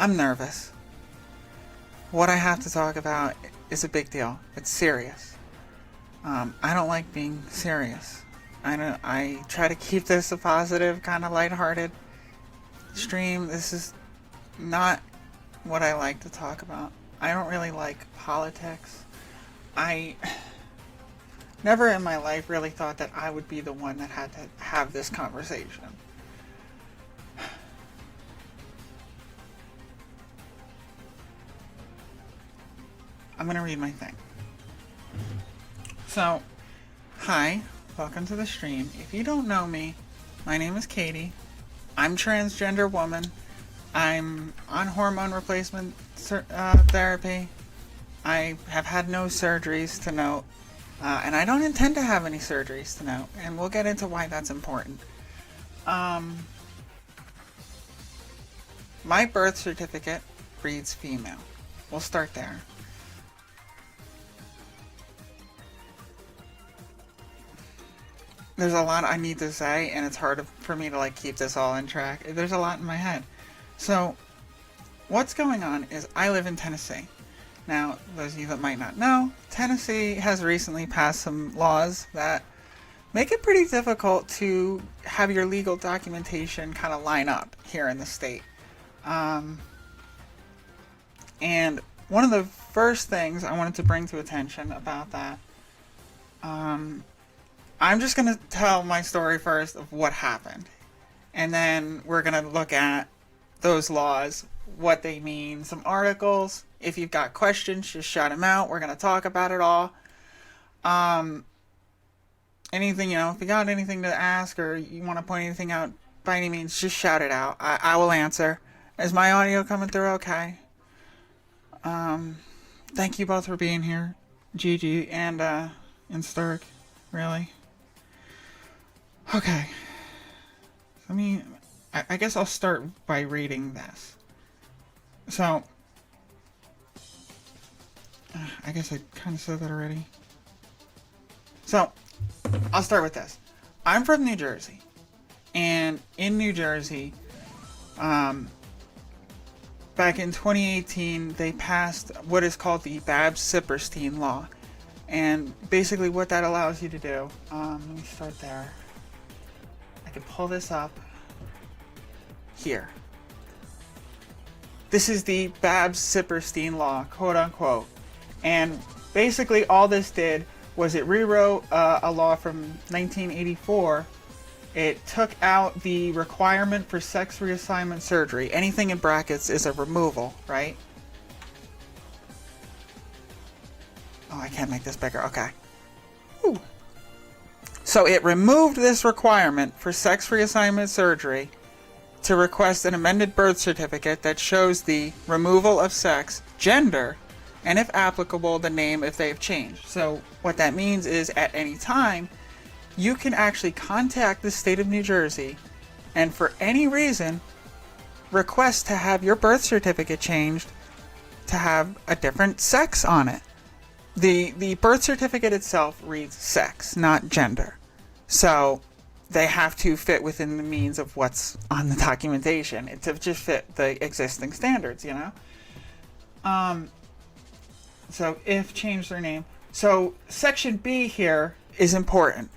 I'm nervous. What I have to talk about is a big deal. It's serious. I don't like being serious. I try to keep this a positive, kind of lighthearted stream. This is not what I like to talk about. I don't really like politics. I never in my life really thought that I would be the one that had to have this conversation. I'm gonna read my thing. So, hi, welcome to the stream. If you don't know me, my name is Katie. I'm transgender woman. I'm on hormone replacement therapy. I have had no surgeries to note, and I don't intend to have any surgeries to note, and we'll get into why that's important. My birth certificate reads female. We'll start there. There's a lot I need to say, and it's hard for me to keep this all in track. There's a lot in my head. So, what's going on is I live in Tennessee. Now, those of you that might not know, Tennessee has recently passed some laws that make it pretty difficult to have your legal documentation kind of line up here in the state. And one of the first things I wanted to bring to attention about that, I'm just going to tell my story first of what happened. And then we're going to look at those laws, what they mean, some articles. If you've got questions, just shout them out. We're going to talk about it all. Anything, if you got anything to ask or you want to point anything out, by any means, just shout it out. I will answer. Is my audio coming through okay? Thank you both for being here, Gigi and Sturk, really. Okay. I guess I'll start by reading this. So, I guess I kind of said that already. So, I'll start with this. I'm from New Jersey. And in New Jersey, back in 2018, they passed what is called the Babs-Cipperstein law. And basically what that allows you to do, let me start there. I can pull this up here. This is the Babs-Cipperstein law, quote unquote. And basically all this did was it rewrote a law from 1984. It took out the requirement for sex reassignment surgery. Anything in brackets is a removal, right? Oh, I can't make this bigger. Okay. Whew. So it removed this requirement for sex reassignment surgery to request an amended birth certificate that shows the removal of sex, gender, and if applicable, the name if they've changed. So what that means is at any time, you can actually contact the state of New Jersey and for any reason request to have your birth certificate changed to have a different sex on it. The birth certificate itself reads sex, not gender. So they have to fit within the means of what's on the documentation. It to just fit the existing standards, So if change their name. So section B here is important.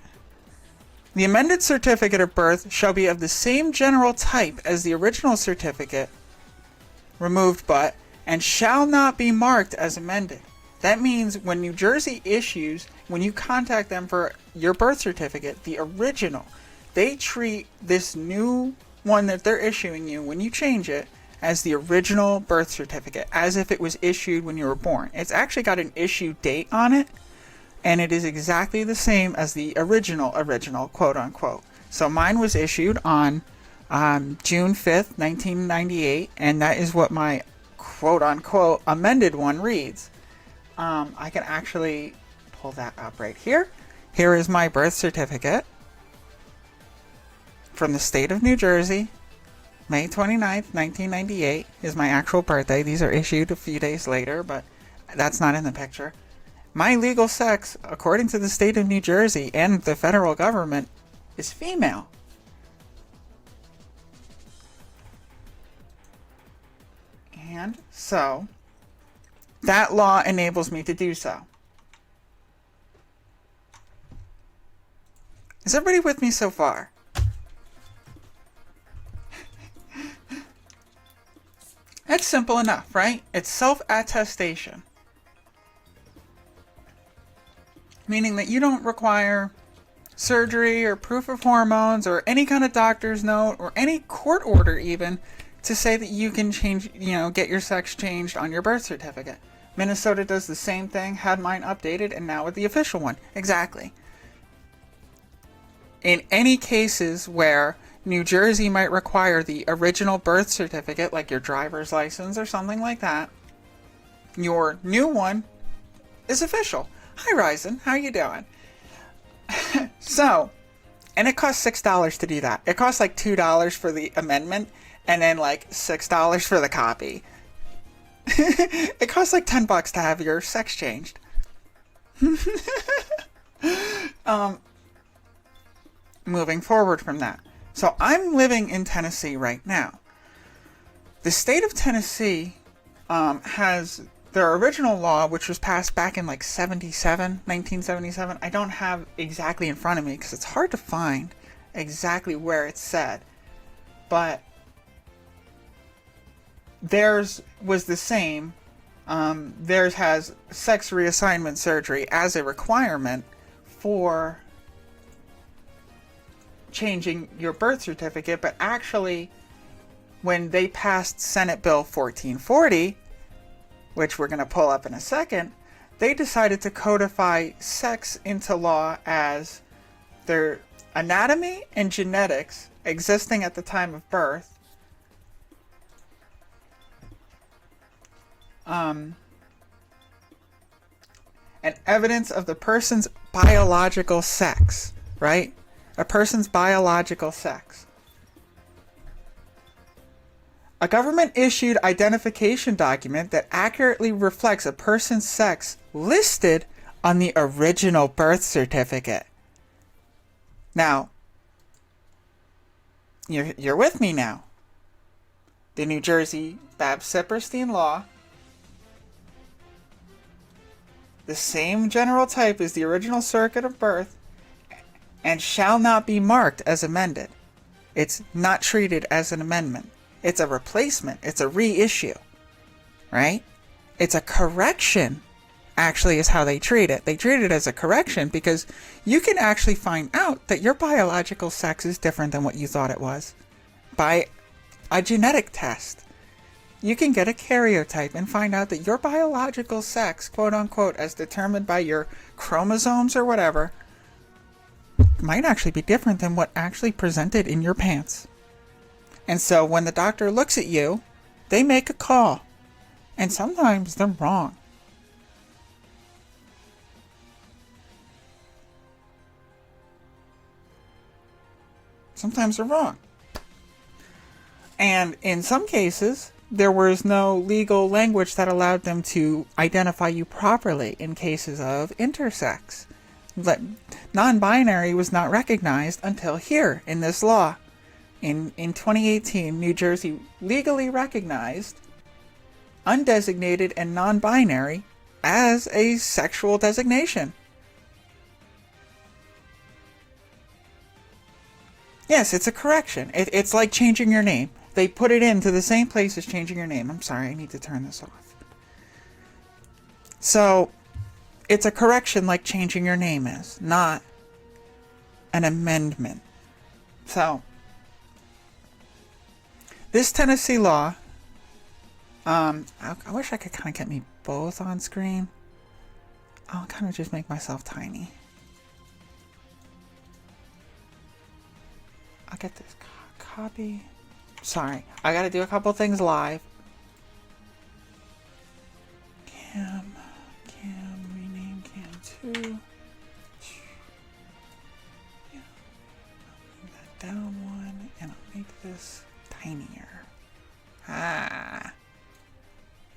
The amended certificate of birth shall be of the same general type as the original certificate, removed but, and shall not be marked as amended. That means when New Jersey issues, when you contact them for your birth certificate, the original, they treat this new one that they're issuing you, when you change it, as the original birth certificate, as if it was issued when you were born. It's actually got an issue date on it, and it is exactly the same as the original, quote unquote. So mine was issued on June 5th, 1998, and that is what my quote unquote amended one reads. I can actually pull that up right here. Here is my birth certificate from the state of New Jersey. May 29th, 1998 is my actual birthday. These are issued a few days later, but that's not in the picture. My legal sex, according to the state of New Jersey and the federal government, is female. beforehand, so that law enables me to do so. Is everybody with me so far? That's simple enough, right? It's self-attestation. Meaning that you don't require surgery or proof of hormones or any kind of doctor's note or any court order even to say that you can change, get your sex changed on your birth certificate. Minnesota does the same thing, had mine updated, and now with the official one. Exactly. In any cases where New Jersey might require the original birth certificate, like your driver's license or something like that, your new one is official. Hi, Ryzen. How you doing? So, and it costs $6 to do that. It costs like $2 for the amendment, and then like $6 for the copy. It costs like $10 to have your sex changed. Moving forward from that. So I'm living in Tennessee right now. The state of Tennessee has their original law, which was passed back in like 1977. I don't have exactly in front of me because it's hard to find exactly where it's said. But theirs was the same. Theirs has sex reassignment surgery as a requirement for changing your birth certificate, but actually when they passed Senate Bill 1440, which we're going to pull up in a second, they decided to codify sex into law as their anatomy and genetics existing at the time of birth, and evidence of the person's biological sex, right? A person's biological sex. A government-issued identification document that accurately reflects a person's sex listed on the original birth certificate. Now, you're with me now. The New Jersey Babs-Sipperstein law, the same general type as the original certificate of birth, and shall not be marked as amended. It's not treated as an amendment. It's a replacement. It's a reissue. Right? It's a correction, actually, is how they treat it. They treat it as a correction because you can actually find out that your biological sex is different than what you thought it was by a genetic test. You can get a karyotype and find out that your biological sex, quote unquote, as determined by your chromosomes or whatever, might actually be different than what actually presented in your pants. And so when the doctor looks at you, they make a call. And sometimes they're wrong. Sometimes they're wrong. And in some cases, there was no legal language that allowed them to identify you properly in cases of intersex. Non-binary was not recognized until here in this law. In 2018, New Jersey legally recognized undesignated and non-binary as a sexual designation. Yes, it's a correction. It's like changing your name. They put it into the same place as changing your name. I'm sorry, I need to turn this off. So, it's a correction like changing your name is, not an amendment. So, this Tennessee law, I wish I could kind of get me both on screen. I'll kind of just make myself tiny. I'll get this copy. Sorry, I gotta do a couple things live. Cam, rename Cam 2. Yeah. Move that down one, and I'll make this tinier.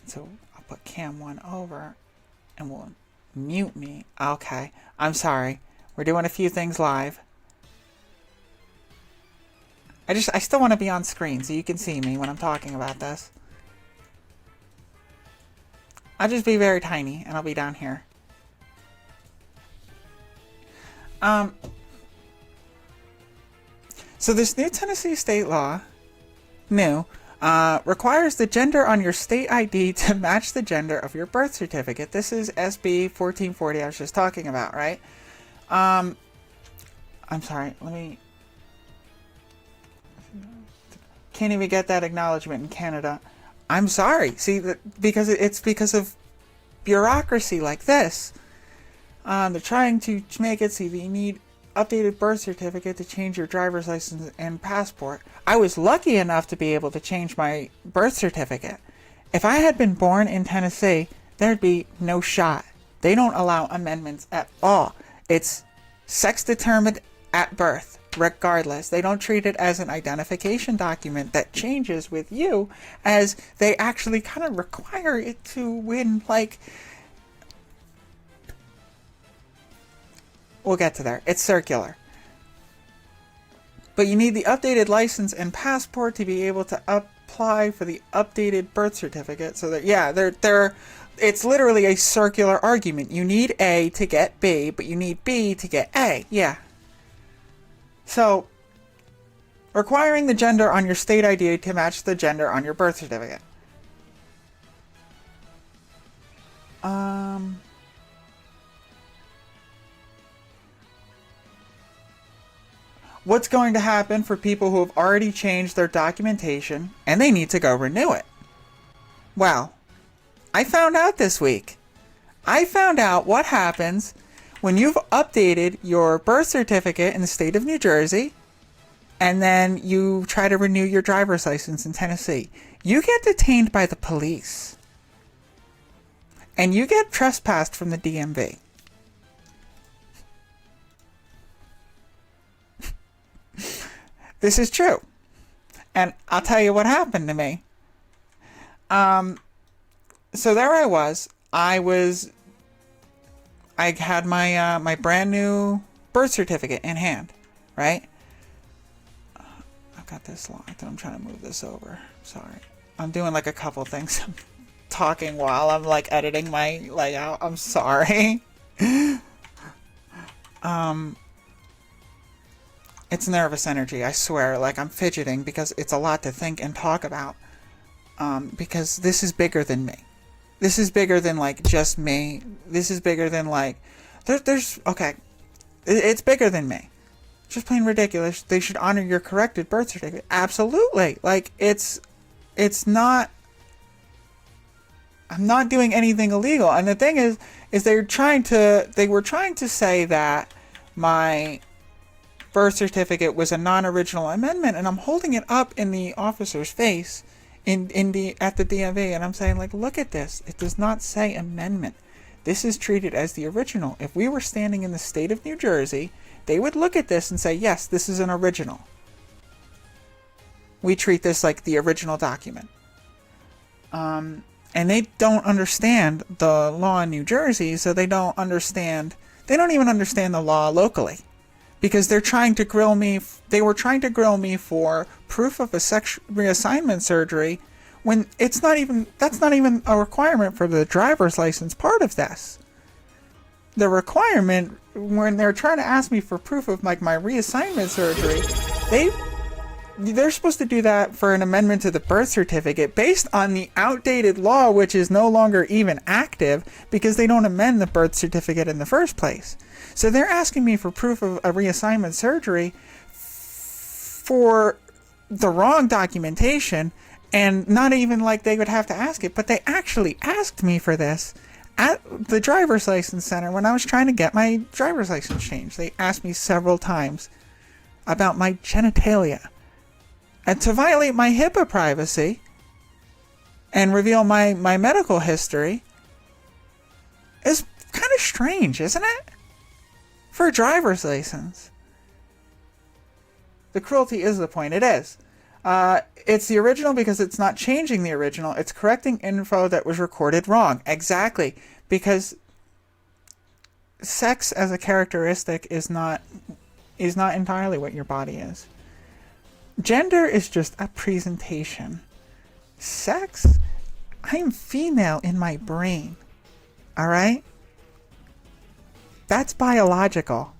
So I'll put Cam 1 over, and we'll mute me. Okay, I'm sorry. We're doing a few things live. I still want to be on screen so you can see me when I'm talking about this. I'll just be very tiny, and I'll be down here. So this new Tennessee state law, requires the gender on your state ID to match the gender of your birth certificate. This is SB 1440 I was just talking about, right? I'm sorry, can't even get that acknowledgement in Canada. I'm sorry. See, because it's because of bureaucracy like this. They're trying to make it so that you need updated birth certificate to change your driver's license and passport. I was lucky enough to be able to change my birth certificate. If I had been born in Tennessee, there'd be no shot. They don't allow amendments at all. It's sex determined at birth, regardless. They don't treat it as an identification document that changes with you, as they actually kind of require it to win, like... We'll get to there. It's circular. But you need the updated license and passport to be able to apply for the updated birth certificate. So that, yeah, it's literally a circular argument. You need A to get B, but you need B to get A. Yeah. So, requiring the gender on your state ID to match the gender on your birth certificate. What's going to happen for people who have already changed their documentation and they need to go renew it? Well, I found out this week. I found out what happens when you've updated your birth certificate in the state of New Jersey and then you try to renew your driver's license in Tennessee. You get detained by the police and you get trespassed from the DMV. This is true. And I'll tell you what happened to me. So there I was. I had my my brand new birth certificate in hand, right? I've got this locked and I'm trying to move this over. Sorry. I'm doing like a couple things. I'm talking while I'm like editing my layout. I'm sorry. It's nervous energy, I swear. Like, I'm fidgeting because it's a lot to think and talk about. Because this is bigger than me. This is bigger than, like, just me. This is bigger than, like... Okay. It's bigger than me. Just plain ridiculous. They should honor your corrected birth certificate. Absolutely. Like, it's not... I'm not doing anything illegal. And the thing is they were trying to say that my birth certificate was a non-original amendment, and I'm holding it up in the officer's face at the DMV, and I'm saying, like, look at this. It does not say amendment. This is treated as the original. If we were standing in the state of New Jersey, they would look at this and say, yes, this is an original. We treat this like the original document. And they don't understand the law in New Jersey, so they don't even understand the law locally. Because they're trying to grill me. They were trying to grill me for proof of a sex reassignment surgery, when that's not even a requirement for the driver's license part of this. The requirement, when they're trying to ask me for proof of like my reassignment surgery, they're supposed to do that for an amendment to the birth certificate based on the outdated law, which is no longer even active because they don't amend the birth certificate in the first place. So they're asking me for proof of a reassignment surgery for the wrong documentation, and not even like they would have to ask it, but they actually asked me for this at the driver's license center when I was trying to get my driver's license changed. They asked me several times about my genitalia. And to violate my HIPAA privacy and reveal my medical history is kind of strange, isn't it? For a driver's license. The cruelty is the point. It is. It's the original because it's not changing the original. It's correcting info that was recorded wrong. Exactly. Because sex as a characteristic is not entirely what your body is. Gender is just a presentation. Sex, I am female in my brain. All right? That's biological.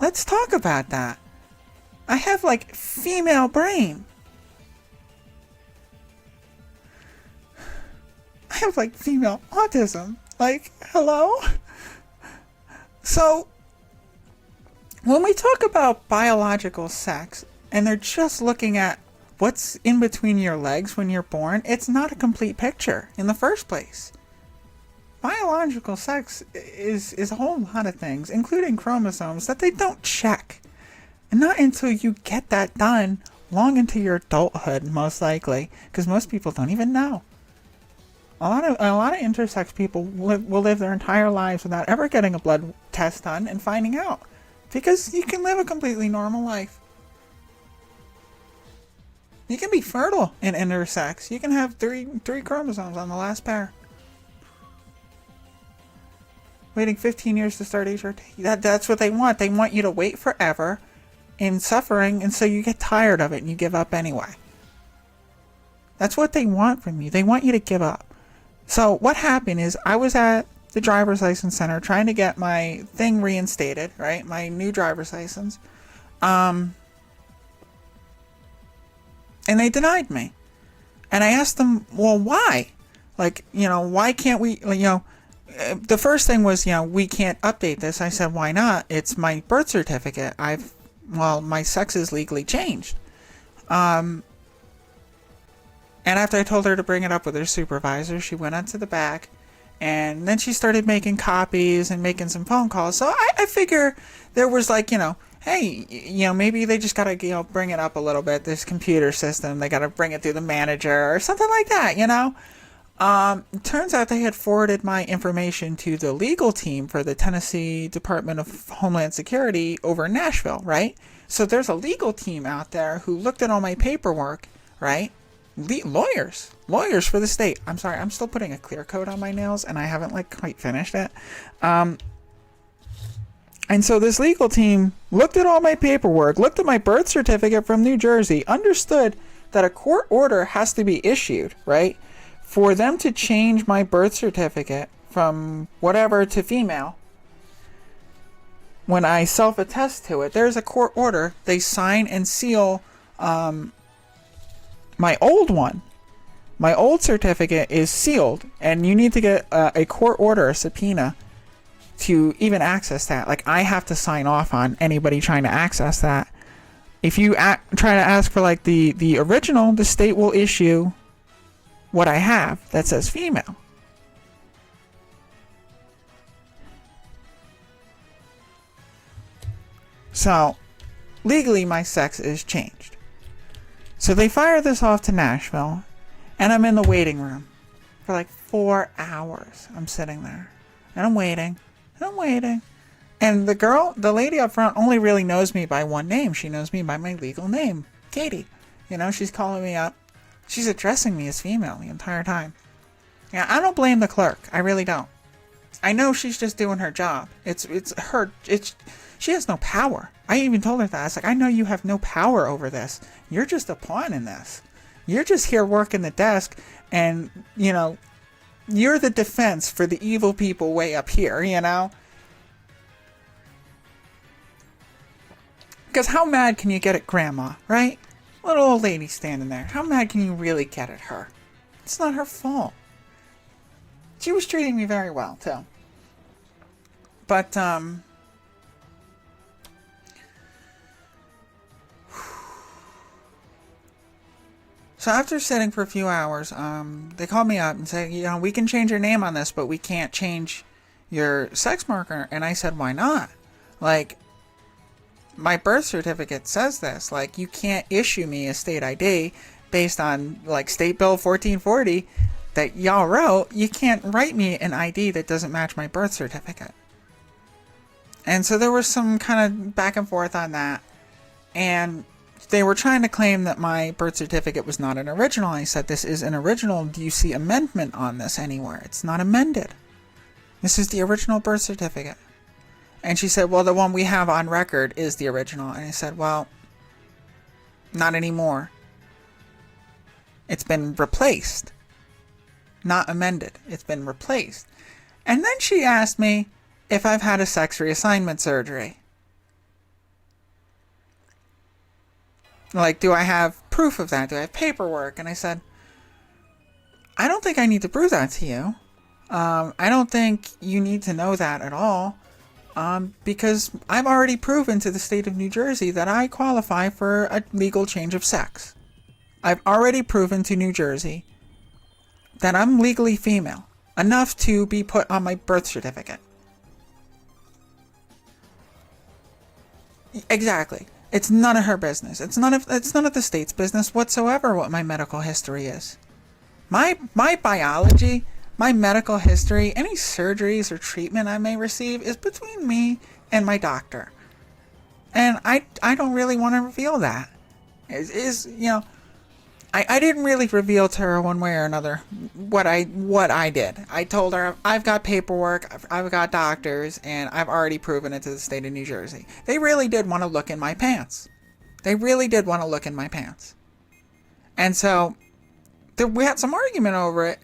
Let's talk about that. I have like female brain. I have like female autism. Like, hello? So, when we talk about biological sex, and they're just looking at what's in between your legs when you're born, it's not a complete picture in the first place. Biological sex is a whole lot of things, including chromosomes, that they don't check. And not until you get that done long into your adulthood, most likely, because most people don't even know. A lot of intersex people will live their entire lives without ever getting a blood test done and finding out, because you can live a completely normal life. You can be fertile in intersex. You can have three chromosomes on the last pair. Waiting 15 years to start HRT. That's what they want. They want you to wait forever in suffering, and so you get tired of it and you give up anyway. That's what they want from you. They want you to give up. So what happened is, I was at the driver's license center trying to get my thing reinstated, right? My new driver's license. And they denied me. And I asked them, well, why? Like, why can't we, the first thing was, we can't update this. I said, why not? It's my birth certificate. My sex is legally changed. And after I told her to bring it up with her supervisor, she went onto the back, and then she started making copies and making some phone calls. So I figure there was like, hey, maybe they just gotta, bring it up a little bit. This computer system, they gotta bring it through the manager or something like that, It turns out they had forwarded my information to the legal team for the Tennessee Department of Homeland Security over in Nashville, right? So there's a legal team out there who looked at all my paperwork, right? Lawyers for the state. I'm sorry, I'm still putting a clear coat on my nails, and I haven't quite finished it. And so this legal team looked at all my paperwork, looked at my birth certificate from New Jersey, understood that a court order has to be issued, right? For them to change my birth certificate from whatever to female, when I self-attest to it, there's a court order. They sign and seal my old one. My old certificate is sealed, and you need to get a court order, a subpoena, to even access that. Like, I have to sign off on anybody trying to access that. If you try to ask for the original, the state will issue what I have that says female. So, legally, my sex is changed. So they fire this off to Nashville, and I'm in the waiting room for 4 hours. I'm sitting there, and I'm waiting, and I'm waiting. And the lady up front only really knows me by one name. She knows me by my legal name, Katie. She's calling me up. She's addressing me as female the entire time. Yeah, I don't blame the clerk. I really don't. I know she's just doing her job. She has no power. I even told her that. I was like, I know you have no power over this. You're just a pawn in this. You're just here working the desk, and, you're the defense for the evil people way up here, Because how mad can you get at Grandma, right? Little old lady standing there. How mad can you really get at her? It's not her fault. She was treating me very well, too. But, so after sitting for a few hours, they called me up and said, we can change your name on this, but we can't change your sex marker. And I said, why not? My birth certificate says this. You can't issue me a state ID based on, State Bill 1440 that y'all wrote. You can't write me an ID that doesn't match my birth certificate. And so there was some kind of back and forth on that. And they were trying to claim that my birth certificate was not an original. I said, this is an original. Do you see amendment on this anywhere? It's not amended. This is the original birth certificate. And she said, well, the one we have on record is the original. And I said, well, Not anymore. It's been replaced. Not amended. It's been replaced. And then she asked me if I've had a sex reassignment surgery. Like, do I have proof of that? Do I have paperwork? And I said, I don't think I need to prove that to you. I don't think you need to know that at all. Because I've already proven to the state of New Jersey that I qualify for a legal change of sex. I've already proven to New Jersey that I'm legally female, enough to be put on my birth certificate. Exactly. It's none of her business. It's none of the state's business whatsoever what my medical history is. My biology, my medical history, any surgeries or treatment I may receive is between me and my doctor. And I don't really want to reveal that. I didn't really reveal to her one way or another what I did. I told her I've got paperwork, I've got doctors, and I've already proven it to the state of New Jersey. They really did want to look in my pants. They really did want to look in my pants. And so we had some argument over it.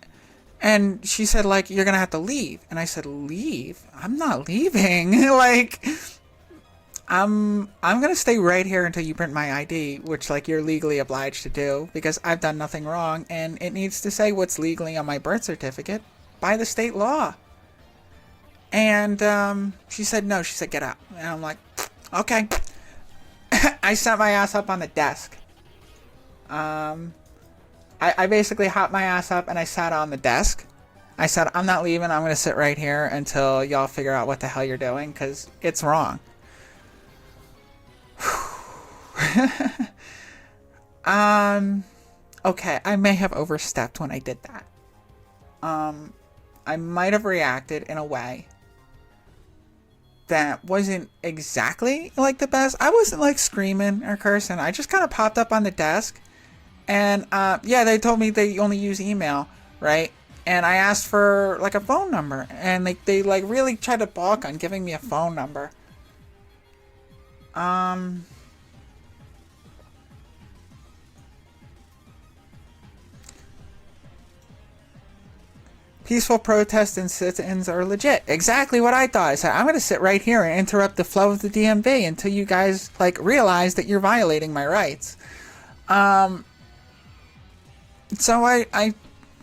And she said, like, you're going to have to leave. And I said, leave? I'm not leaving. Like, I'm going to stay right here until you print my ID, which, like, you're legally obliged to do because I've done nothing wrong. And it needs to say what's legally on my birth certificate by the state law. And she said, no. She said, get out. And I'm like, okay. I sat my ass up on the desk. I basically hopped my ass up and I sat on the desk. I said, I'm not leaving. I'm going to sit right here until y'all figure out what the hell you're doing because it's wrong. Okay, I may have overstepped when I did that. I might have reacted in a way that wasn't exactly like the best. I wasn't like screaming or cursing. I just kind of popped up on the desk. And, yeah, they told me they only use email, right? And I asked for, like, a phone number. And they like, really tried to balk on giving me a phone number. Peaceful protests and sit-ins are legit. Exactly what I thought. I said, I'm going to sit right here and interrupt the flow of the DMV until you guys, like, realize that you're violating my rights. So I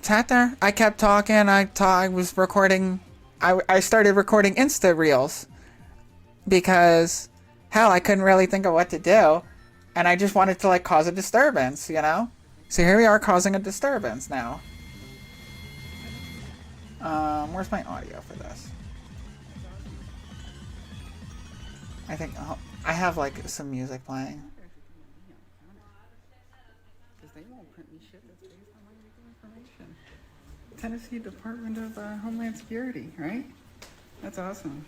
sat there. I kept talking. I was recording. I started recording Insta Reels because, hell, I couldn't really think of what to do. And I just wanted to, like, cause a disturbance, you know? So here we are causing a disturbance now. Where's my audio for this? I think I have, like, some music playing. They won't print me shit that's based on my legal information. Tennessee Department of Homeland Security, right? That's awesome.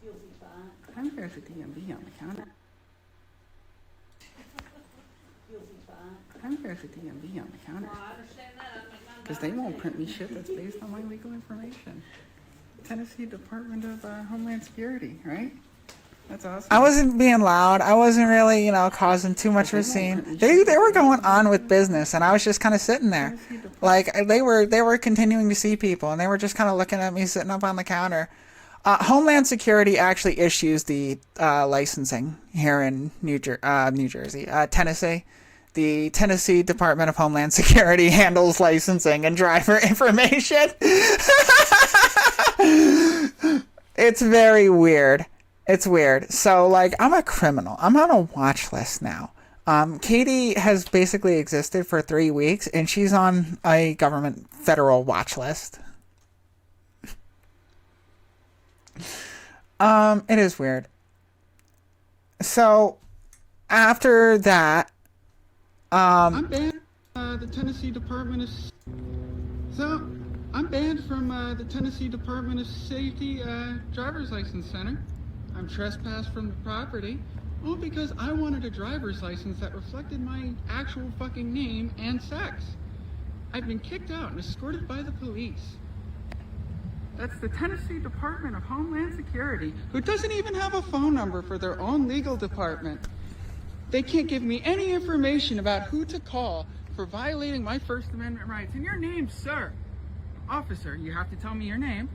You'll be fine. I'm here at the DMV on the counter. You'll be fine. I'm here at the DMV on the counter. Well, I understand that. Because they won't print me shit that's based on my legal information. Tennessee Department of Homeland Security, right? That's awesome. I wasn't being loud. I wasn't really, you know, causing too much of a scene. They were going on with business, and I was just kind of sitting there. Like, they were continuing to see people, and they were just kind of looking at me sitting up on the counter. Homeland Security actually issues the licensing here in New Jersey. Tennessee. The Tennessee Department of Homeland Security handles licensing and driver information. It's very weird. It's weird. So, like, I'm a criminal. I'm on a watch list now. Katie has basically existed for 3 weeks, and she's on a government federal watch list. It is weird. So, after that, I'm banned the Tennessee Department of... So, I'm banned from the Tennessee Department of Safety Driver's License Center. I'm trespassed from the property, all because I wanted a driver's license that reflected my actual fucking name and sex. I've been kicked out and escorted by the police. That's the Tennessee Department of Homeland Security, who doesn't even have a phone number for their own legal department. They can't give me any information about who to call for violating my First Amendment rights. And your name, sir. Officer, you have to tell me your name.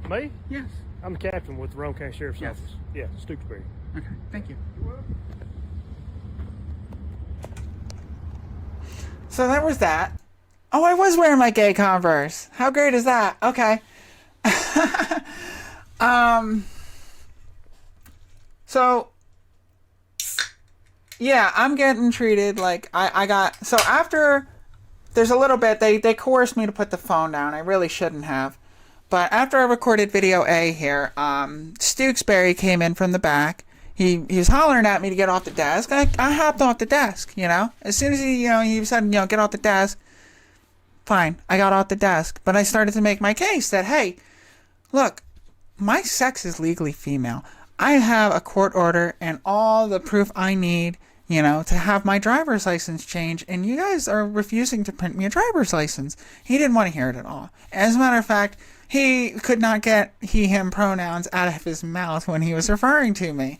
Me? Yes. I'm the captain with the Roane County Sheriff's Yes. Office. Yeah, Stooksbury. Okay, thank you. So that was that. Oh, I was wearing my gay Converse. How great is that? Okay. So, yeah, I'm getting treated like I got... So after... There's a little bit... They coerced me to put the phone down. I really shouldn't have. But after I recorded video A here, Stooksbury came in from the back. He was hollering at me to get off the desk. I hopped off the desk, you know? As soon as he said, get off the desk. Fine, I got off the desk. But I started to make my case that, hey, look, my sex is legally female. I have a court order and all the proof I need, to have my driver's license changed. And you guys are refusing to print me a driver's license. He didn't want to hear it at all. As a matter of fact, he could not get he, him pronouns out of his mouth when he was referring to me.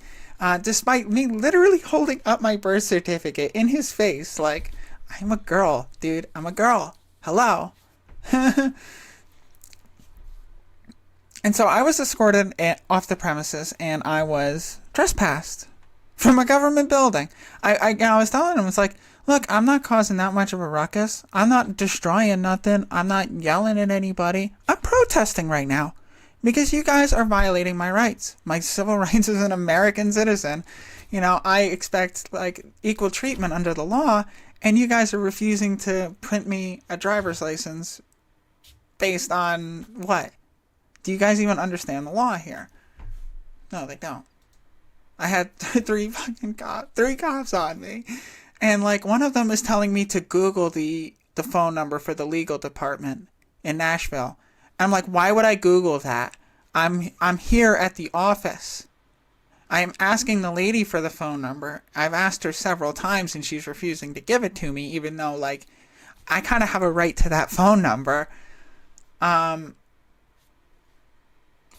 Despite me literally holding up my birth certificate in his face like, I'm a girl, dude. I'm a girl. Hello. And so I was escorted off the premises and I was trespassed from a government building. I was telling him, it's like, look, I'm not causing that much of a ruckus. I'm not destroying nothing. I'm not yelling at anybody. I'm protesting right now because you guys are violating my rights, my civil rights as an American citizen. I expect like equal treatment under the law, and you guys are refusing to print me a driver's license based on what? Do you guys even understand the law here? No, they don't. I had three cops on me. And like one of them is telling me to Google the phone number for the legal department in Nashville. And I'm like, why would I Google that? I'm here at the office. I am asking the lady for the phone number. I've asked her several times and she's refusing to give it to me, even though like I kind of have a right to that phone number.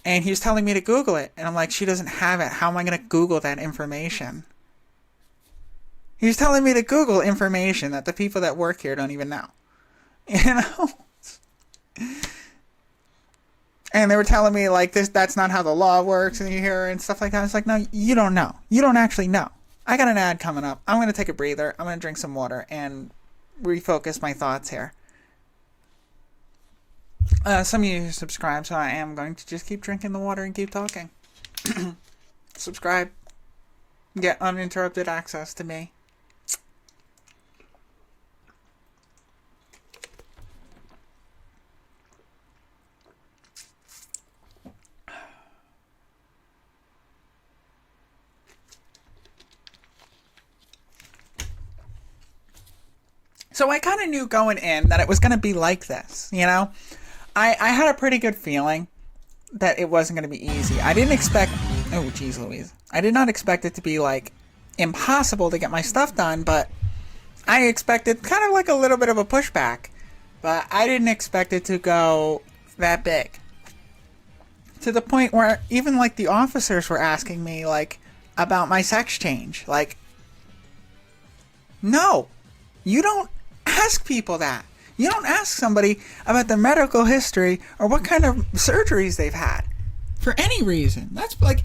And he's telling me to Google it. And I'm like, she doesn't have it. How am I going to Google that information? He's telling me to Google information that the people that work here don't even know. And they were telling me, like, that's not how the law works in here and stuff like that. It's like, no, you don't know. You don't actually know. I got an ad coming up. I'm going to take a breather. I'm going to drink some water and refocus my thoughts here. Some of you subscribe, so I am going to just keep drinking the water and keep talking. Subscribe. Get uninterrupted access to me. So I kind of knew going in that it was going to be like this, I had a pretty good feeling that it wasn't going to be easy. I didn't expect... Oh, geez Louise. I did not expect it to be, like, impossible to get my stuff done, but I expected kind of like a little bit of a pushback. But I didn't expect it to go that big. To the point where even, like, the officers were asking me, like, about my sex change. Like, no, you don't ask people that. You don't ask somebody about their medical history or what kind of surgeries they've had for any reason. That's like,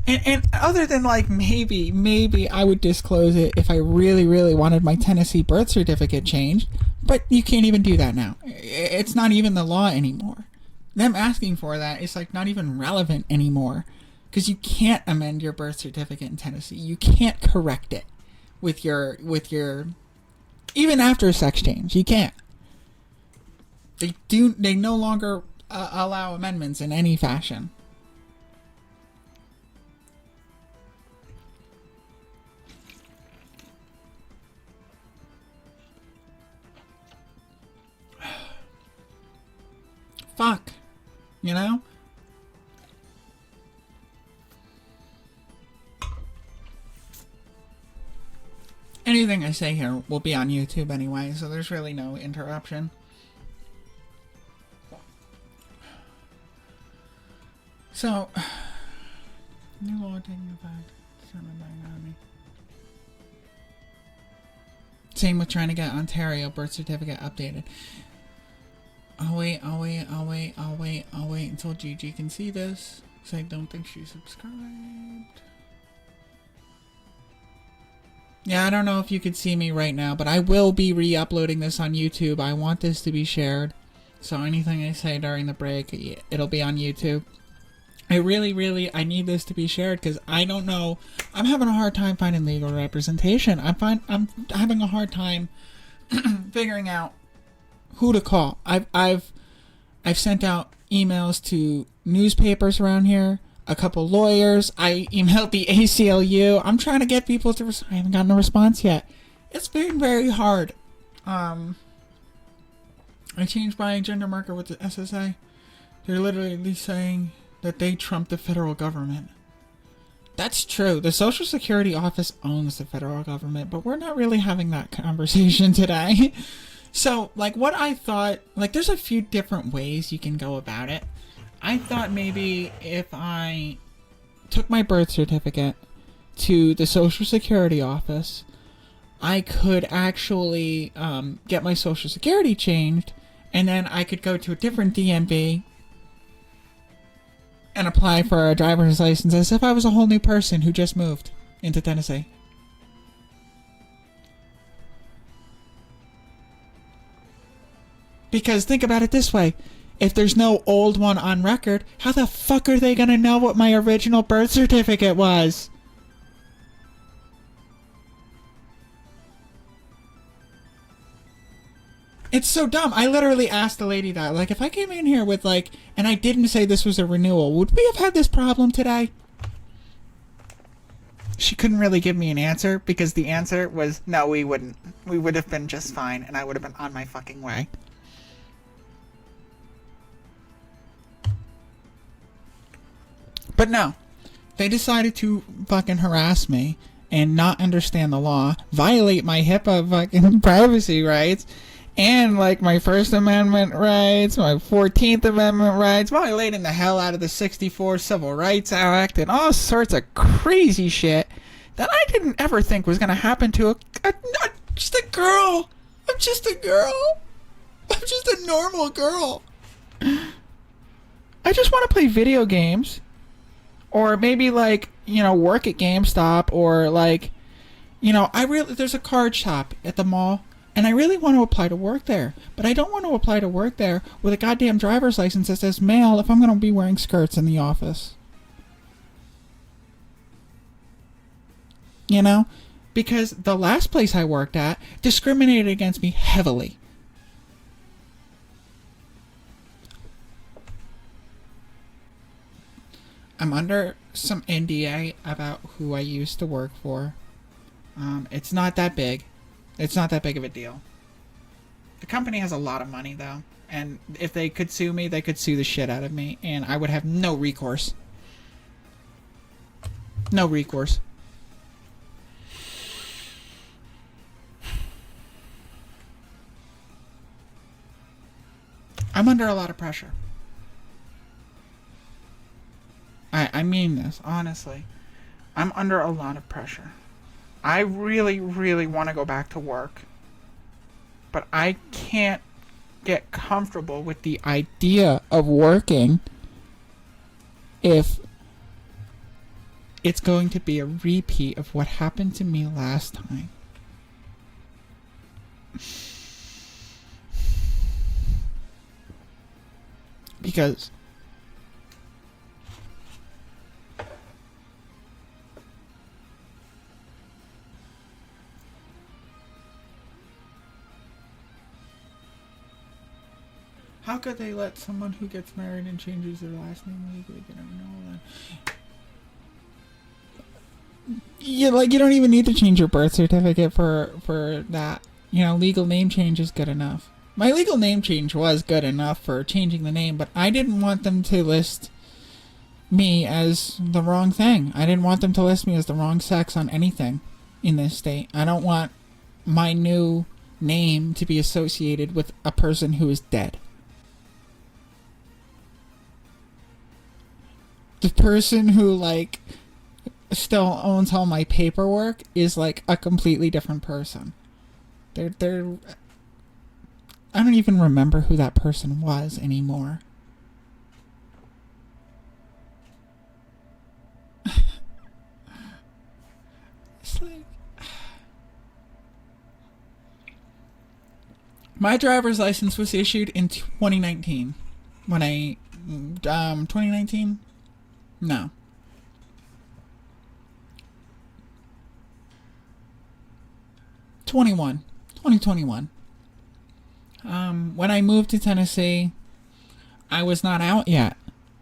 and other than like maybe I would disclose it if I really, really wanted my Tennessee birth certificate changed, but you can't even do that now. It's not even the law anymore. Them asking for that is like not even relevant anymore because you can't amend your birth certificate in Tennessee. You can't correct it with your even after a sex change. You can't. They no longer allow amendments in any fashion. Fuck. Anything I say here will be on YouTube anyway, so there's really no interruption. So, new law taking effect. Same with trying to get Ontario birth certificate updated. I'll wait until Gigi can see this, because I don't think she's subscribed. Yeah, I don't know if you could see me right now, but I will be re-uploading this on YouTube. I want this to be shared. So anything I say during the break, it'll be on YouTube. I really need this to be shared, because I don't know. I'm having a hard time finding legal representation. I'm having a hard time figuring out who to call. I've sent out emails to newspapers around here, a couple lawyers. I emailed the ACLU. I'm trying to get people to I haven't gotten a response yet. It's been very hard. I changed my gender marker with the SSA. They're literally saying that they trump the federal government. That's true. The Social Security office owns the federal government, but we're not really having that conversation today. So, like, what I thought, like, there's a few different ways you can go about it. I thought maybe if I took my birth certificate to the Social Security office, I could actually get my Social Security changed, and then I could go to a different DMV and apply for a driver's license as if I was a whole new person who just moved into Tennessee. Because think about it this way. If there's no old one on record, how the fuck are they gonna know what my original birth certificate was? It's so dumb. I literally asked the lady that, like, if I came in here with, like, and I didn't say this was a renewal, would we have had this problem today? She couldn't really give me an answer, because the answer was, no, we wouldn't. We would have been just fine, and I would have been on my fucking way. But no. They decided to fucking harass me and not understand the law, violate my HIPAA fucking privacy rights, and, like, my First Amendment rights, my 14th Amendment rights, violating the hell out of the 64 Civil Rights Act, and all sorts of crazy shit that I didn't ever think was going to happen to just a girl. I'm just a girl. I'm just a normal girl. I just want to play video games. Or maybe, like, you know, work at GameStop, or, like, you know, there's a card shop at the mall, and I really want to apply to work there. But I don't want to apply to work there with a goddamn driver's license that says male if I'm going to be wearing skirts in the office. You know? Because the last place I worked at discriminated against me heavily. I'm under some NDA about who I used to work for. It's not that big. It's not that big of a deal. The company has a lot of money, though. And if they could sue me, they could sue the shit out of me. And I would have no recourse. No recourse. I'm under a lot of pressure. I mean this, honestly. I'm under a lot of pressure. I really want to go back to work. But I can't get comfortable with the idea of working if it's going to be a repeat of what happened to me last time. Because how could they let someone who gets married and changes their last name legally get a renewal? Yeah, like, you don't even need to change your birth certificate for that. You know, legal name change is good enough. My legal name change was good enough for changing the name, but I didn't want them to list me as the wrong thing. I didn't want them to list me as the wrong sex on anything in this state. I don't want my new name to be associated with a person who is dead. the person who, like, still owns all my paperwork is, like, a completely different person. They're I don't even remember who that person was anymore. It's like, my driver's license was issued in 2019. When I 2019? No. 2021. When I moved to Tennessee, I was not out yet.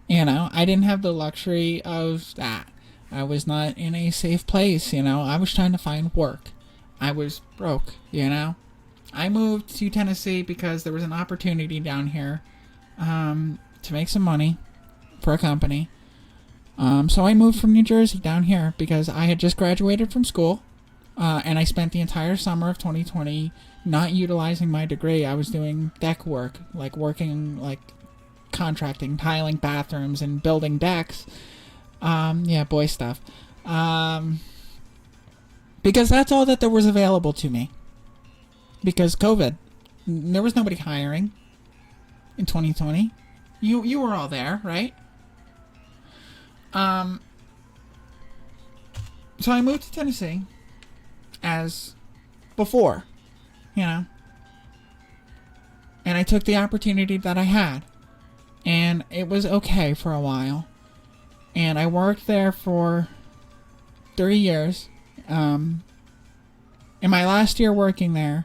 You know, I didn't have the luxury of that. I was not in a safe place, you know. I was trying to find work. I was broke, you know. I moved to Tennessee because there was an opportunity down here to make some money for a company. So I moved from New Jersey down here because I had just graduated from school. And I spent the entire summer of 2020 not utilizing my degree. I was doing deck work, like working, like contracting, tiling bathrooms and building decks. Yeah, boy stuff. Because that's all that there was available to me. Because COVID. There was nobody hiring in 2020. You were all there, right? So I moved to Tennessee as before, you know. And I took the opportunity that I had. And it was okay for a while. And I worked there for 3 years. In my last year working there,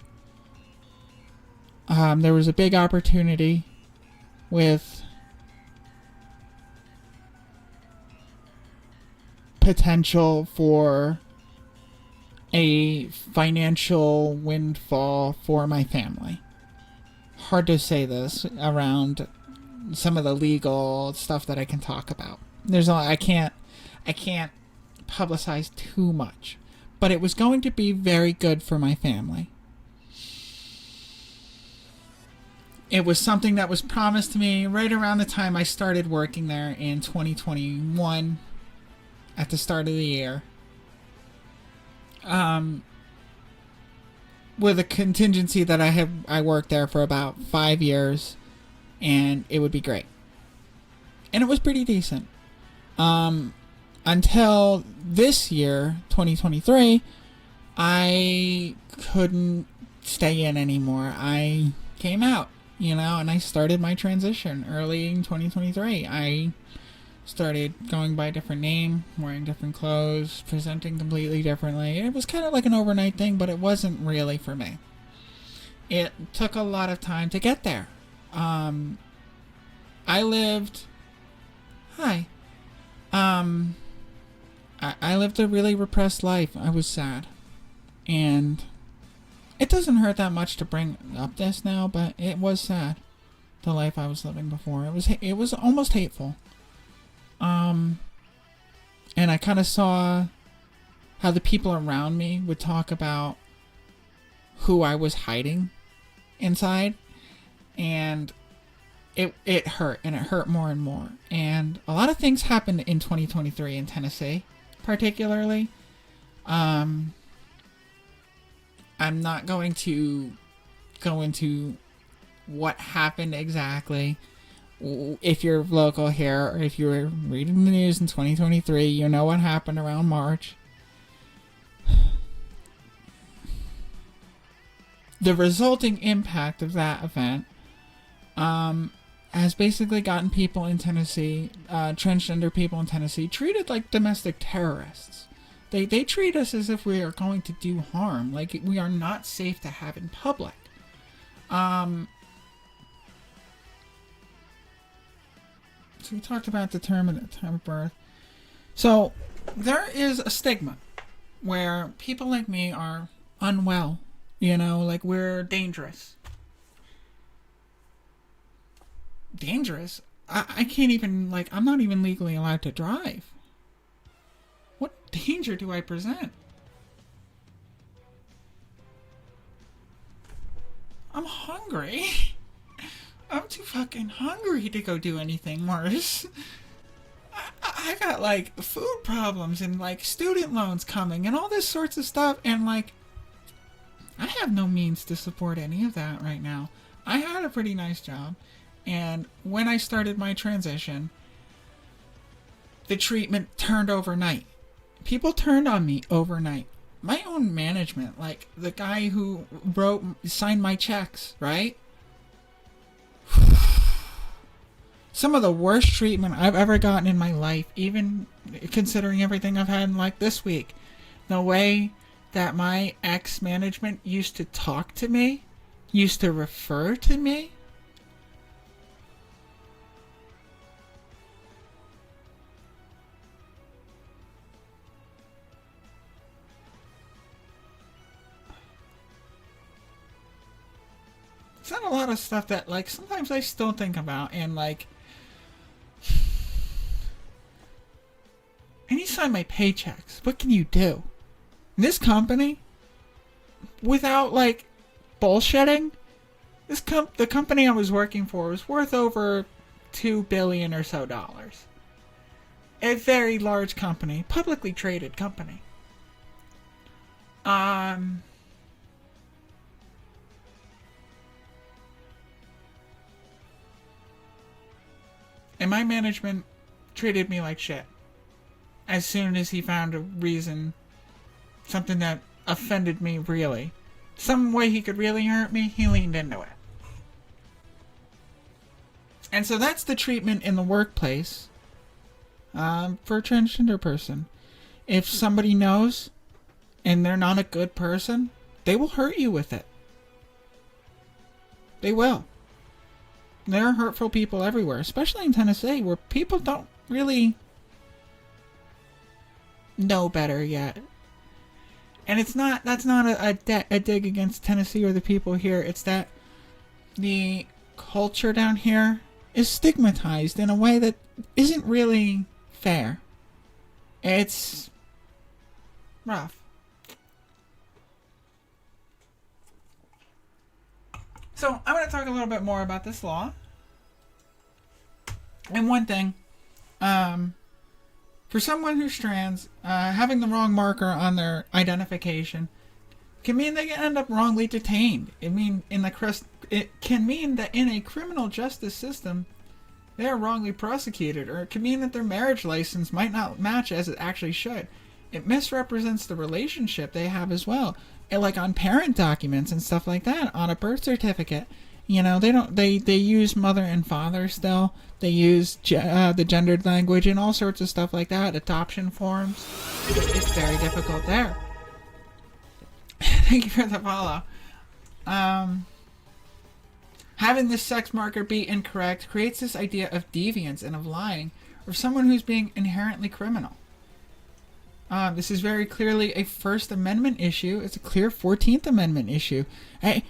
there was a big opportunity with potential for a financial windfall for my family. Hard to say this around some of the legal stuff that I can talk about. I can't publicize too much, but it was going to be very good for my family. It was something that was promised to me right around the time I started working there in 2021, at the start of the year. With a contingency that I worked there for about 5 years, and it would be great. And it was pretty decent. Until this year, 2023, I couldn't stay in anymore. I came out, you know, and I started my transition early in 2023. I started going by a different name, wearing different clothes, presenting completely differently. It was kind of like an overnight thing, but it wasn't really for me. It took a lot of time to get there. I lived a really repressed life. I was sad. And it doesn't hurt that much to bring up this now, but it was sad. The life I was living before. It was almost hateful. And I kind of saw how the people around me would talk about who I was hiding inside, and it hurt, and it hurt more and more. And a lot of things happened in 2023 in Tennessee, particularly. I'm not going to go into what happened exactly. If you're local here, or if you were reading the news in 2023, you know what happened around March. The resulting impact of that event has basically gotten people in Tennessee, transgender people in Tennessee, treated like domestic terrorists. They treat us as if we are going to do harm, like we are not safe to have in public. So we talked about the term and the time of birth. So there is a stigma where people like me are unwell, you know, like we're dangerous. Dangerous? I can't even, like, I'm not even legally allowed to drive. What danger do I present? I'm hungry. I'm too fucking hungry to go do anything worse. I got like food problems and like student loans coming and all this sorts of stuff, and like I have no means to support any of that right now. I had a pretty nice job, and when I started my transition, the treatment turned overnight. People turned on me overnight. My own management, like the guy who signed my checks, right? Some of the worst treatment I've ever gotten in my life, even considering everything I've had like this week. The way that my ex-management used to talk to me, used to refer to me. It's not a lot of stuff that, like, sometimes I still think about, and, like, and you sign my paychecks. What can you do? This company, without, like, bullshitting, the company I was working for was worth over $2 billion or so dollars. A very large company, publicly traded company. And my management treated me like shit. As soon as he found a reason, something that offended me really, some way he could really hurt me, he leaned into it. And so that's the treatment in the workplace for a transgender person. If somebody knows and they're not a good person, they will hurt you with it. They will. There are hurtful people everywhere, especially in Tennessee, where people don't really know better yet. And that's not a dig against Tennessee or the people here. It's that the culture down here is stigmatized in a way that isn't really fair. It's rough. So, I'm going to talk a little bit more about this law. And one thing, for someone who's trans, having the wrong marker on their identification can mean they can end up wrongly detained. It can mean that in a criminal justice system, they are wrongly prosecuted, or it can mean that their marriage license might not match as it actually should. It misrepresents the relationship they have as well. And like on parent documents and stuff like that, on a birth certificate, you know, they use mother and father still. They use the gendered language and all sorts of stuff like that. Adoption forms. It's very difficult there. Thank you for the follow. Having this sex marker be incorrect creates this idea of deviance and of lying, or someone who's being inherently criminal. This is very clearly a First Amendment issue. It's a clear 14th Amendment issue. I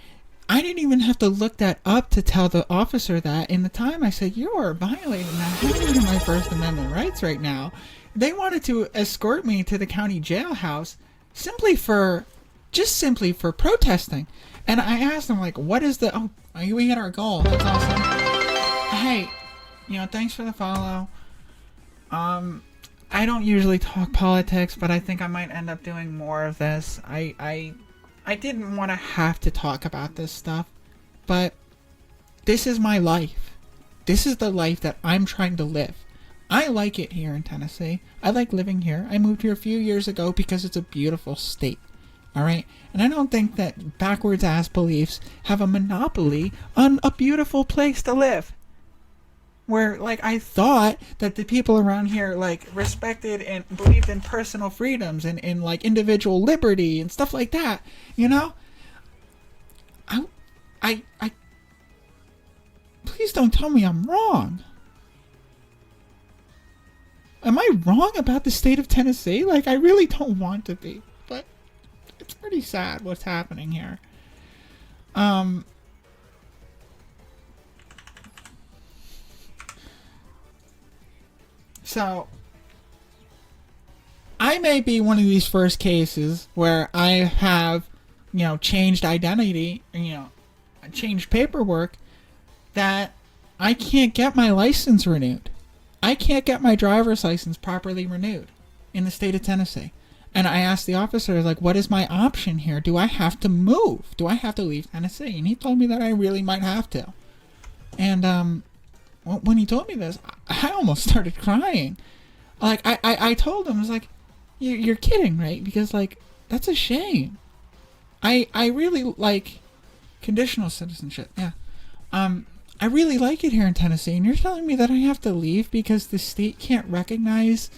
didn't even have to look that up to tell the officer that. In the time I said, you are violating my First Amendment rights right now. They wanted to escort me to the county jailhouse simply for protesting. And I asked them, like, what is the... Oh, we hit our goal. That's awesome. Hey, thanks for the follow. I don't usually talk politics, but I think I might end up doing more of this. I didn't want to have to talk about this stuff, but this is my life. This is the life that I'm trying to live. I like it here in Tennessee. I like living here. I moved here a few years ago because it's a beautiful state. Alright? And I don't think that backwards ass beliefs have a monopoly on a beautiful place to live. Where, like, I thought that the people around here, like, respected and believed in personal freedoms and in, like, individual liberty and stuff like that, you know? I please don't tell me I'm wrong. Am I wrong about the state of Tennessee? Like, I really don't want to be, but it's pretty sad what's happening here. So, I may be one of these first cases where I have, changed identity, changed paperwork, that I can't get my license renewed. I can't get my driver's license properly renewed in the state of Tennessee. And I asked the officer, like, what is my option here? Do I have to move? Do I have to leave Tennessee? And he told me that I really might have to. And when he told me this, I almost started crying. Like, I told him, I was like, you're kidding, right? Because, like, that's a shame. I really like conditional citizenship. Yeah. I really like it here in Tennessee, and you're telling me that I have to leave because the state can't recognize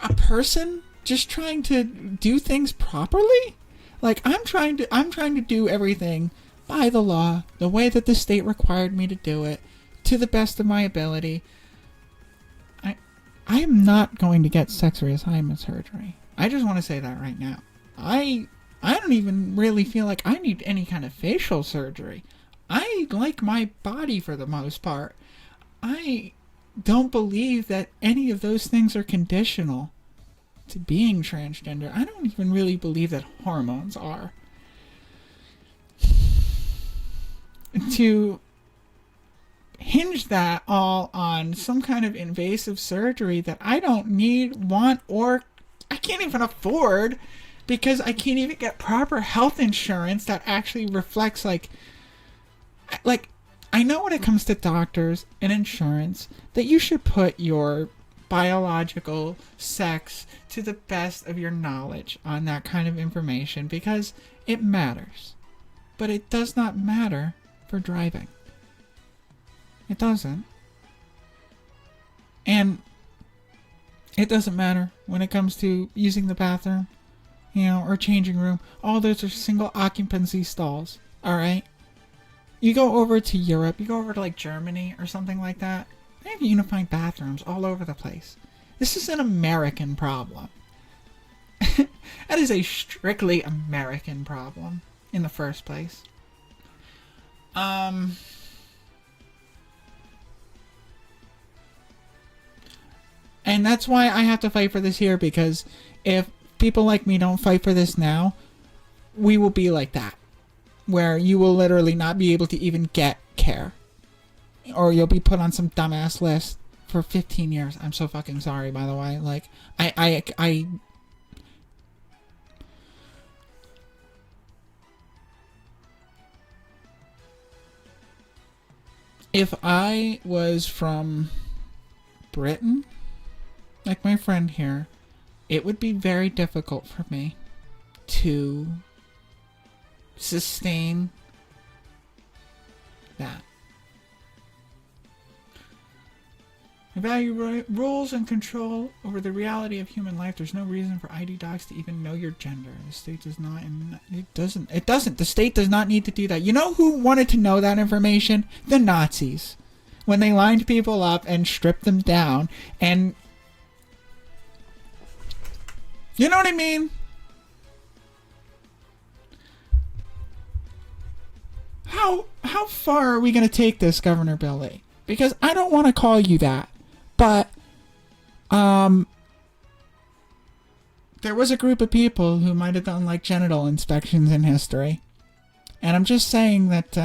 a person just trying to do things properly? Like, I'm trying to do everything by the law, the way that the state required me to do it, to the best of my ability. I am not going to get sex reassignment surgery. I just want to say that right now. I don't even really feel like I need any kind of facial surgery. I like my body for the most part. I don't believe that any of those things are conditional to being transgender. I don't even really believe that hormones are. To hinge that all on some kind of invasive surgery that I don't need, want, or I can't even afford, because I can't even get proper health insurance that actually reflects like I know when it comes to doctors and insurance that you should put your biological sex to the best of your knowledge on that kind of information because it matters. But it does not matter for driving. It doesn't. And it doesn't matter when it comes to using the bathroom, or changing room. All those are single occupancy stalls, alright? You go over to Europe, you go over to like Germany or something like that, they have unified bathrooms all over the place. This is an American problem. That is a strictly American problem in the first place. And that's why I have to fight for this here, because if people like me don't fight for this now, we will be like that, where you will literally not be able to even get care, or you'll be put on some dumbass list for 15 years. I'm so fucking sorry, by the way. Like, if I was from Britain, like my friend here, it would be very difficult for me to sustain that. I value rules and control over the reality of human life. There's no reason for ID docs to even know your gender. The state does not, and it doesn't. The state does not need to do that. You know who wanted to know that information? The Nazis. When they lined people up and stripped them down, and you know what I mean? How far are we going to take this, Governor Billy? Because I don't want to call you that, but there was a group of people who might have done like genital inspections in history, and I'm just saying that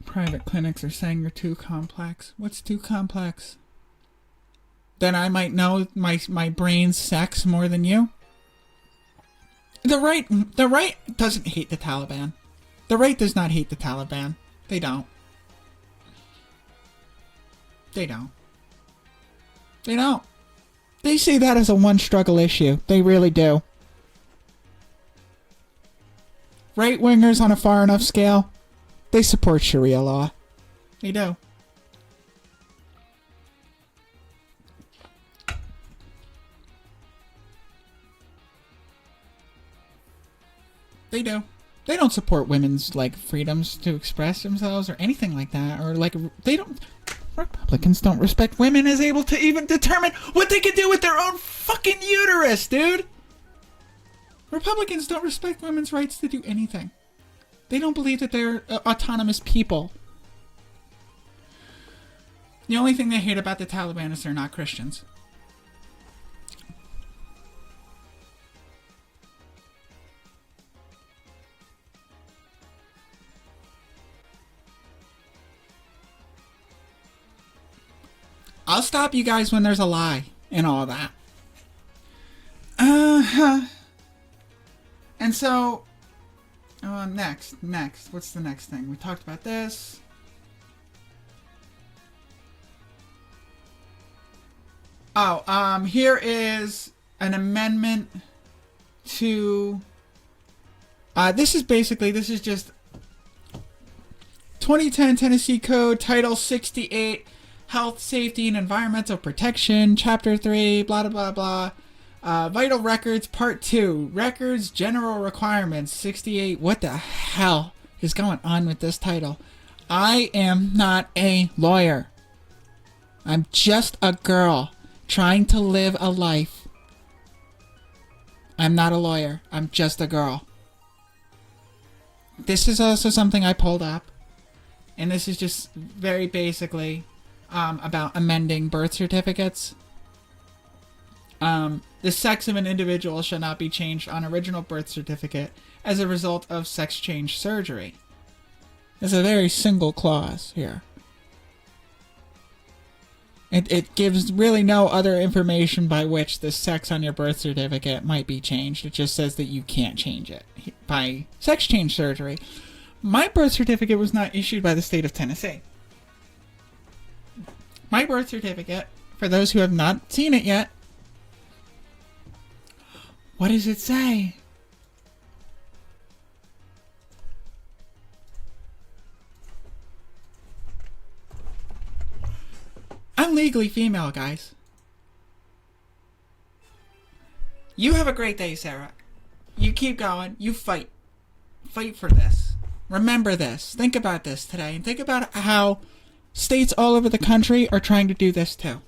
private clinics are saying you're too complex. What's too complex? Then I might know my brain's sex more than you? The right doesn't hate the Taliban. The right does not hate the Taliban. They don't. They don't. They don't. They see that as a one struggle issue. They really do. Right-wingers on a far enough scale, they support Sharia law. They do. They do. They don't support women's, like, freedoms to express themselves or anything like that. Or, like, they don't... Republicans don't respect women as able to even determine what they can do with their own fucking uterus, dude! Republicans don't respect women's rights to do anything. They don't believe that they're autonomous people. The only thing they hate about the Taliban is they're not Christians. I'll stop you guys when there's a lie and all that. And so, next. What's the next thing? We talked about this. Here is an amendment to, this is just 2010 Tennessee Code, Title 68, Health, Safety, and Environmental Protection, Chapter 3, blah, blah, blah, blah. Vital Records, Part 2, Records, General Requirements, 68. What the hell is going on with this title? I am not a lawyer. I'm just a girl trying to live a life. I'm not a lawyer. I'm just a girl. This is also something I pulled up. And this is just very basically about amending birth certificates. The sex of an individual shall not be changed on original birth certificate as a result of sex change surgery. There's a very single clause here. It gives really no other information by which the sex on your birth certificate might be changed. It just says that you can't change it by sex change surgery. My birth certificate was not issued by the state of Tennessee. My birth certificate, for those who have not seen it yet, what does it say? I'm legally female, guys. You have a great day, Sarah. You keep going. You fight. Fight for this. Remember this. Think about this today. And think about how states all over the country are trying to do this too.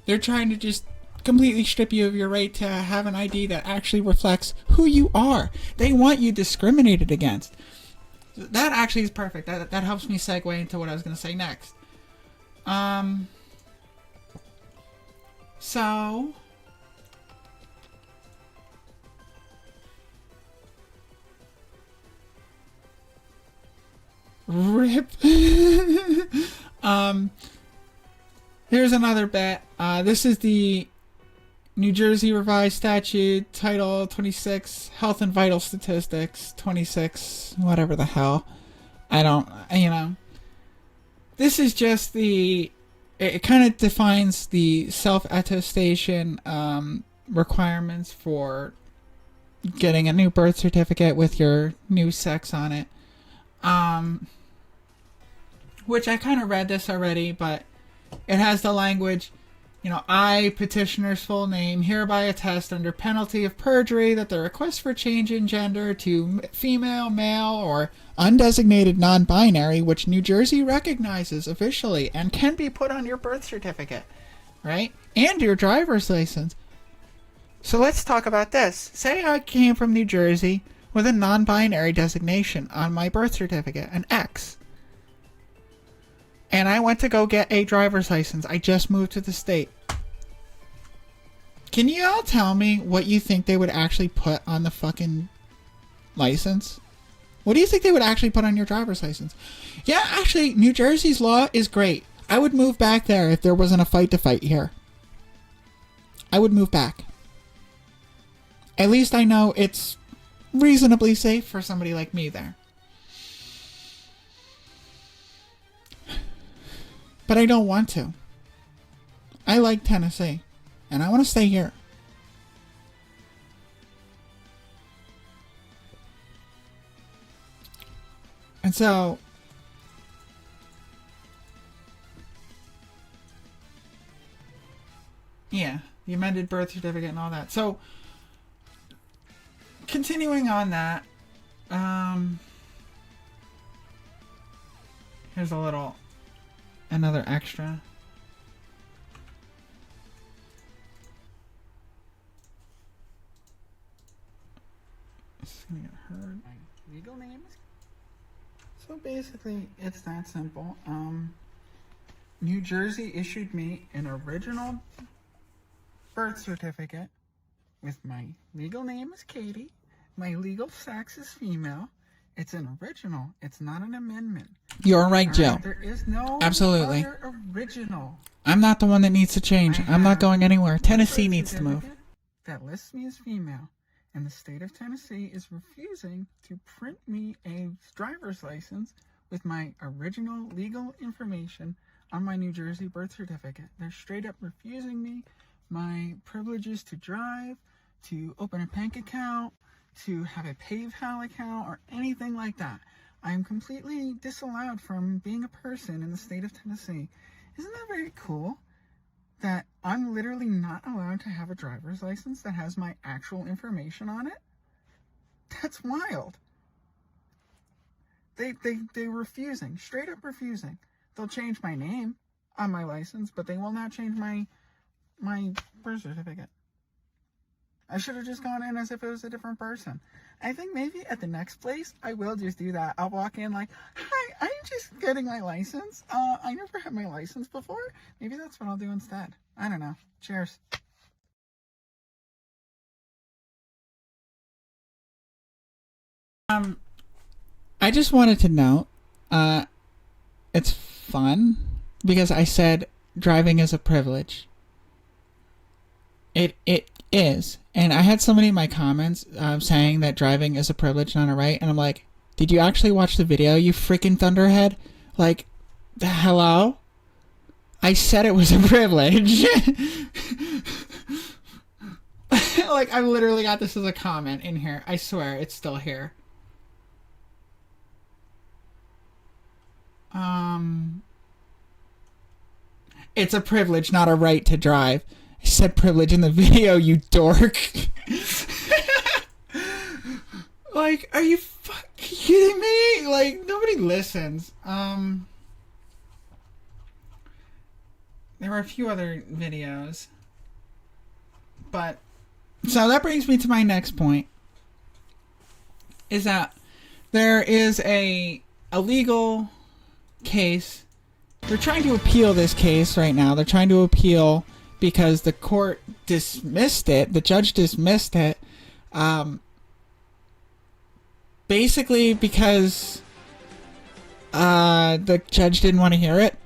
They're trying to just completely strip you of your right to have an ID that actually reflects who you are. They want you discriminated against. That actually is perfect. That helps me segue into what I was going to say next. So rip. Here's another bit. This is the New Jersey Revised Statute, Title 26, Health and Vital Statistics, 26, whatever the hell. I don't, This is just it kind of defines the self-attestation requirements for getting a new birth certificate with your new sex on it. Which I kind of read this already, but it has the language, I, petitioner's full name, hereby attest under penalty of perjury that the request for change in gender to female, male, or undesignated non-binary, which New Jersey recognizes officially and can be put on your birth certificate, right? And your driver's license. So let's talk about this. Say I came from New Jersey with a non-binary designation on my birth certificate, an X. And I went to go get a driver's license. I just moved to the state. Can you all tell me what you think they would actually put on the fucking license? What do you think they would actually put on your driver's license? Yeah, actually, New Jersey's law is great. I would move back there if there wasn't a fight to fight here. I would move back. At least I know it's reasonably safe for somebody like me there. But I don't want to. I like Tennessee, and I want to stay here. And so, yeah, the amended birth certificate and all that. So, continuing on that, here's another extra. This is gonna get heard. My legal name is. So basically, it's that simple. New Jersey issued me an original birth certificate with my legal name is Katie. My legal sex is female. It's an original. It's not an amendment. You're right, Joe. There is no Absolutely. other original. I'm not the one that needs to change. I I'm not have going anywhere. a Tennessee birth needs to move. certificate that lists me as female, and the state of Tennessee is refusing to print me a driver's license with my original legal information on my New Jersey birth certificate. They're straight up refusing me my privileges to drive, to open a bank account, to have a PayPal account, or anything like that. I am completely disallowed from being a person in the state of Tennessee. Isn't that very cool? That I'm literally not allowed to have a driver's license that has my actual information on it? That's wild. They're refusing, straight up refusing. They'll change my name on my license, but they will not change my birth certificate. I should have just gone in as if it was a different person. I think maybe at the next place, I will just do that. I'll walk in like, hi, I'm just getting my license. I never had my license before. Maybe that's what I'll do instead. I don't know. Cheers. I just wanted to note, it's fun because I said driving is a privilege. It is. And I had somebody in my comments saying that driving is a privilege, not a right. And I'm like, did you actually watch the video, you freaking thunderhead? Like, hello? I said it was a privilege. Like, I literally got this as a comment in here. I swear, it's still here. It's a privilege, not a right to drive. I said privilege in the video, you dork. Like, are you fucking kidding me? Like, nobody listens. There were a few other videos. But, so that brings me to my next point. Is that there is a legal case. They're trying to appeal this case right now. They're trying to appeal because the court dismissed it. The judge dismissed it. Basically because the judge didn't want to hear it.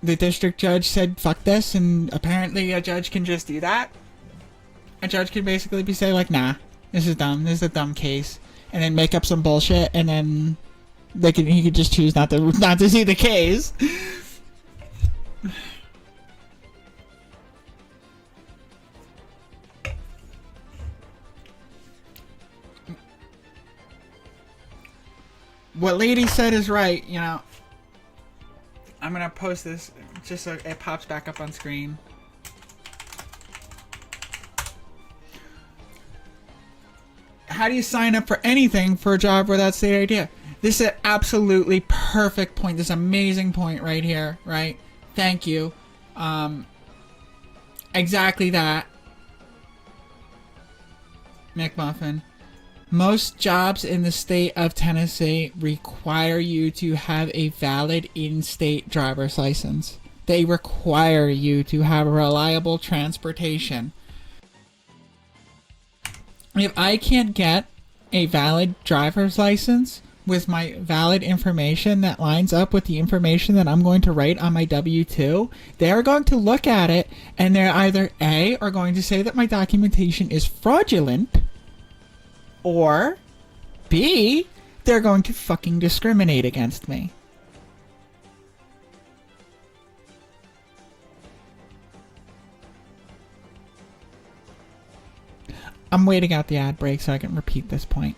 The district judge said, fuck this, and apparently a judge can just do that. A judge can basically be say like, nah, this is dumb. This is a dumb case. And then make up some bullshit, and then he could just choose not to see the case. What lady said is right, you know. I'm gonna post this just so it pops back up on screen. How do you sign up for anything for a job where that's the idea? This is an absolutely perfect point. This amazing point right here, right? Thank you. Exactly that. McMuffin. Most jobs in the state of Tennessee require you to have a valid in-state driver's license. They require you to have reliable transportation. If I can't get a valid driver's license with my valid information that lines up with the information that I'm going to write on my W-2, they're going to look at it and they're either A, are going to say that my documentation is fraudulent, or B, they're going to fucking discriminate against me. I'm waiting out the ad break so I can repeat this point.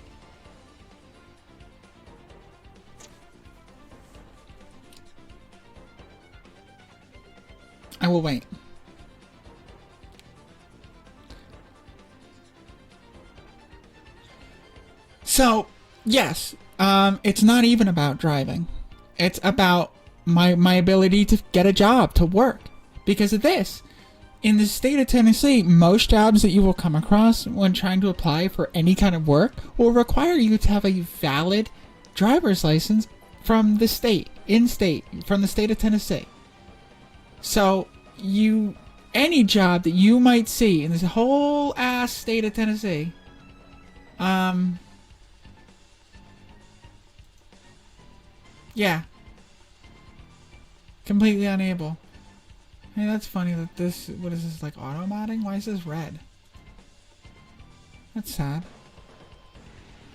I will wait. So, yes, it's not even about driving. It's about my ability to get a job, to work. Because of this. In the state of Tennessee, most jobs that you will come across when trying to apply for any kind of work will require you to have a valid driver's license from the state, in-state, from the state of Tennessee. So, any job that you might see in this whole ass state of Tennessee, yeah, Completely unable. Hey, that's funny that this, what is this, like auto modding? Why is this red? That's sad.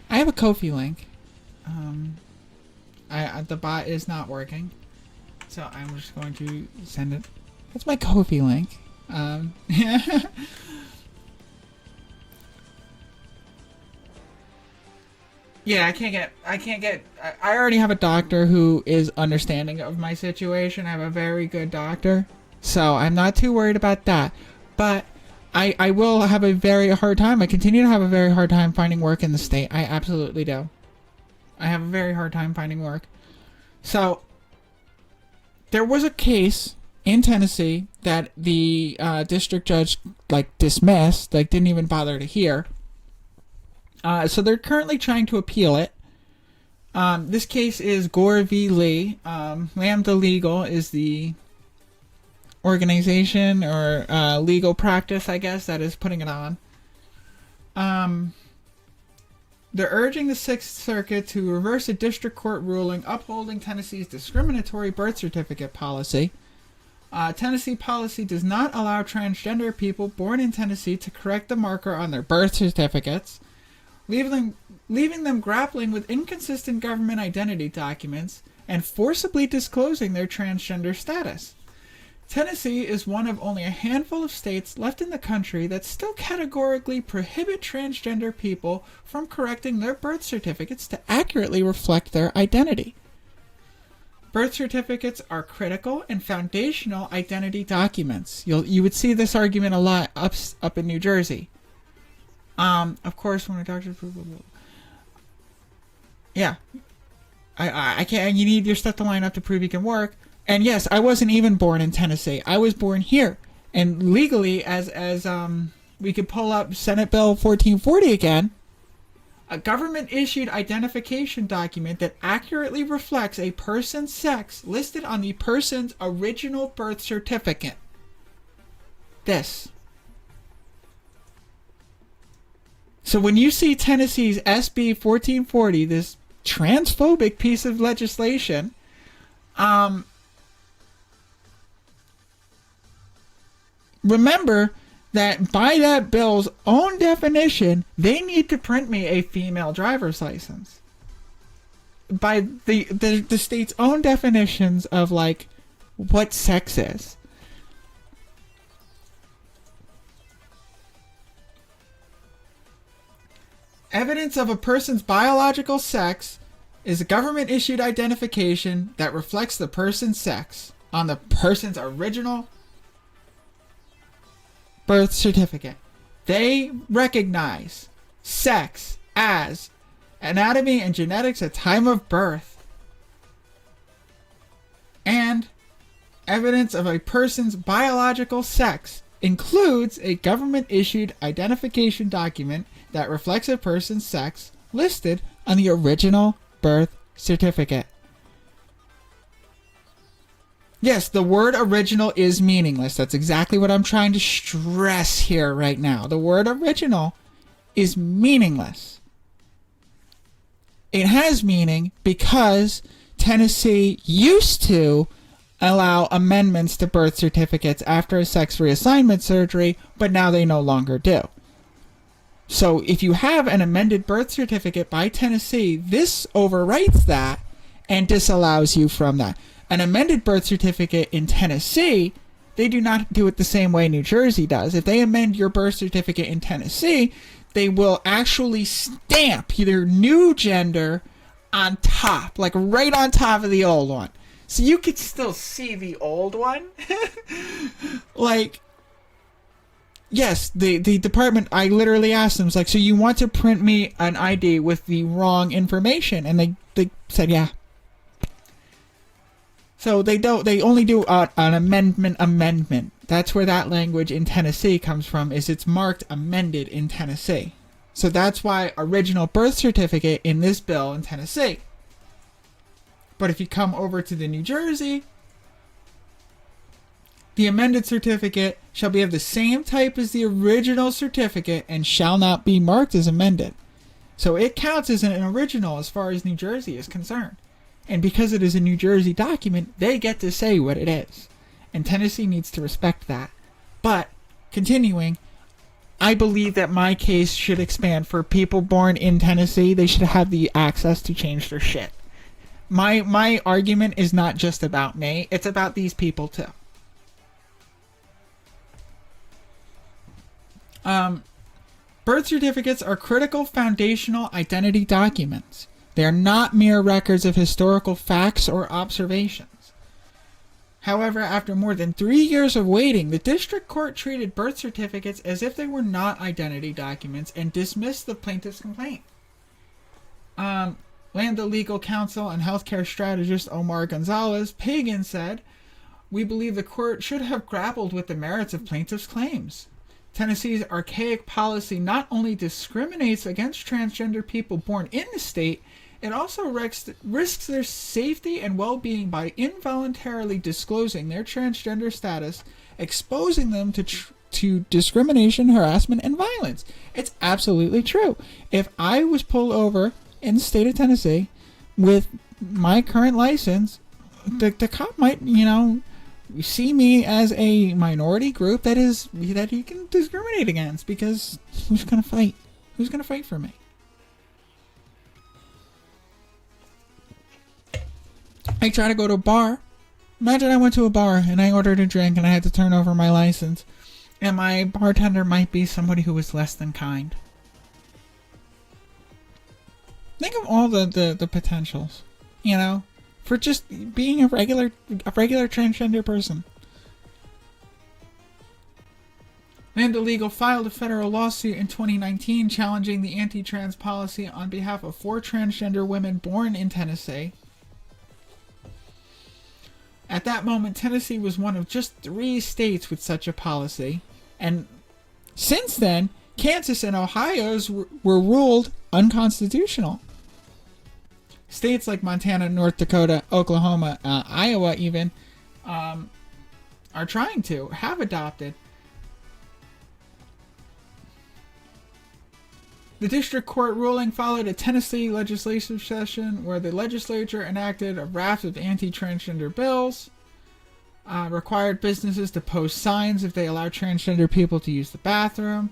I have a Ko-fi link. The bot is not working, so I'm just going to send it. That's my Ko-fi link. Yeah, I already have a doctor who is understanding of my situation. I have a very good doctor, so I'm not too worried about that. But I will have a very hard time. I continue to have a very hard time finding work in the state. I absolutely do. I have a very hard time finding work. So, there was a case in Tennessee that the district judge, like, dismissed, like, didn't even bother to hear. So they're currently trying to appeal it. This case is Gore v. Lee. Lambda Legal is the organization or legal practice, I guess, that is putting it on. They're urging the Sixth Circuit to reverse a district court ruling upholding Tennessee's discriminatory birth certificate policy. Tennessee policy does not allow transgender people born in Tennessee to correct the marker on their birth certificates, leaving them grappling with inconsistent government identity documents and forcibly disclosing their transgender status. Tennessee is one of only a handful of states left in the country that still categorically prohibit transgender people from correcting their birth certificates to accurately reflect their identity. Birth certificates are critical and foundational identity documents. You would see this argument a lot up in New Jersey. Of course, when a doctor approves, yeah, I can't. You need your stuff to line up to prove you can work. And yes, I wasn't even born in Tennessee. I was born here, and legally, as we could pull up Senate Bill 1440 again, a government-issued identification document that accurately reflects a person's sex listed on the person's original birth certificate. This. So when you see Tennessee's SB 1440, this transphobic piece of legislation, remember that by that bill's own definition, they need to print me a female driver's license. By the state's own definitions of, like, what sex is. Evidence of a person's biological sex is a government-issued identification that reflects the person's sex on the person's original birth certificate. They recognize sex as anatomy and genetics at time of birth, and evidence of a person's biological sex includes a government-issued identification document that reflects a person's sex listed on the original birth certificate. Yes, the word original is meaningless. That's exactly what I'm trying to stress here right now. The word original is meaningless. It has meaning because Tennessee used to allow amendments to birth certificates after a sex reassignment surgery, but now they no longer do. So if you have an amended birth certificate by Tennessee, this overwrites that and disallows you from that. An amended birth certificate in Tennessee, they do not do it the same way New Jersey does. If they amend your birth certificate in Tennessee, they will actually stamp your new gender on top, like right on top of the old one. So you could still see the old one. Like, yes, the department, I literally asked them, it's like, so you want to print me an ID with the wrong information? And they said, yeah. So they only do an amendment. That's where that language in Tennessee comes from, is it's marked amended in Tennessee. So that's why original birth certificate in this bill in Tennessee. But if you come over to the New Jersey, the amended certificate shall be of the same type as the original certificate and shall not be marked as amended. So it counts as an original as far as New Jersey is concerned. And because it is a New Jersey document, they get to say what it is. And Tennessee needs to respect that. But, continuing, I believe that my case should expand for people born in Tennessee. They should have the access to change their shit. My argument is not just about me. It's about these people, too. Birth certificates are critical foundational identity documents. They are not mere records of historical facts or observations. However, after more than 3 years of waiting, the district court treated birth certificates as if they were not identity documents and dismissed the plaintiff's complaint. Lambda Legal Counsel and healthcare strategist Omar Gonzalez-Pagan said, "We believe the court should have grappled with the merits of plaintiff's claims. Tennessee's archaic policy not only discriminates against transgender people born in the state, it also risks their safety and well-being by involuntarily disclosing their transgender status, exposing them to discrimination, harassment, and violence." It's absolutely true. If I was pulled over in the state of Tennessee with my current license, the cop might, see me as a minority group that he can discriminate against, because who's gonna fight? Who's gonna fight for me? I try to go to a bar. Imagine I went to a bar and I ordered a drink and I had to turn over my license, and my bartender might be somebody who was less than kind. Think of all the potentials, for just being a regular transgender person. Lambda Legal filed a federal lawsuit in 2019 challenging the anti-trans policy on behalf of 4 transgender women born in Tennessee. At that moment, Tennessee was one of just 3 states with such a policy, and since then, Kansas and Ohio's were ruled unconstitutional. States like Montana, North Dakota, Oklahoma, Iowa even, have adopted. The district court ruling followed a Tennessee legislative session where the legislature enacted a raft of anti-transgender bills, required businesses to post signs if they allow transgender people to use the bathroom,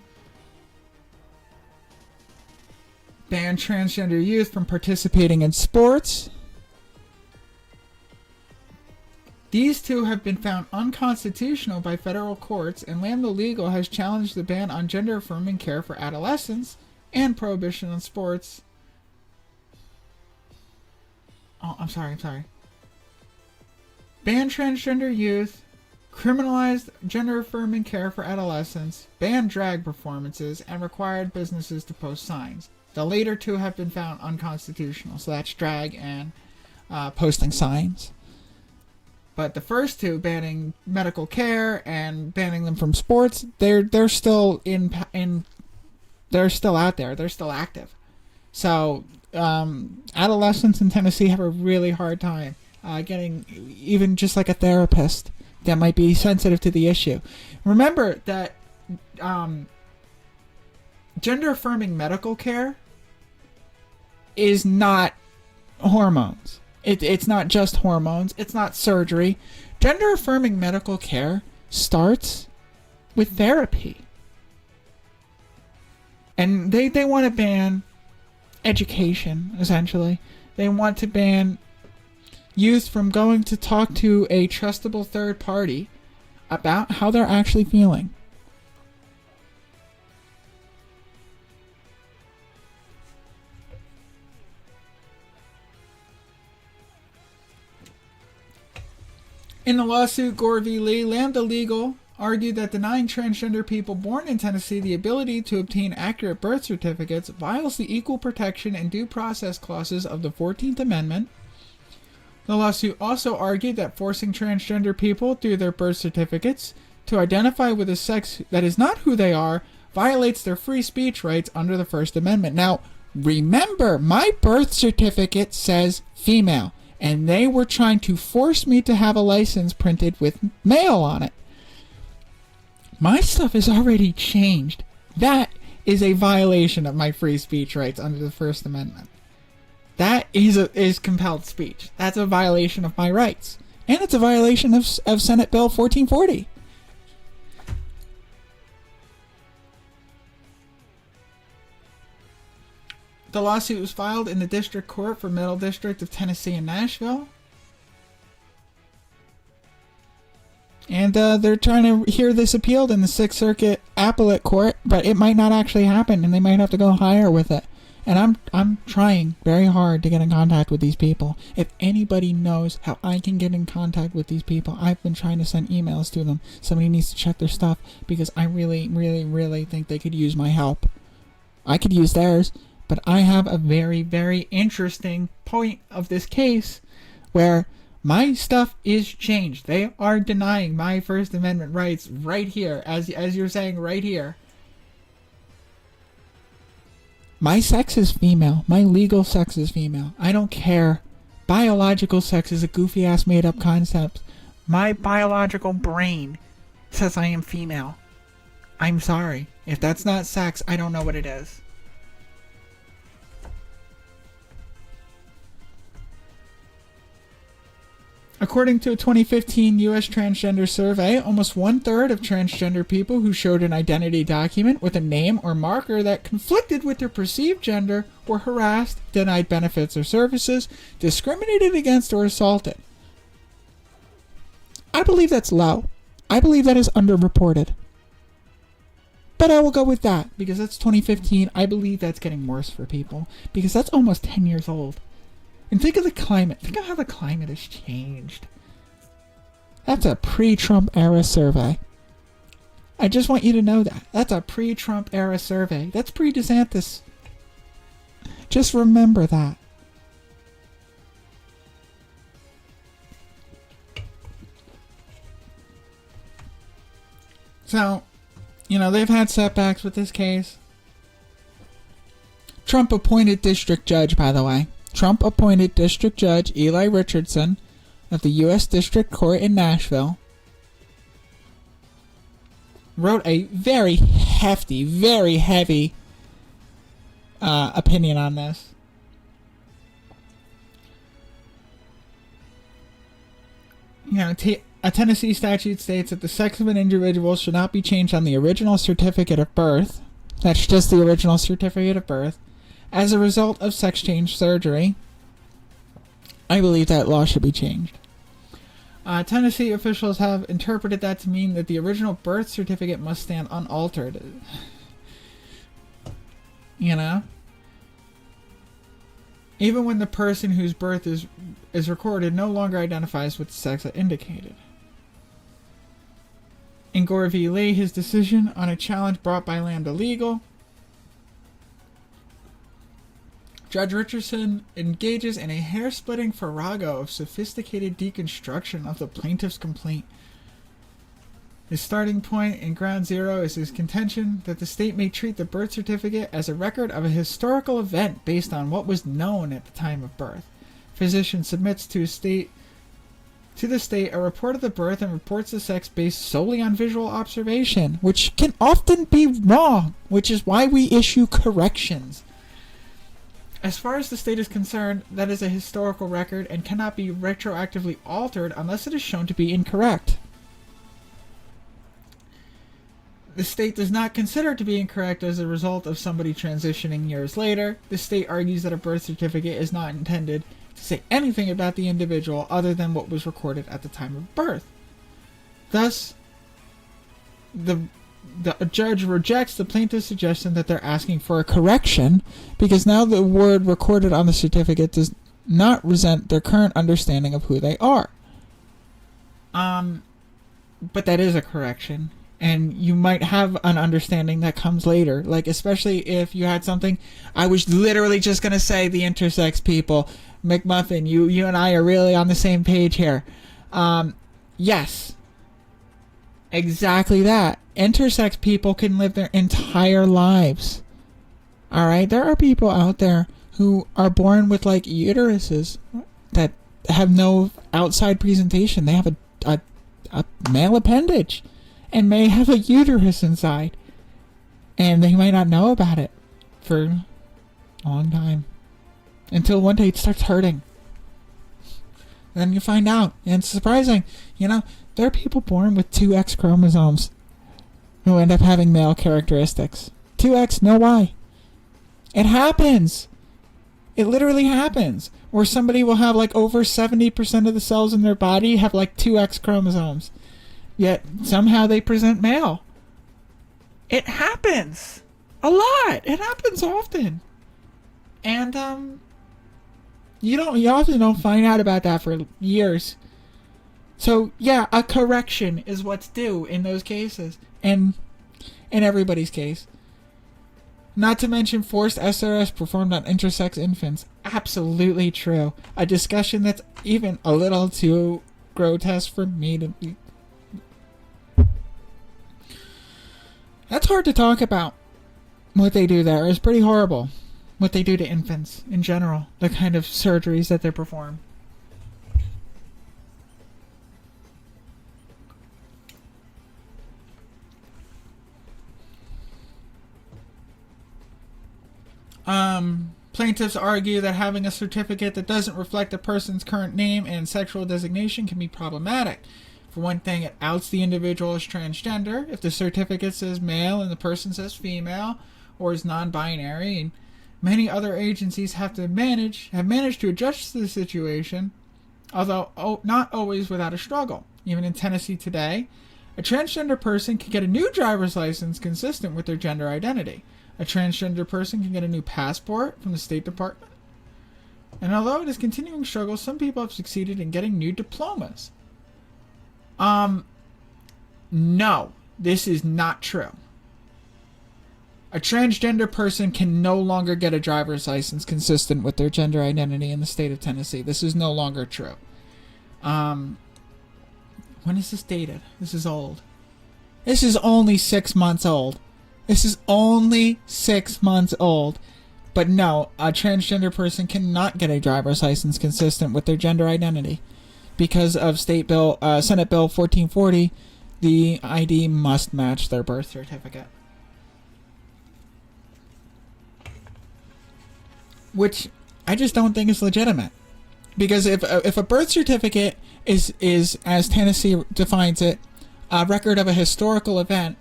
banned transgender youth from participating in sports. These 2 have been found unconstitutional by federal courts, and Lambda Legal has challenged the ban on gender-affirming care for adolescents and prohibition on sports. I'm sorry. Banned transgender youth, criminalized gender-affirming care for adolescents, banned drag performances, and required businesses to post signs. The later 2 have been found unconstitutional, so that's drag and posting signs. But the first 2, banning medical care and banning them from sports, they're still they're still out there. They're still active. So adolescents in Tennessee have a really hard time getting even just like a therapist that might be sensitive to the issue. Remember that gender-affirming medical care is not hormones. It's not just hormones. It's not surgery. Gender-affirming medical care starts with therapy. And they want to ban education, essentially. They want to ban youth from going to talk to a trustable third party about how they're actually feeling. In the lawsuit, Gore v. Lee, Lambda Legal argued that denying transgender people born in Tennessee the ability to obtain accurate birth certificates violates the equal protection and due process clauses of the 14th Amendment. The lawsuit also argued that forcing transgender people through their birth certificates to identify with a sex that is not who they are violates their free speech rights under the First Amendment. Now, remember, my birth certificate says female, and they were trying to force me to have a license printed with male on it. My stuff is already changed. That is a violation of my free speech rights under the First Amendment. That is compelled speech. That's a violation of my rights. And it's a violation of Senate Bill 1440. The lawsuit was filed in the District Court for Middle District of Tennessee in Nashville. And they're trying to hear this appealed in the Sixth Circuit Appellate Court, but it might not actually happen, and they might have to go higher with it. And I'm trying very hard to get in contact with these people. If anybody knows how I can get in contact with these people, I've been trying to send emails to them. Somebody needs to check their stuff, because I really, really, really think they could use my help. I could use theirs. But I have a very, very interesting point of this case where my stuff is changed. They are denying my First Amendment rights right here, as you're saying right here. My sex is female. My legal sex is female. I don't care. Biological sex is a goofy-ass made-up concept. My biological brain says I am female. I'm sorry. If that's not sex, I don't know what it is. According to a 2015 U.S. Transgender survey, almost 1/3 of transgender people who showed an identity document with a name or marker that conflicted with their perceived gender were harassed, denied benefits or services, discriminated against, or assaulted. I believe that's low. I believe that is underreported. But I will go with that, because that's 2015. I believe that's getting worse for people, because that's almost 10 years old. And think of the climate. Think of how the climate has changed. That's a pre-Trump era survey. I just want you to know that. That's a pre-Trump era survey. That's pre-DeSantis. Just remember that. So, they've had setbacks with this case. Trump appointed district judge, by the way. Trump appointed District Judge Eli Richardson of the U.S. District Court in Nashville. Wrote a very hefty, very heavy opinion on this. A Tennessee statute states that the sex of an individual should not be changed on the original certificate of birth. That's just the original certificate of birth. As a result of sex change surgery. I believe that law should be changed. Tennessee officials have interpreted that to mean that the original birth certificate must stand unaltered. Even when the person whose birth is recorded no longer identifies with the sex that indicated. In Gore v. Lee, his decision on a challenge brought by Lambda Legal, Judge Richardson engages in a hair-splitting farrago of sophisticated deconstruction of the plaintiff's complaint. His starting point in ground zero is his contention that the state may treat the birth certificate as a record of a historical event based on what was known at the time of birth. Physician submits to the state a report of the birth and reports the sex based solely on visual observation, which can often be wrong, which is why we issue corrections. As far as the state is concerned, that is a historical record and cannot be retroactively altered unless it is shown to be incorrect. The state does not consider it to be incorrect as a result of somebody transitioning years later. The state argues that a birth certificate is not intended to say anything about the individual other than what was recorded at the time of birth. Thus, the judge rejects the plaintiff's suggestion that they're asking for a correction because now the word recorded on the certificate does not resent their current understanding of who they are. But that is a correction. And you might have an understanding that comes later. Like, especially if you had something... I was literally just going to say the intersex people. McMuffin, you and I are really on the same page here. Yes. Exactly that. Intersex people can live their entire lives. Alright? There are people out there who are born with, like, uteruses that have no outside presentation. They have a male appendage. And may have a uterus inside. And they might not know about it for a long time. until one day it starts hurting. Then you find out, and it's surprising. There are people born with 2 X chromosomes who end up having male characteristics. 2X, no Y. It happens. It literally happens. Where somebody will have like over 70% of the cells in their body have like 2X chromosomes. Yet somehow they present male. It happens. A lot. It happens often. And you often don't find out about that for years. So yeah, a correction is what's due in those cases. And in everybody's case. Not to mention forced SRS performed on intersex infants. Absolutely true. A discussion that's even a little too grotesque for me to be. That's hard to talk about. What they do there is pretty horrible. What they do to infants in general. The kind of surgeries that they perform. Plaintiffs argue that having a certificate that doesn't reflect a person's current name and sexual designation can be problematic. For one thing, it outs the individual as transgender. If the certificate says male and the person says female or is non-binary, and many other agencies have managed to adjust to the situation, although not always without a struggle. Even in Tennessee today, a transgender person can get a new driver's license consistent with their gender identity. A transgender person can get a new passport from the State Department. And although it is a continuing struggle, some people have succeeded in getting new diplomas. No, this is not true. A transgender person can no longer get a driver's license consistent with their gender identity in the state of Tennessee. This is no longer true. When is this dated? This is old. This is only 6 months old. This is only 6 months old. But no, a transgender person cannot get a driver's license consistent with their gender identity. Because of Senate Bill 1440, the ID must match their birth certificate. Which I just don't think is legitimate. Because if a birth certificate is, as Tennessee defines it, a record of a historical event,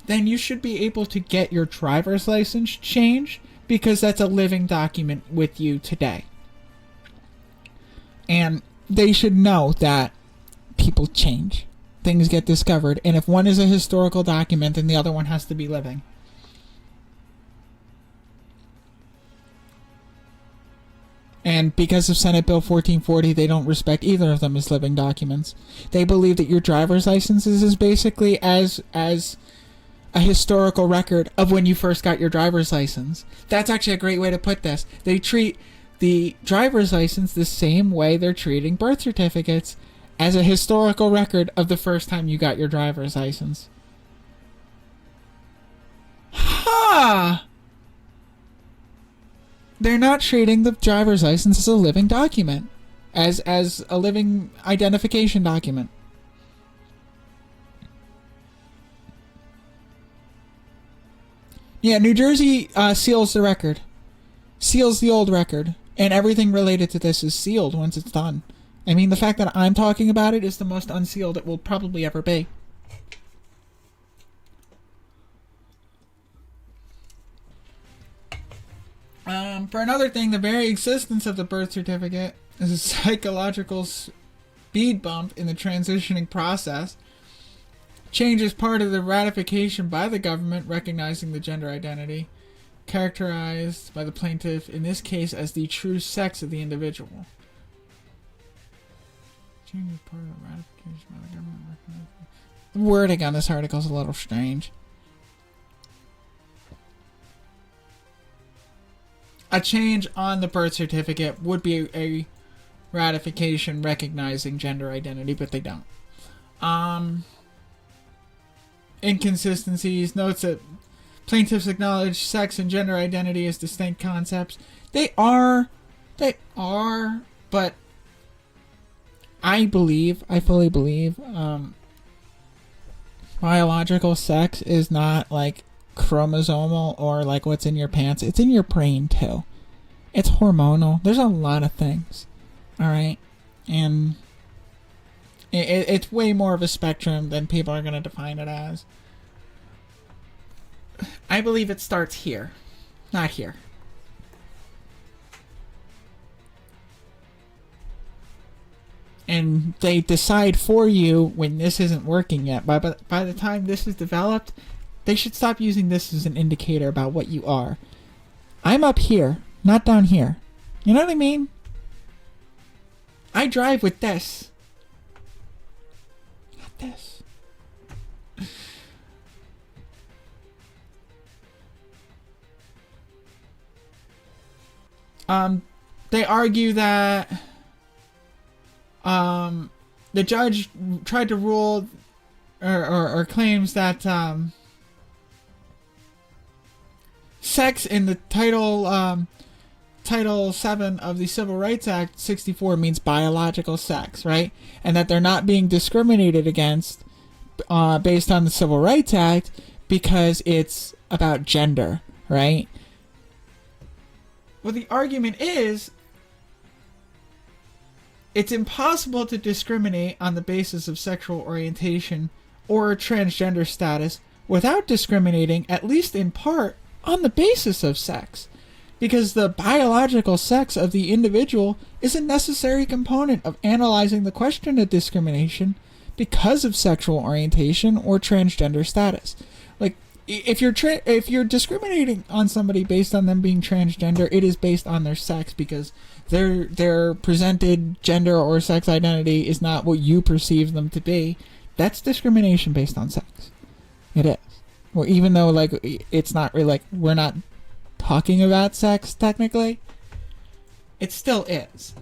then you should be able to get your driver's license changed because that's a living document with you today. And they should know that people change. Things get discovered. And if one is a historical document, then the other one has to be living. And because of Senate Bill 1440, they don't respect either of them as living documents. They believe that your driver's license is basically as a historical record of when you first got your driver's license. That's actually a great way to put this. They treat the driver's license the same way they're treating birth certificates, as a historical record of the first time you got your driver's license. Ha! They're not treating the driver's license as a living document, as a living identification document. Yeah, New Jersey seals the record. Seals the old record. And everything related to this is sealed once it's done. I mean, the fact that I'm talking about it is the most unsealed it will probably ever be. For another thing, the very existence of the birth certificate is a psychological speed bump in the transitioning process. Change is part of the ratification by the government recognizing the gender identity, characterized by the plaintiff, in this case, as the true sex of the individual. Change is part of the ratification by the government recognizing. The wording on this article is a little strange. A change on the birth certificate would be a ratification recognizing gender identity, but they don't. Inconsistencies. Notes that plaintiffs acknowledge sex and gender identity as distinct concepts. They are, but I fully believe, biological sex is not like chromosomal or like what's in your pants. It's in your brain too. It's hormonal. There's a lot of things. All right, and it's way more of a spectrum than people are going to define it as. I believe it starts here, not here. And they decide for you when this isn't working yet. But by the time this is developed, they should stop using this as an indicator about what you are. I'm up here, not down here. You know what I mean? I drive with this. Not this. They argue that the judge tried to rule or claims that sex in the Title 7 of the Civil Rights Act 64 means biological sex, right? And that they're not being discriminated against based on the Civil Rights Act because it's about gender, right? Well, the argument is it's impossible to discriminate on the basis of sexual orientation or transgender status without discriminating, at least in part, on the basis of sex. Because the biological sex of the individual is a necessary component of analyzing the question of discrimination because of sexual orientation or transgender status. Like, if you're discriminating on somebody based on them being transgender, it is based on their sex because their presented gender or sex identity is not what you perceive them to be. That's discrimination based on sex. It is. Well, even though like it's not really like we're not talking about sex technically, it still is.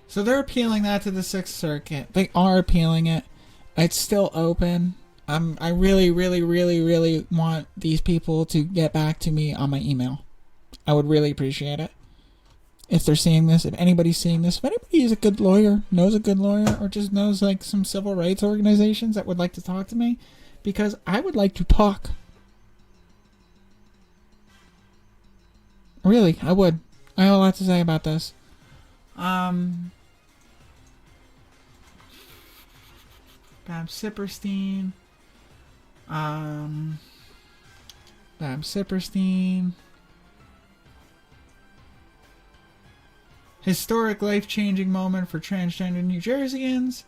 So they're appealing that to the Sixth Circuit. They are appealing it. It's still open. I really, really, really, really want these people to get back to me on my email. I would really appreciate it. If they're seeing this, if anybody's seeing this, if anybody is a good lawyer, knows a good lawyer, or just knows like some civil rights organizations that would like to talk to me, because I would like to talk. Really, I would. I have a lot to say about this. Bab Sipperstein. Historic life-changing moment for transgender New Jerseyans.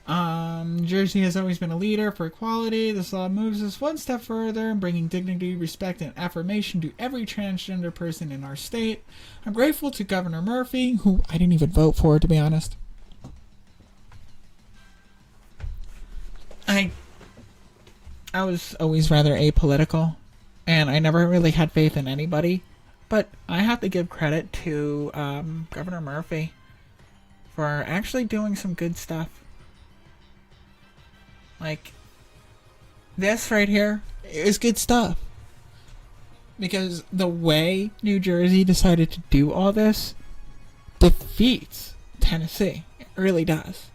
New Jersey has always been a leader for equality. This law moves us one step further in bringing dignity, respect, and affirmation to every transgender person in our state. I'm grateful to Governor Murphy, who I didn't even vote for, to be honest. I was always rather apolitical, and I never really had faith in anybody. But I have to give credit to Governor Murphy for actually doing some good stuff. Like, this right here is good stuff. Because the way New Jersey decided to do all this defeats Tennessee. It really does.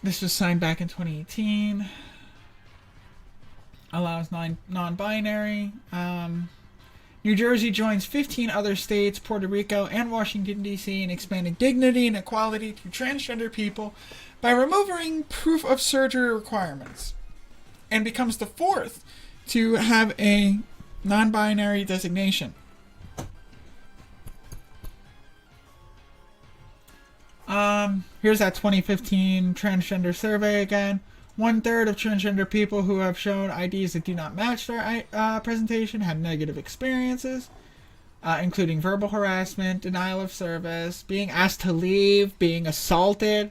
This was signed back in 2018. Allows non-binary. New Jersey joins 15 other states, Puerto Rico, and Washington, D.C. in expanding dignity and equality to transgender people by removing proof of surgery requirements, and becomes the fourth to have a non-binary designation. Here's that 2015 transgender survey again. 1/3 of transgender people who have shown IDs that do not match their presentation had negative experiences, including verbal harassment, denial of service, being asked to leave, being assaulted.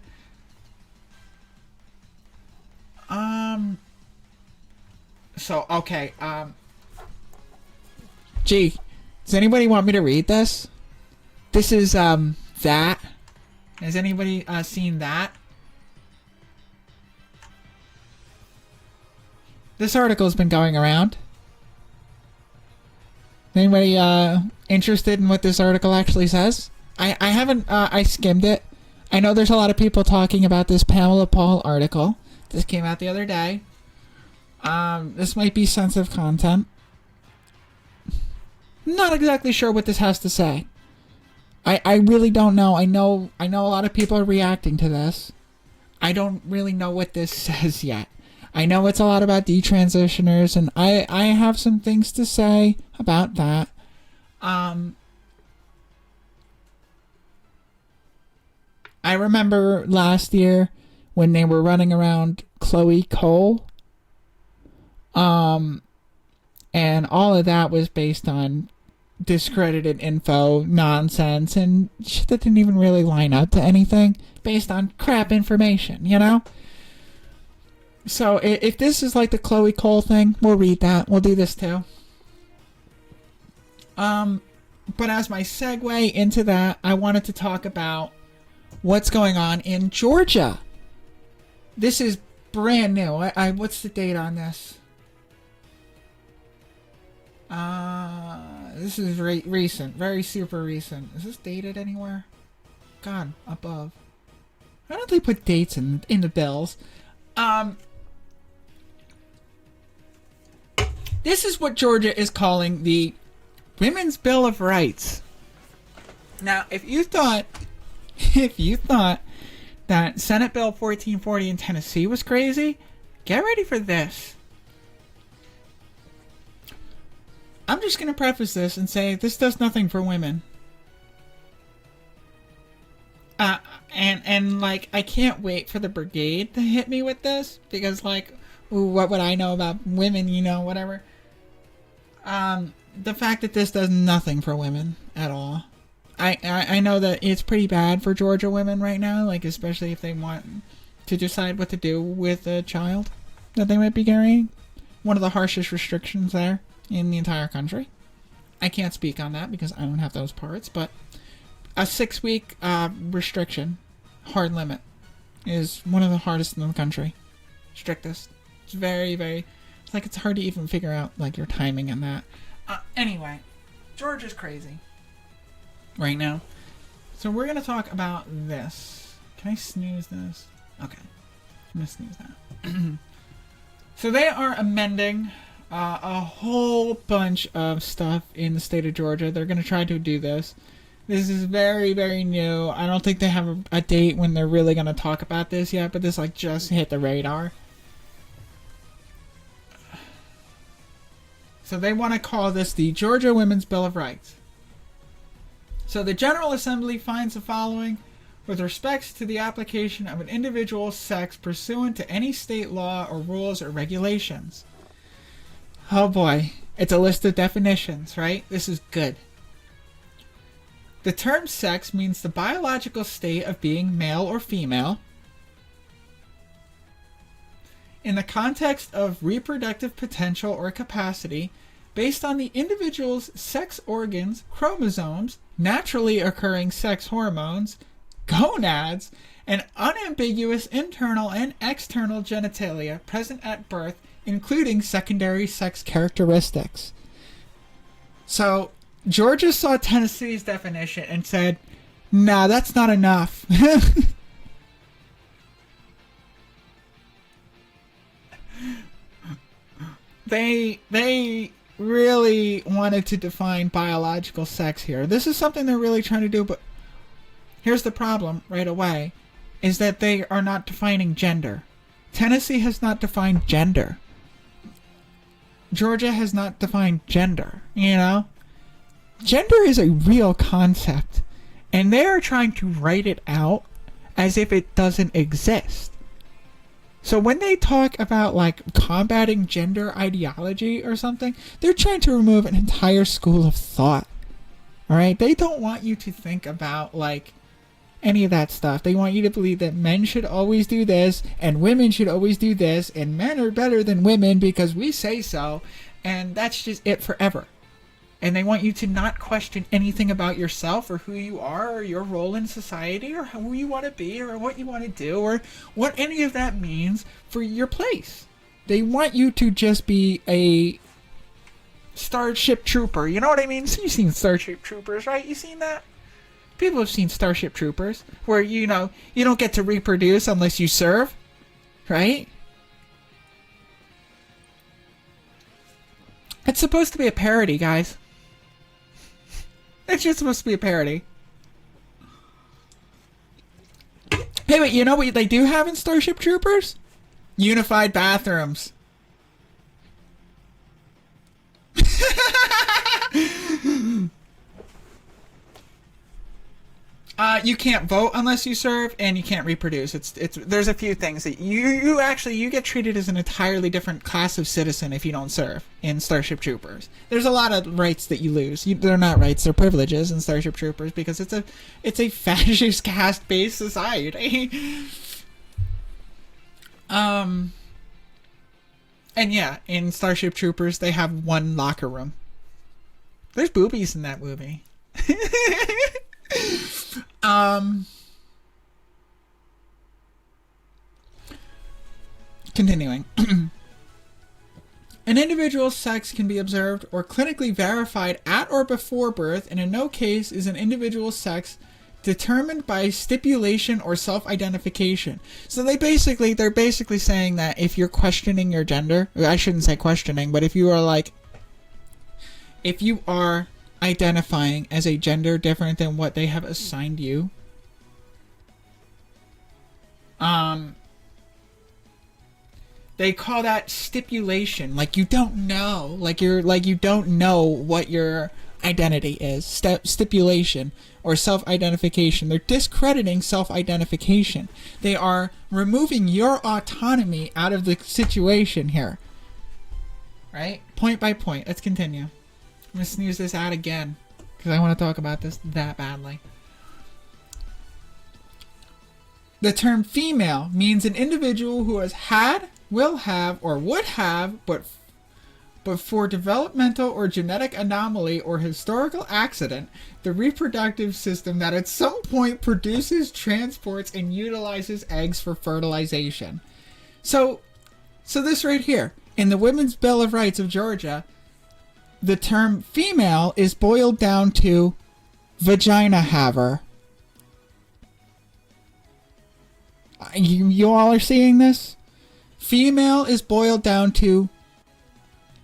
Okay. Gee, does anybody want me to read this? This is, that. Has anybody, seen that? This article's been going around. Anybody interested in what this article actually says? I haven't, I skimmed it. I know there's a lot of people talking about this Pamela Paul article. This came out the other day. This might be sensitive content. Not exactly sure what this has to say. I really don't know. I know a lot of people are reacting to this. I don't really know what this says yet. I know it's a lot about detransitioners, and I have some things to say about that. I remember last year when they were running around Chloe Cole. And all of that was based on discredited info, nonsense, and shit that didn't even really line up to anything, based on crap information, you know? So if this is like the Chloe Cole thing, we'll read that. We'll do this too. But as my segue into that, I wanted to talk about what's going on in Georgia. This is brand new. What's the date on this? This is recent, very super recent. Is this dated anywhere? God, above. Why don't they put dates in the bills? This is what Georgia is calling the Women's Bill of Rights. Now, if you thought that Senate Bill 1440 in Tennessee was crazy, get ready for this. I'm just going to preface this and say this does nothing for women. And like, I can't wait for the brigade to hit me with this, because like, ooh, what would I know about women, you know, whatever. The fact that this does nothing for women at all. I know that it's pretty bad for Georgia women right now, like especially if they want to decide what to do with a child that they might be carrying. One of the harshest restrictions there in the entire country. I can't speak on that because I don't have those parts, but a 6-week restriction, hard limit, is one of the hardest in the country. Strictest. It's very, very, it's like it's hard to even figure out like your timing on that. Anyway, Georgia's crazy right now. So we're going to talk about this. Can I snooze this? Okay. I'm going to snooze that. So they are amending a whole bunch of stuff in the state of Georgia. They're going to try to do this. This is very, very new. I don't think they have a date when they're really going to talk about this yet, but this like just hit the radar. So they want to call this the Georgia Women's Bill of Rights. So the General Assembly finds the following: with respects to the application of an individual's sex pursuant to any state law or rules or regulations. Oh boy, it's a list of definitions, right? This is good. The term sex means the biological state of being male or female. In the context of reproductive potential or capacity, based on the individual's sex organs, chromosomes, naturally occurring sex hormones, gonads, and unambiguous internal and external genitalia present at birth, including secondary sex characteristics. So, Georgia saw Tennessee's definition and said, nah, that's not enough. They really wanted to define biological sex here. This is something they're really trying to do, but here's the problem right away, is that they are not defining gender. Tennessee has not defined gender. Georgia has not defined gender, you know? Gender is a real concept, and they are trying to write it out as if it doesn't exist. So when they talk about like combating gender ideology or something, they're trying to remove an entire school of thought. All right? They don't want you to think about like any of that stuff. They want you to believe that men should always do this and women should always do this and men are better than women because we say so, and that's just it forever. And they want you to not question anything about yourself or who you are or your role in society or who you want to be or what you want to do or what any of that means for your place. They want you to just be a Starship Trooper. You know what I mean? You've seen Starship Troopers, right? You seen that? People have seen Starship Troopers where, you know, you don't get to reproduce unless you serve, right? It's supposed to be a parody, guys. It's just supposed to be a parody. Hey, wait, you know what they do have in Starship Troopers? Unified bathrooms. You can't vote unless you serve, and you can't reproduce. There's a few things that you get treated as an entirely different class of citizen if you don't serve in Starship Troopers. There's a lot of rights that you lose. They're not rights, they're privileges in Starship Troopers because it's a fascist caste-based society. And yeah, in Starship Troopers they have one locker room. There's boobies in that movie. Continuing. An individual's sex can be observed or clinically verified at or before birth, and in no case is an individual's sex determined by stipulation or self-identification. So they're basically saying that if you're questioning your gender, I shouldn't say questioning, but if you are identifying as a gender different than what they have assigned you, they call that stipulation. Like you don't know, you don't know what your identity is. Stipulation or self-identification. They're discrediting self-identification. They are removing your autonomy out of the situation here. Right? Point by point. Let's continue. I'm going to snooze this out again because I want to talk about this that badly. The term female means an individual who has had, will have, or would have, but for developmental or genetic anomaly or historical accident, the reproductive system that at some point produces, transports, and utilizes eggs for fertilization. So this right here, in the Women's Bill of Rights of Georgia, the term female is boiled down to vagina haver. You all are seeing this? Female is boiled down to,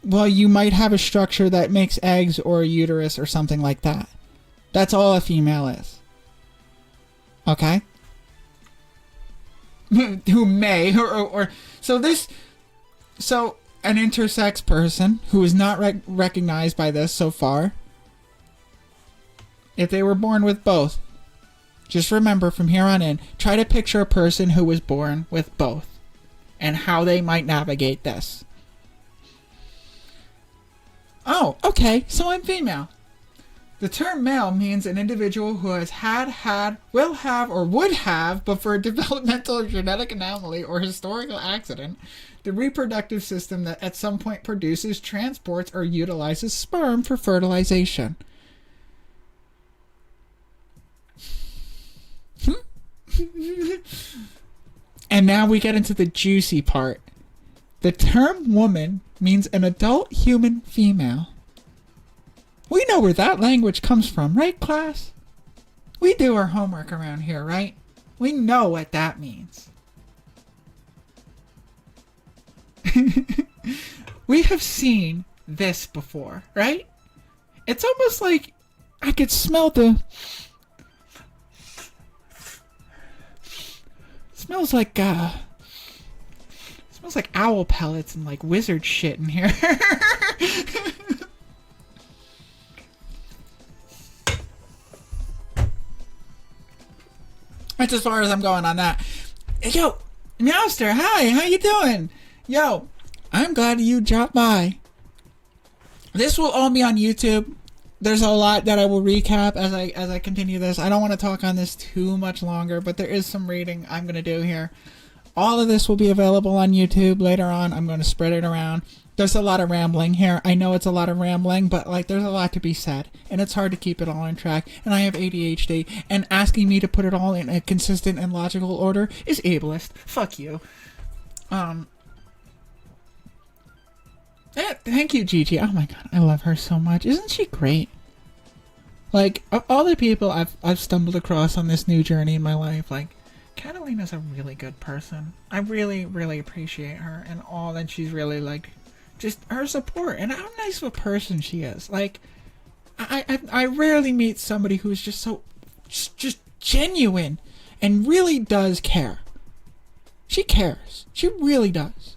well, you might have a structure that makes eggs or a uterus or something like that. That's all a female is. Okay? Who may, or so an intersex person who is not recognized by this so far, if they were born with both, just remember from here on in, try to picture a person who was born with both and how they might navigate this. Oh, okay, so I'm female. The term male means an individual who has had, will have, or would have, but for a developmental or genetic anomaly or historical accident, the reproductive system that at some point produces, transports, or utilizes sperm for fertilization. And now we get into the juicy part. The term woman means an adult human female. We know where that language comes from, right, class? We do our homework around here, right? We know what that means. We have seen this before, right? It's almost like I could smell the... Smells like owl pellets and like wizard shit in here. That's as far as I'm going on that. Yo, Meowster, hi, how you doing? Yo, I'm glad you dropped by. This will all be on YouTube. There's a lot that I will recap as I continue this. I don't want to talk on this too much longer, but there is some reading I'm going to do here. All of this will be available on YouTube later on. I'm going to spread it around. There's a lot of rambling here. I know it's a lot of rambling, but like there's a lot to be said, and it's hard to keep it all on track. And I have ADHD, and asking me to put it all in a consistent and logical order is ableist. Fuck you. Yeah, thank you, Gigi. Oh my god, I love her so much. Isn't she great? Like, of all the people I've stumbled across on this new journey in my life, like, Catalina's a really good person. I really, really appreciate her and all that she's really, like, just her support and how nice of a person she is. Like, I rarely meet somebody who's just so just genuine and really does care. She cares. She really does.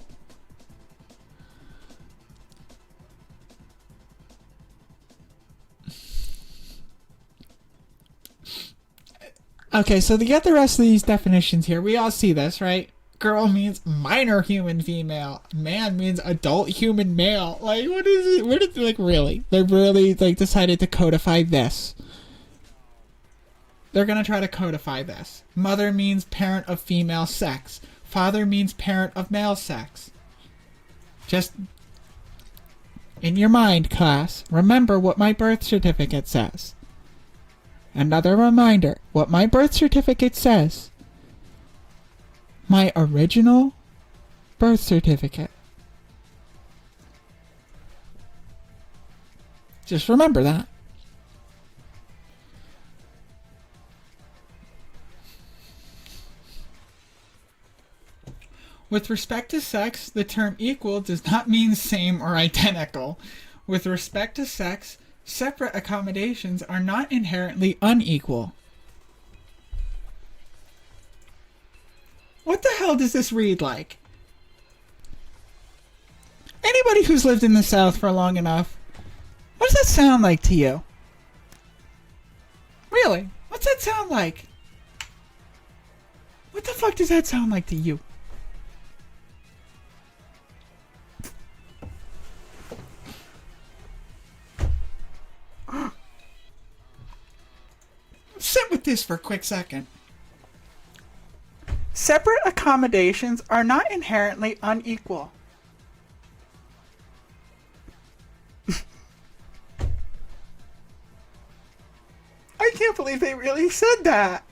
Okay, so to get the rest of these definitions here, we all see this, right? Girl means minor human female. Man means adult human male. Like, what is it? What is, like, really? They really, like, decided to codify this. They're gonna try to codify this. Mother means parent of female sex. Father means parent of male sex. Just in your mind, class, remember what my birth certificate says. Another reminder, what my birth certificate says. My original birth certificate. Just remember that. With respect to sex, the term equal does not mean same or identical. With respect to sex, separate accommodations are not inherently unequal. What the hell does this read like? Anybody who's lived in the South for long enough, what does that sound like to you? Really? What's that sound like? What the fuck does that sound like to you? Sit with this for a quick second. Separate accommodations are not inherently unequal. I can't believe they really said that.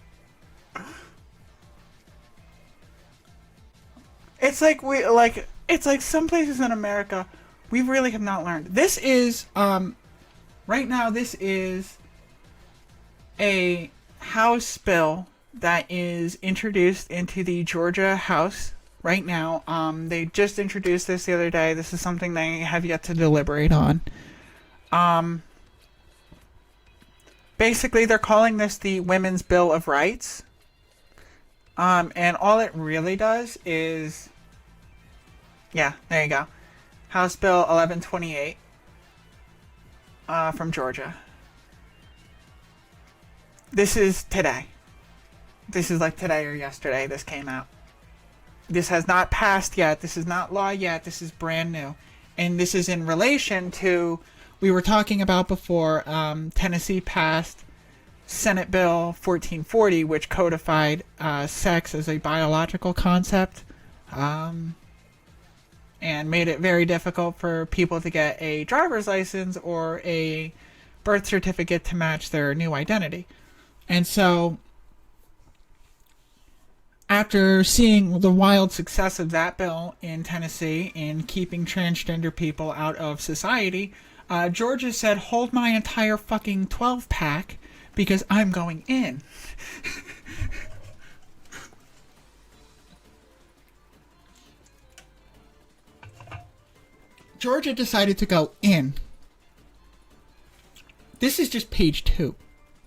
It's like it's like some places in America we really have not learned. This is right now this is a House bill that is introduced into the Georgia House right now. They just introduced this the other day. This is something they have yet to deliberate on. Basically, they're calling this the Women's Bill of Rights. And all it really does is... Yeah, there you go. House Bill 1128 from Georgia. This is today. This is like today or yesterday this came out. This has not passed yet. This is not law yet. This is brand new. And this is in relation to, we were talking about before, Tennessee passed Senate Bill 1440, which codified sex as a biological concept, and made it very difficult for people to get a driver's license or a birth certificate to match their new identity. And so, after seeing the wild success of that bill in Tennessee in keeping transgender people out of society, Georgia said, hold my entire fucking 12-pack because I'm going in. Georgia decided to go in. This is just page 2.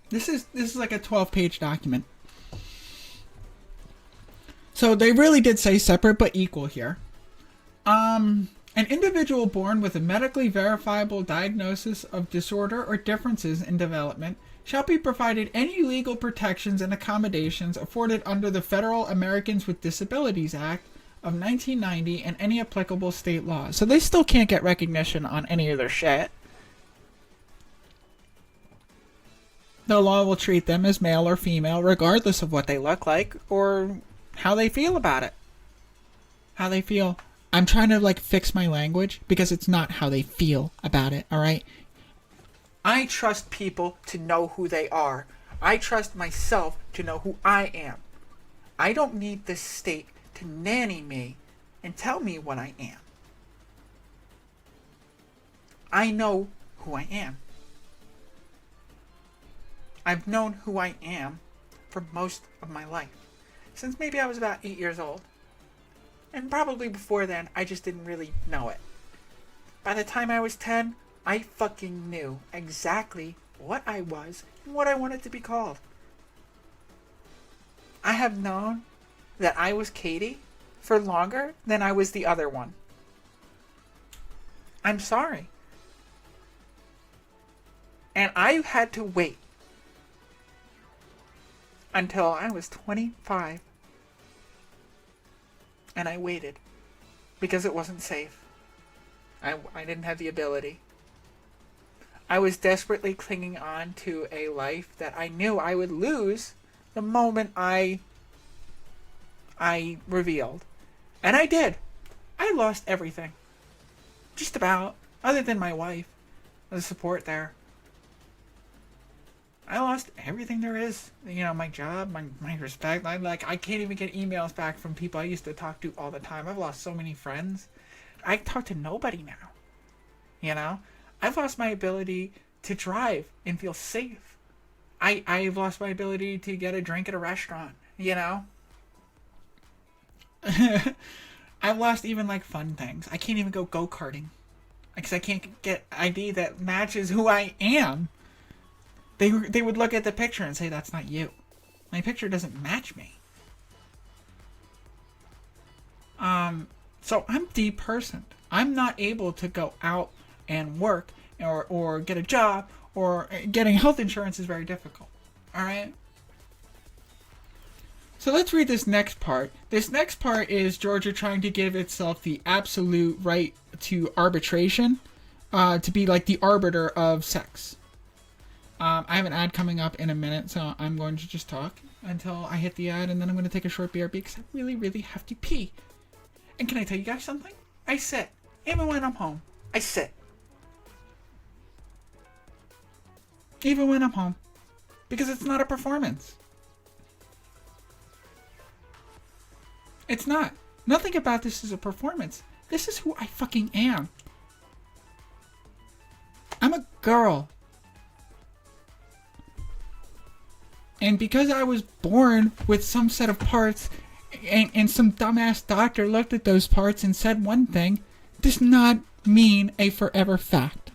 This is like a 12-page document. So they really did say separate but equal here. An individual born with a medically verifiable diagnosis of disorder or differences in development shall be provided any legal protections and accommodations afforded under the Federal Americans with Disabilities Act of 1990 and any applicable state laws. So they still can't get recognition on any of their shit. The law will treat them as male or female regardless of what they look like or how they feel about it. How they feel. I'm trying to like fix my language because it's not how they feel about it, alright? I trust people to know who they are. I trust myself to know who I am. I don't need this state to nanny me and tell me what I am. I know who I am. I've known who I am for most of my life. Since maybe I was about 8 years old. And probably before then, I just didn't really know it. By the time I was 10, I fucking knew exactly what I was and what I wanted to be called. I have known that I was Katie for longer than I was the other one. I'm sorry. And I had to wait until I was 25. And I waited because it wasn't safe. I didn't have the ability. I was desperately clinging on to a life that I knew I would lose the moment I revealed. And I did. I lost everything. Just about. Other than my wife. The support there. I lost everything there is. You know, my job, my respect. I can't even get emails back from people I used to talk to all the time. I've lost so many friends. I talk to nobody now. You know? I've lost my ability to drive and feel safe. I've lost my ability to get a drink at a restaurant. You know? I've lost even like fun things. I can't even go go-karting. Because I can't get ID that matches who I am. They would look at the picture and say, that's not you. My picture doesn't match me. So I'm depersoned. I'm not able to go out and work or get a job, or getting health insurance is very difficult. Alright? So let's read this next part. This next part is Georgia trying to give itself the absolute right to arbitration, to be like the arbiter of sex. I have an ad coming up in a minute, so I'm going to just talk until I hit the ad, and then I'm going to take a short BRB because I really, really have to pee. And can I tell you guys something? I sit. Even when I'm home, I sit. Even when I'm home. Because it's not a performance. It's not. Nothing about this is a performance. This is who I fucking am. I'm a girl. And because I was born with some set of parts, and some dumbass doctor looked at those parts and said one thing, does not mean a forever fact.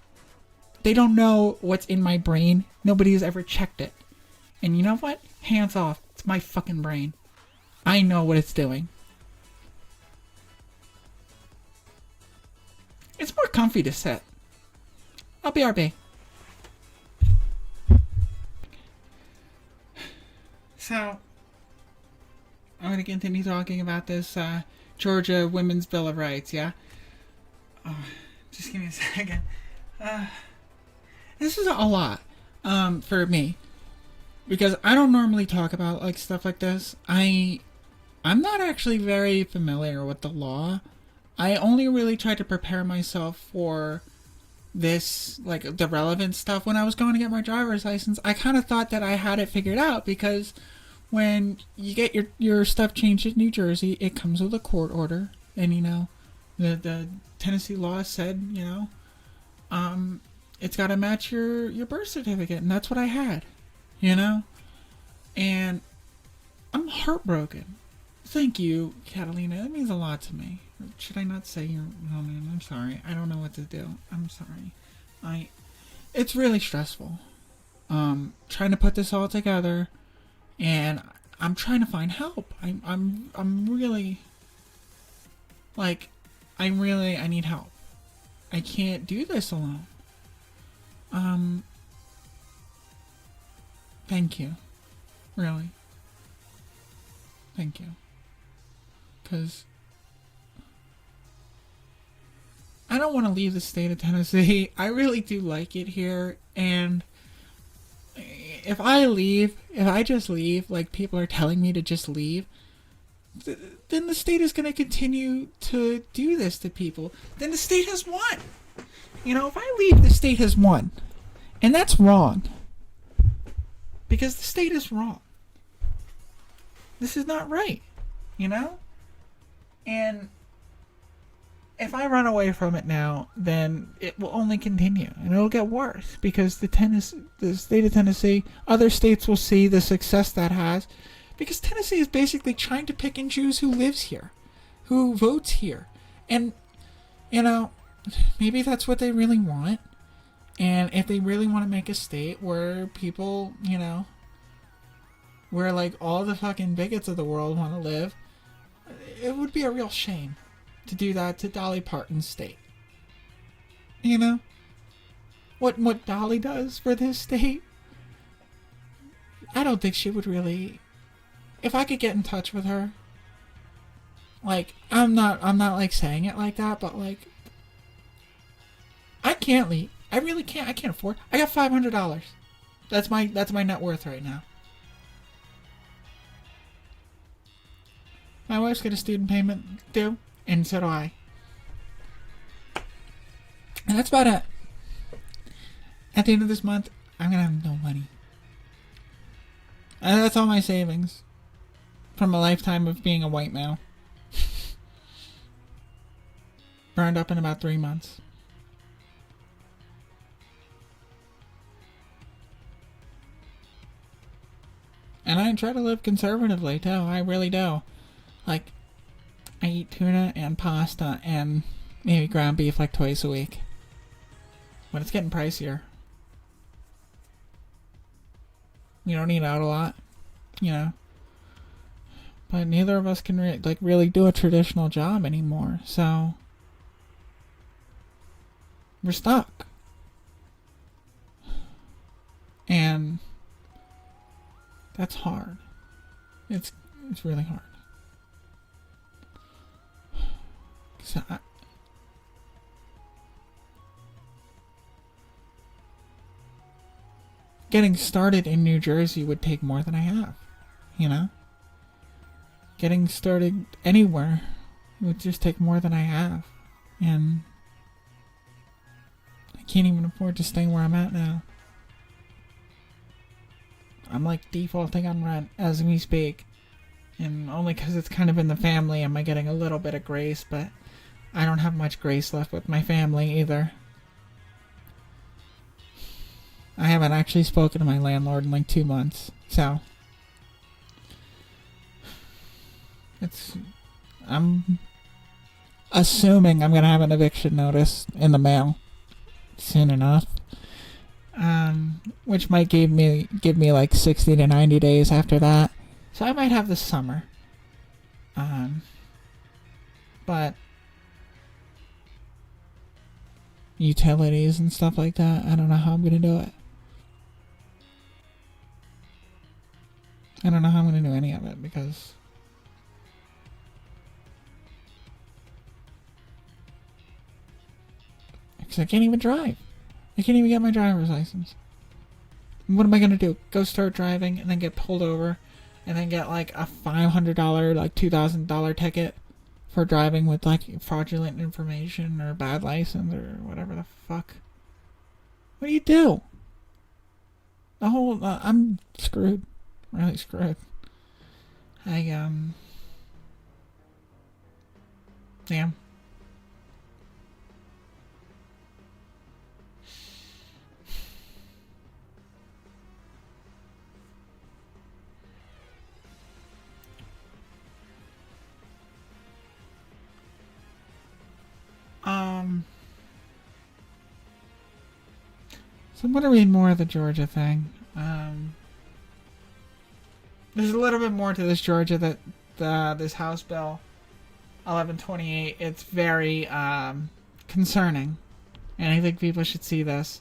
They don't know what's in my brain. Nobody has ever checked it. And you know what? Hands off. It's my fucking brain. I know what it's doing. It's more comfy to sit. I'll BRB. So, I'm going to continue talking about this Georgia Women's Bill of Rights, yeah? Just give me a second. This is a lot for me. Because I don't normally talk about like stuff like this. I'm not actually very familiar with the law. I only really tried to prepare myself for this, like the relevant stuff when I was going to get my driver's license. I kind of thought that I had it figured out because when you get your stuff changed in New Jersey, it comes with a court order. And, you know, the Tennessee law said, you know, it's got to match your birth certificate. And that's what I had, you know. And I'm heartbroken. Thank you, Catalina. That means a lot to me. Should I not say your name? I'm sorry. I don't know what to do. I'm sorry. It's really stressful. Trying to put this all together, and I'm trying to find help. I'm really, like, I need help. I can't do this alone. Thank you. Really. Thank you. 'Cause I don't want to leave the state of Tennessee. I really do like it here, and if I just leave, like people are telling me to just leave, then the state is going to continue to do this to people. Then the state has won. You know, if I leave, the state has won. And that's wrong. Because the state is wrong. This is not right. You know? And if I run away from it now, then it will only continue, and it'll get worse because the state of Tennessee, other states will see the success that has, because Tennessee is basically trying to pick and choose who lives here, who votes here, and you know, maybe that's what they really want. And if they really want to make a state where people, you know, where like all the fucking bigots of the world want to live, it would be a real shame to do that to Dolly Parton's state. You know? What Dolly does for this state, I don't think she would really. If I could get in touch with her, like, I'm not like saying it like that, but like, I can't leave. I really can't. I can't afford. I got $500. That's my net worth right now. My wife's got a student payment due, and so do I. And that's about it. At the end of this month, I'm gonna have no money. And that's all my savings from a lifetime of being a white male. Burned up in about 3 months. And I try to live conservatively too. I really do. Like, I eat tuna and pasta and maybe ground beef like twice a week. But it's getting pricier. You don't eat out a lot, you know. But neither of us can really do a traditional job anymore. So we're stuck. And that's hard. It's really hard. So getting started in New Jersey would take more than I have, you know? Getting started anywhere would just take more than I have. And I can't even afford to stay where I'm at now. I'm like defaulting on rent as we speak. And only because it's kind of in the family am I getting a little bit of grace, but I don't have much grace left with my family either. I haven't actually spoken to my landlord in like 2 months, so I'm assuming I'm gonna have an eviction notice in the mail soon enough, which might give me like 60 to 90 days after that. So I might have this summer, but utilities and stuff like that, I don't know how I'm gonna do it. I don't know how I'm going to do any of it because I can't even drive. I can't even get my driver's license. What am I going to do? Go start driving and then get pulled over and then get like a $500, like $2,000 ticket for driving with like fraudulent information or bad license or whatever the fuck. What do you do? The whole, I'm screwed. Really screwed. Yeah. So I'm gonna read more of the Georgia thing. There's a little bit more to this Georgia that this House Bill 1128. It's very concerning, and I think people should see this.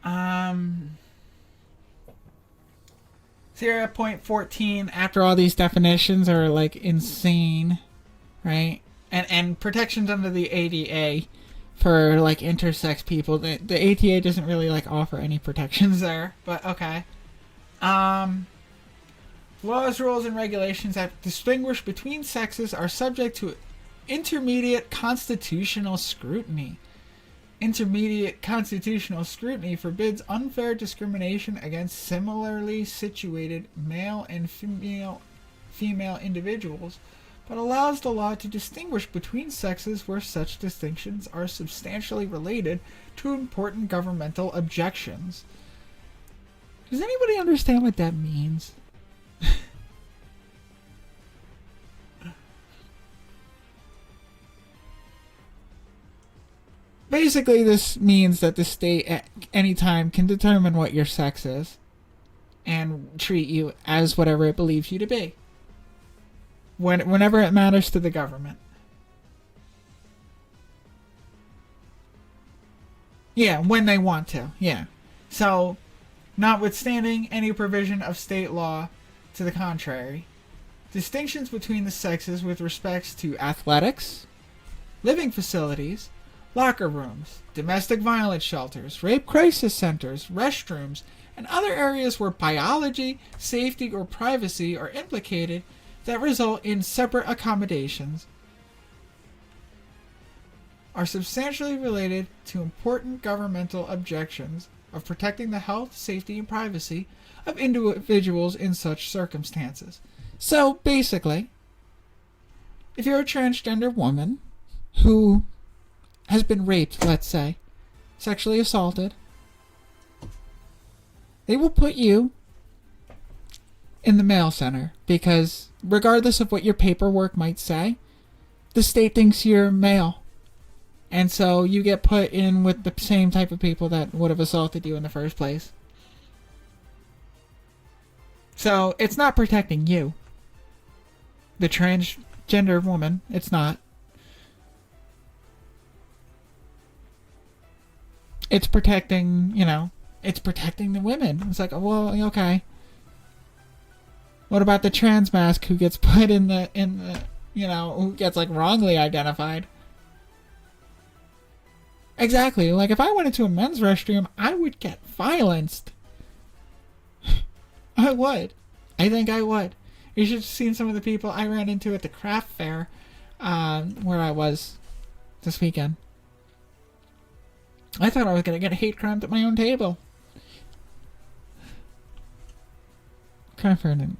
Here at point 14, after all these definitions are like insane, right? And protections under the ADA for like intersex people. The ATA doesn't really like offer any protections there, but okay. Laws, rules, and regulations that distinguish between sexes are subject to intermediate constitutional scrutiny. Intermediate constitutional scrutiny forbids unfair discrimination against similarly situated male and female individuals, but allows the law to distinguish between sexes where such distinctions are substantially related to important governmental objections. Does anybody understand what that means? basically this means that the state at any time can determine what your sex is and treat you as whatever it believes you to be. Whenever it matters to the government. Yeah, when they want to. Yeah. So, notwithstanding any provision of state law to the contrary, distinctions between the sexes with respects to athletics, living facilities, locker rooms, domestic violence shelters, rape crisis centers, restrooms, and other areas where biology, safety, or privacy are implicated that result in separate accommodations are substantially related to important governmental objections of protecting the health, safety, and privacy of individuals in such circumstances. So, basically, if you're a transgender woman who has been raped, let's say, sexually assaulted, they will put you in the male center because regardless of what your paperwork might say, the state thinks you're male. And so you get put in with the same type of people that would have assaulted you in the first place. So it's not protecting you. The transgender woman, it's not. It's protecting, it's protecting the women. It's like, well, okay. What about the trans mask who gets put in the, who gets wrongly identified? Exactly. Like if I went into a men's restroom, I would get violenced. I would. I think I would. You should have seen some of the people I ran into at the craft fair, where I was this weekend. I thought I was going to get hate crimes at my own table. Craft fair didn't,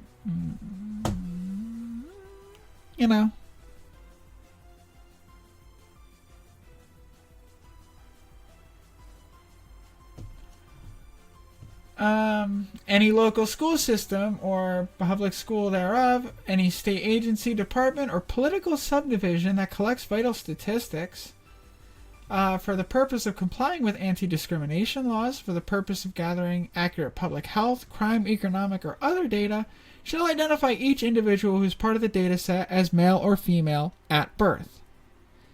any local school system or public school thereof, any state agency, department, or political subdivision that collects vital statistics for the purpose of complying with anti-discrimination laws, for the purpose of gathering accurate public health, crime, economic, or other data, shall identify each individual who is part of the data set as male or female at birth.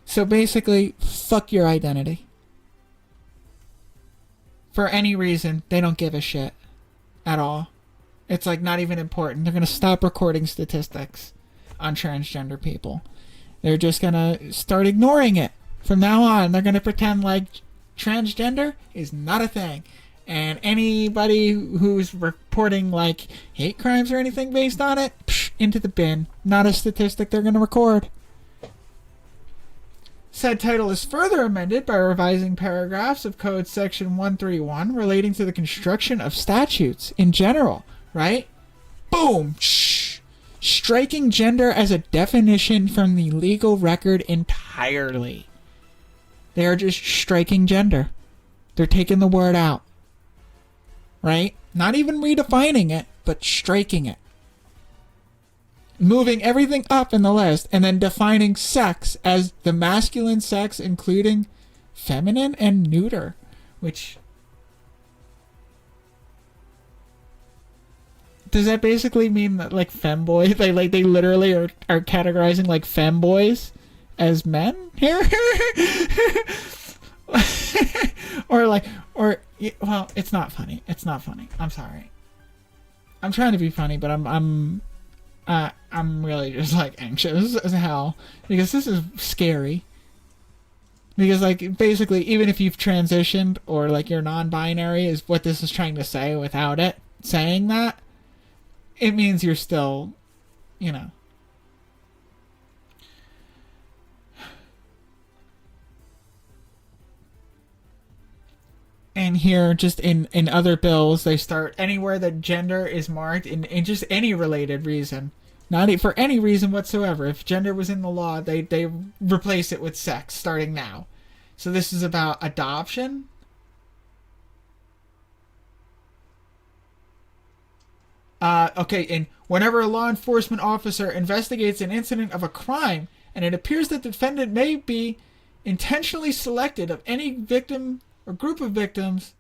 So basically, fuck your identity. For any reason, they don't give a shit at all. It's not even important. They're going to stop recording statistics on transgender people. They're just going to start ignoring it. From now on, they're going to pretend like transgender is not a thing. And anybody who's reporting hate crimes or anything based on it, into the bin. Not a statistic they're going to record. Said title is further amended by revising paragraphs of Code Section 131 relating to the construction of statutes in general, right? Boom! Striking gender as a definition from the legal record entirely. They are just striking gender. They're taking the word out. Right? Not even redefining it, but striking it. Moving everything up in the list and then defining sex as the masculine sex including feminine and neuter, which does that basically mean that femboy they literally are categorizing femboys as men here? Well, it's not funny. I'm sorry. I'm trying to be funny, but I'm really just anxious as hell because this is scary. Because basically, even if you've transitioned or you're non-binary is what this is trying to say without it saying that, it means you're still, And here, just in other bills, they start anywhere that gender is marked in just any related reason. Not for any reason whatsoever. If gender was in the law, they replace it with sex starting now. So this is about adoption. Okay, and whenever a law enforcement officer investigates an incident of a crime, and it appears that the defendant may be intentionally selected of any victim or group of victims.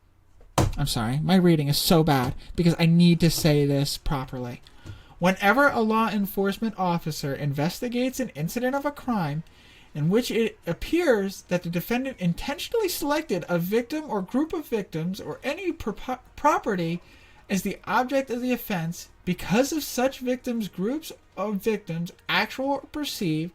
I'm sorry, my reading is so bad because I need to say this properly. Whenever a law enforcement officer investigates an incident of a crime in which it appears that the defendant intentionally selected a victim or group of victims or any property as the object of the offense because of such victims, groups of victims, actual or perceived,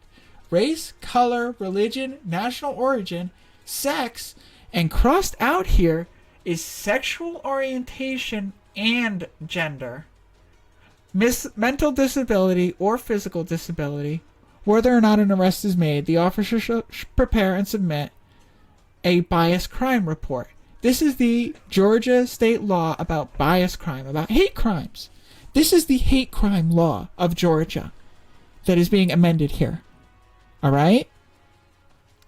race, color, religion, national origin, sex, and crossed out here is sexual orientation and gender, mental disability or physical disability. Whether or not an arrest is made, the officer should prepare and submit a bias crime report. This is the Georgia state law about bias crime, about hate crimes. This is the hate crime law of Georgia that is being amended here. All right?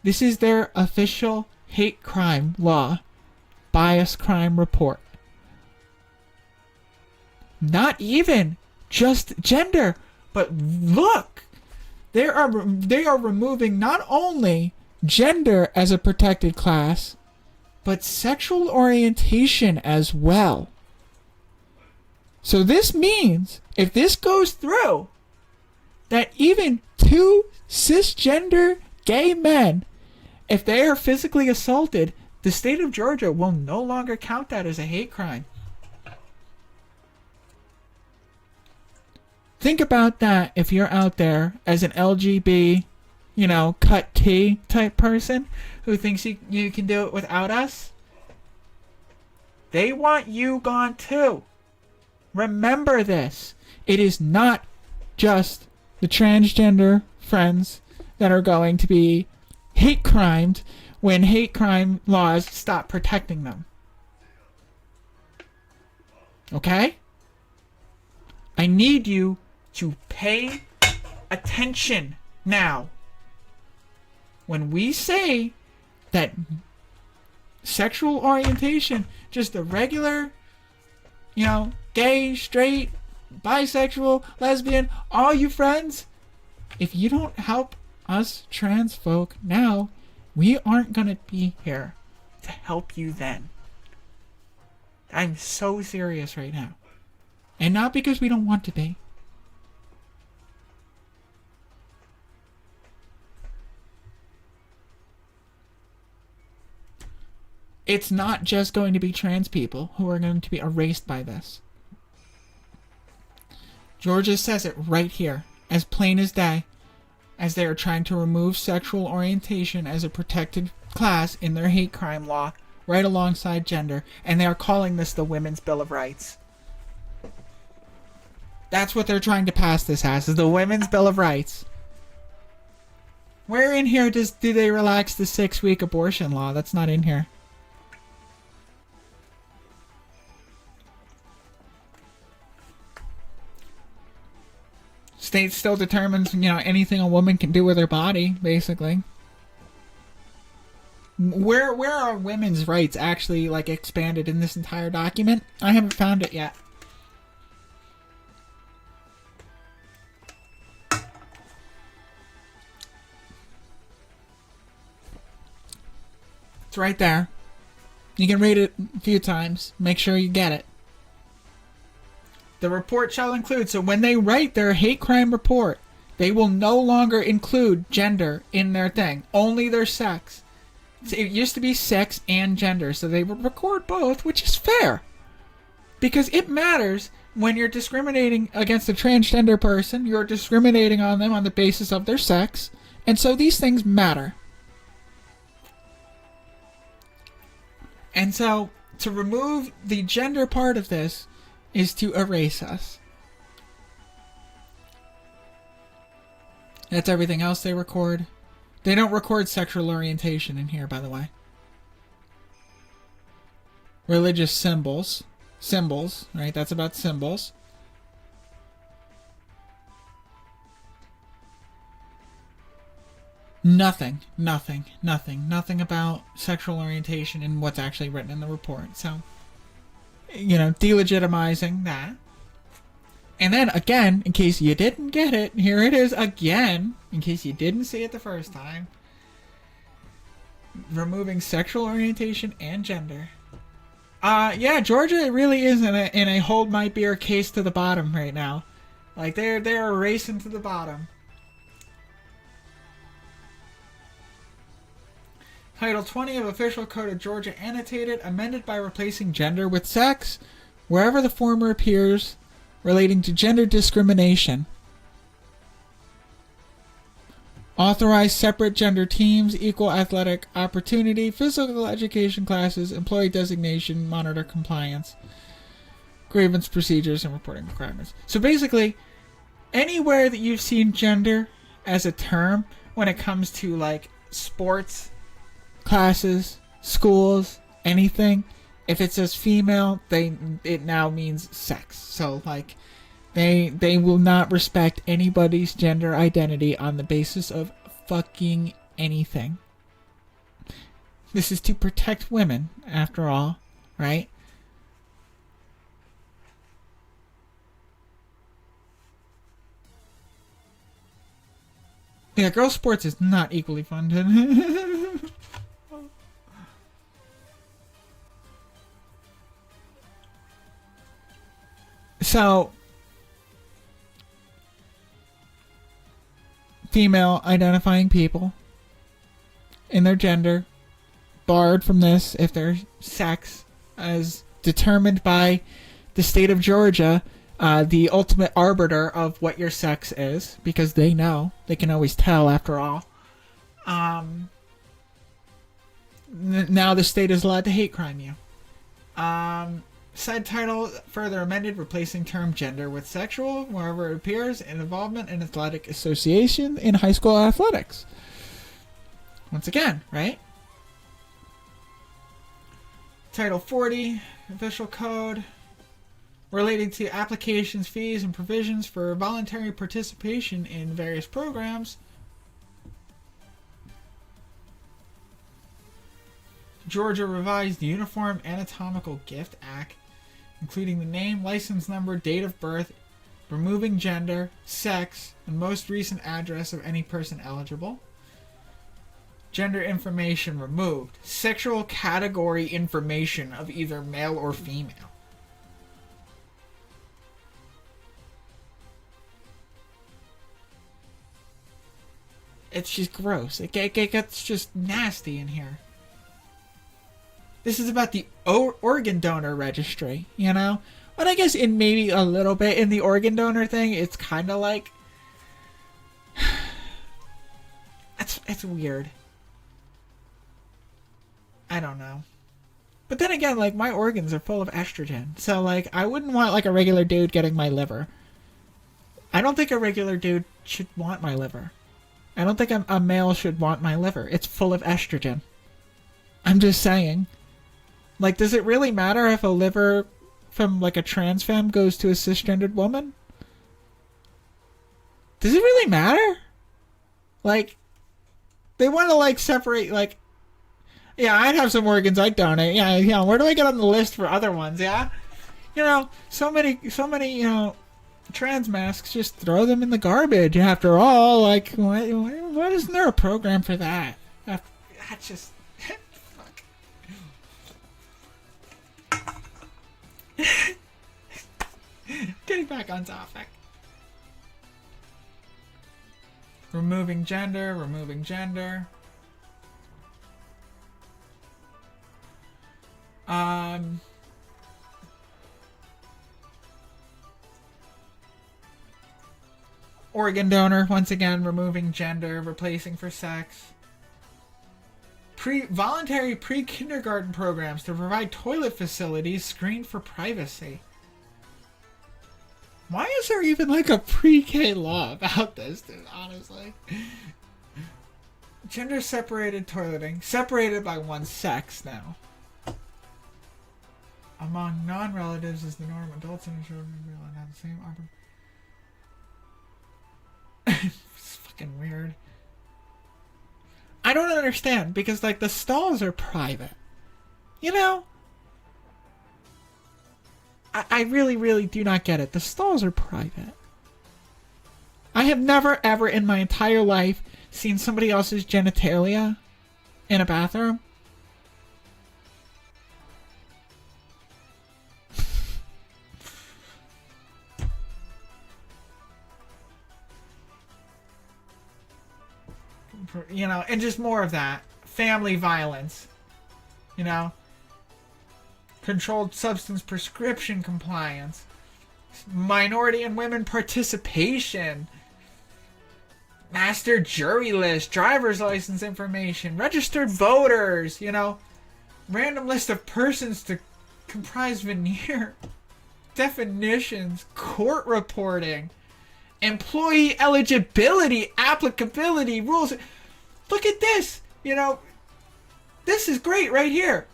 This is their official hate crime law, bias crime report. Not even just gender, but look, they are removing not only gender as a protected class, but sexual orientation as well. So this means, if this goes through, that even two cisgender gay men, if they are physically assaulted, the state of Georgia will no longer count that as a hate crime. Think about that if you're out there as an LGB, cut T type person who thinks you can do it without us. They want you gone too. Remember this. It is not just the transgender friends that are going to be hate crimed when hate crime laws stop protecting them. Okay? I need you to pay attention now. When we say that sexual orientation, just a regular, gay, straight, bisexual, lesbian, all you friends, if you don't help us trans folk now, we aren't going to be here to help you then. I'm so serious right now. And not because we don't want to be. It's not just going to be trans people who are going to be erased by this. Georgia says it right here, as plain as day, as they are trying to remove sexual orientation as a protected class in their hate crime law, right alongside gender, and they are calling this the Women's Bill of Rights. That's what they're trying to pass this as, is the Women's Bill of Rights. Where in here do they relax the 6-week abortion law? That's not in here. State still determines, anything a woman can do with her body, basically. Where are women's rights actually, expanded in this entire document? I haven't found it yet. It's right there. You can read it a few times. Make sure you get it. The report shall include, so when they write their hate crime report, they will no longer include gender in their thing, only their sex. It used to be sex and gender, so they would record both, which is fair. Because it matters when you're discriminating against a transgender person, you're discriminating on them on the basis of their sex, and so these things matter. And so, to remove the gender part of this is to erase us. That's everything else they record. They don't record sexual orientation in here, by the way. Religious symbols. Symbols, right? That's about symbols. Nothing about sexual orientation in what's actually written in the report. So, delegitimizing that. And then, again, in case you didn't get it, here it is again, in case you didn't see it the first time. removing sexual orientation and gender. Yeah, Georgia really is in a hold my beer case to the bottom right now. Like they're racing to the bottom. Title 20 of Official Code of Georgia annotated, amended by replacing gender with sex, wherever the former appears, relating to gender discrimination. Authorize separate gender teams, equal athletic opportunity, physical education classes, employee designation, monitor compliance, grievance procedures, and reporting requirements. So basically, anywhere that you've seen gender as a term when it comes to like sports, classes, schools, anything, if it says female, it now means sex. So like they will not respect anybody's gender identity on the basis of fucking anything. This is to protect women, after all, right? Yeah, girls' sports is not equally funded. So, female identifying people in their gender barred from this if their sex as determined by the state of Georgia, the ultimate arbiter of what your sex is, because they know, they can always tell after all. Now the state is allowed to hate crime you. Said title further amended, replacing term gender with sexual wherever it appears, in involvement in athletic association in high school athletics. Once again, right? Title 40, official code, relating to applications, fees, and provisions for voluntary participation in various programs. Georgia Revised Uniform Anatomical Gift Act, including the name, license number, date of birth, removing gender, sex, and most recent address of any person eligible. Gender information removed. Sexual category information of either male or female. It's just gross. It gets just nasty in here. This is about the organ donor registry, you know? But I guess in maybe a little bit in the organ donor thing, it's kind of like... It's weird. I don't know. But then again, like, my organs are full of estrogen. So, like, I wouldn't want, like, a regular dude getting my liver. I don't think a regular dude should want my liver. I don't think a male should want my liver. It's full of estrogen. I'm just saying. Like, does it really matter if a liver from, like, a trans femme goes to a cisgendered woman? Does it really matter? Like, they want to, like, separate, like, yeah, I'd have some organs I'd donate. Yeah, you know, where do I get on the list for other ones, yeah? You know, so many, you know, trans masks, just throw them in the garbage after all. Like, why isn't there a program for that? That's just... Getting back on topic. Removing gender. Organ donor, once again, removing gender, replacing for sex. Voluntary pre-kindergarten programs to provide toilet facilities screened for privacy. Why is there even like a pre-K law about this, dude? Honestly. Gender separated toileting. Separated by one sex now. Among non-relatives is the norm. Adults and children will have the same It's fucking weird. I don't understand, because, like, the stalls are private. You know? I really, really do not get it. The stalls are private. I have never, ever in my entire life seen somebody else's genitalia in a bathroom. You know, and just more of that. Family violence. You know? Controlled substance prescription compliance. Minority and women participation. Master jury list. Driver's license information. Registered voters. You know? Random list of persons to comprise veneer. Definitions. Court reporting. Employee eligibility. Applicability. Rules. Look at this. You know, this is great right here.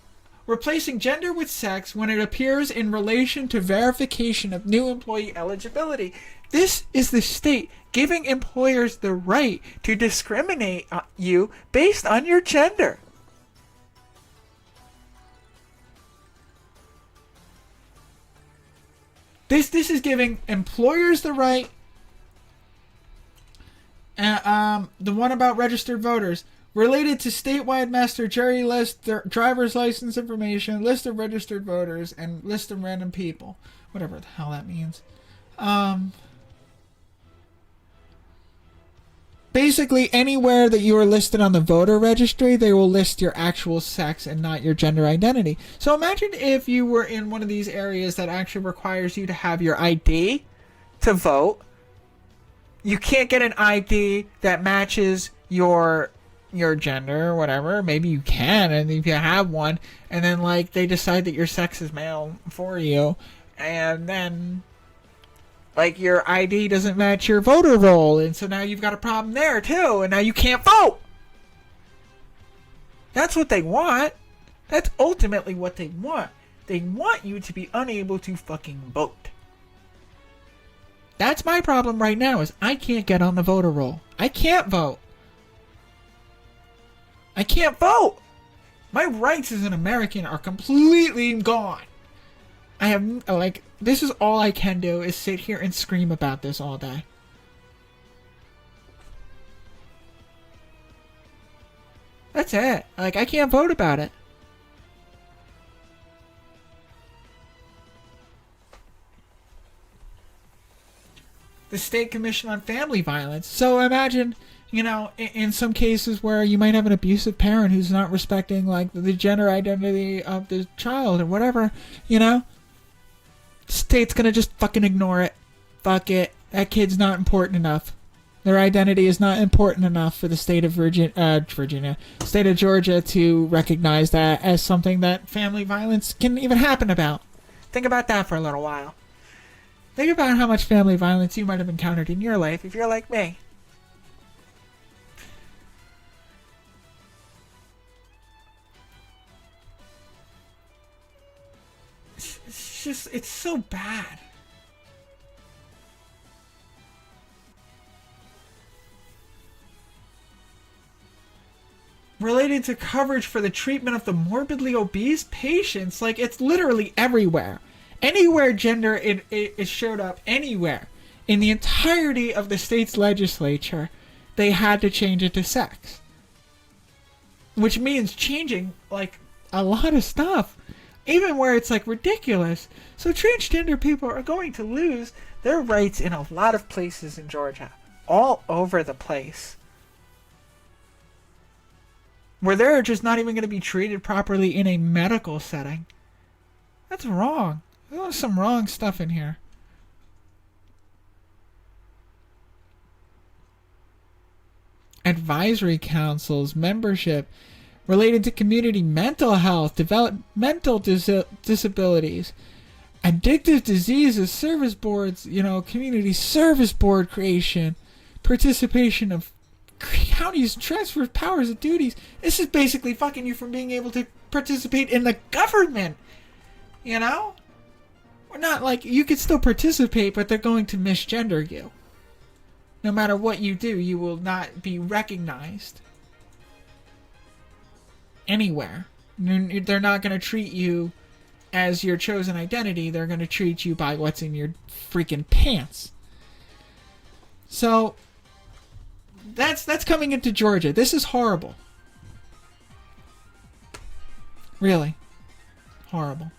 Replacing gender with sex when it appears in relation to verification of new employee eligibility. This is the state giving employers the right to discriminate you based on your gender. This is giving employers the right. The one about registered voters. Related to statewide master jury list, their driver's license information, list of registered voters, and list of random people. Whatever the hell that means. Basically, anywhere that you are listed on the voter registry, they will list your actual sex and not your gender identity. So imagine if you were in one of these areas that actually requires you to have your ID to vote. You can't get an ID that matches your gender or whatever. Maybe you can, and if you have one, and then like they decide that your sex is male for you, and then like your ID doesn't match your voter roll, and so now you've got a problem there too, and now you can't vote. That's what they want. That's ultimately what they want. They want you to be unable to fucking vote. That's my problem right now, is I can't get on the voter roll. I can't vote. I can't vote. My rights as an American are completely gone. I have, like, this is all I can do is sit here and scream about this all day. That's it. Like, I can't vote about it. The State Commission on Family Violence. So imagine, you know, in some cases where you might have an abusive parent who's not respecting, like, the gender identity of the child or whatever, you know? The state's gonna just fucking ignore it. Fuck it. That kid's not important enough. Their identity is not important enough for the state of state of Georgia to recognize that as something that family violence can even happen about. Think about that for a little while. Think about how much family violence you might have encountered in your life if you're like me. It's just, it's so bad. Related to coverage for the treatment of the morbidly obese patients, like, it's literally everywhere. Anywhere gender it showed up, anywhere in the entirety of the state's legislature, they had to change it to sex, which means changing like a lot of stuff, even where it's like ridiculous. So transgender people are going to lose their rights in a lot of places in Georgia, all over the place, where they're just not even going to be treated properly in a medical setting. That's wrong. There's some wrong stuff in here. Advisory councils, membership related to community mental health, developmental disabilities, addictive diseases, service boards, you know, community service board creation, participation of counties, transfer of powers and duties. This is basically fucking you from being able to participate in the government, you know? We're not like, you could still participate, but they're going to misgender you. No matter what you do, you will not be recognized anywhere. They're not going to treat you as your chosen identity. They're going to treat you by what's in your freaking pants. So that's coming into Georgia. This is horrible. Really. Horrible.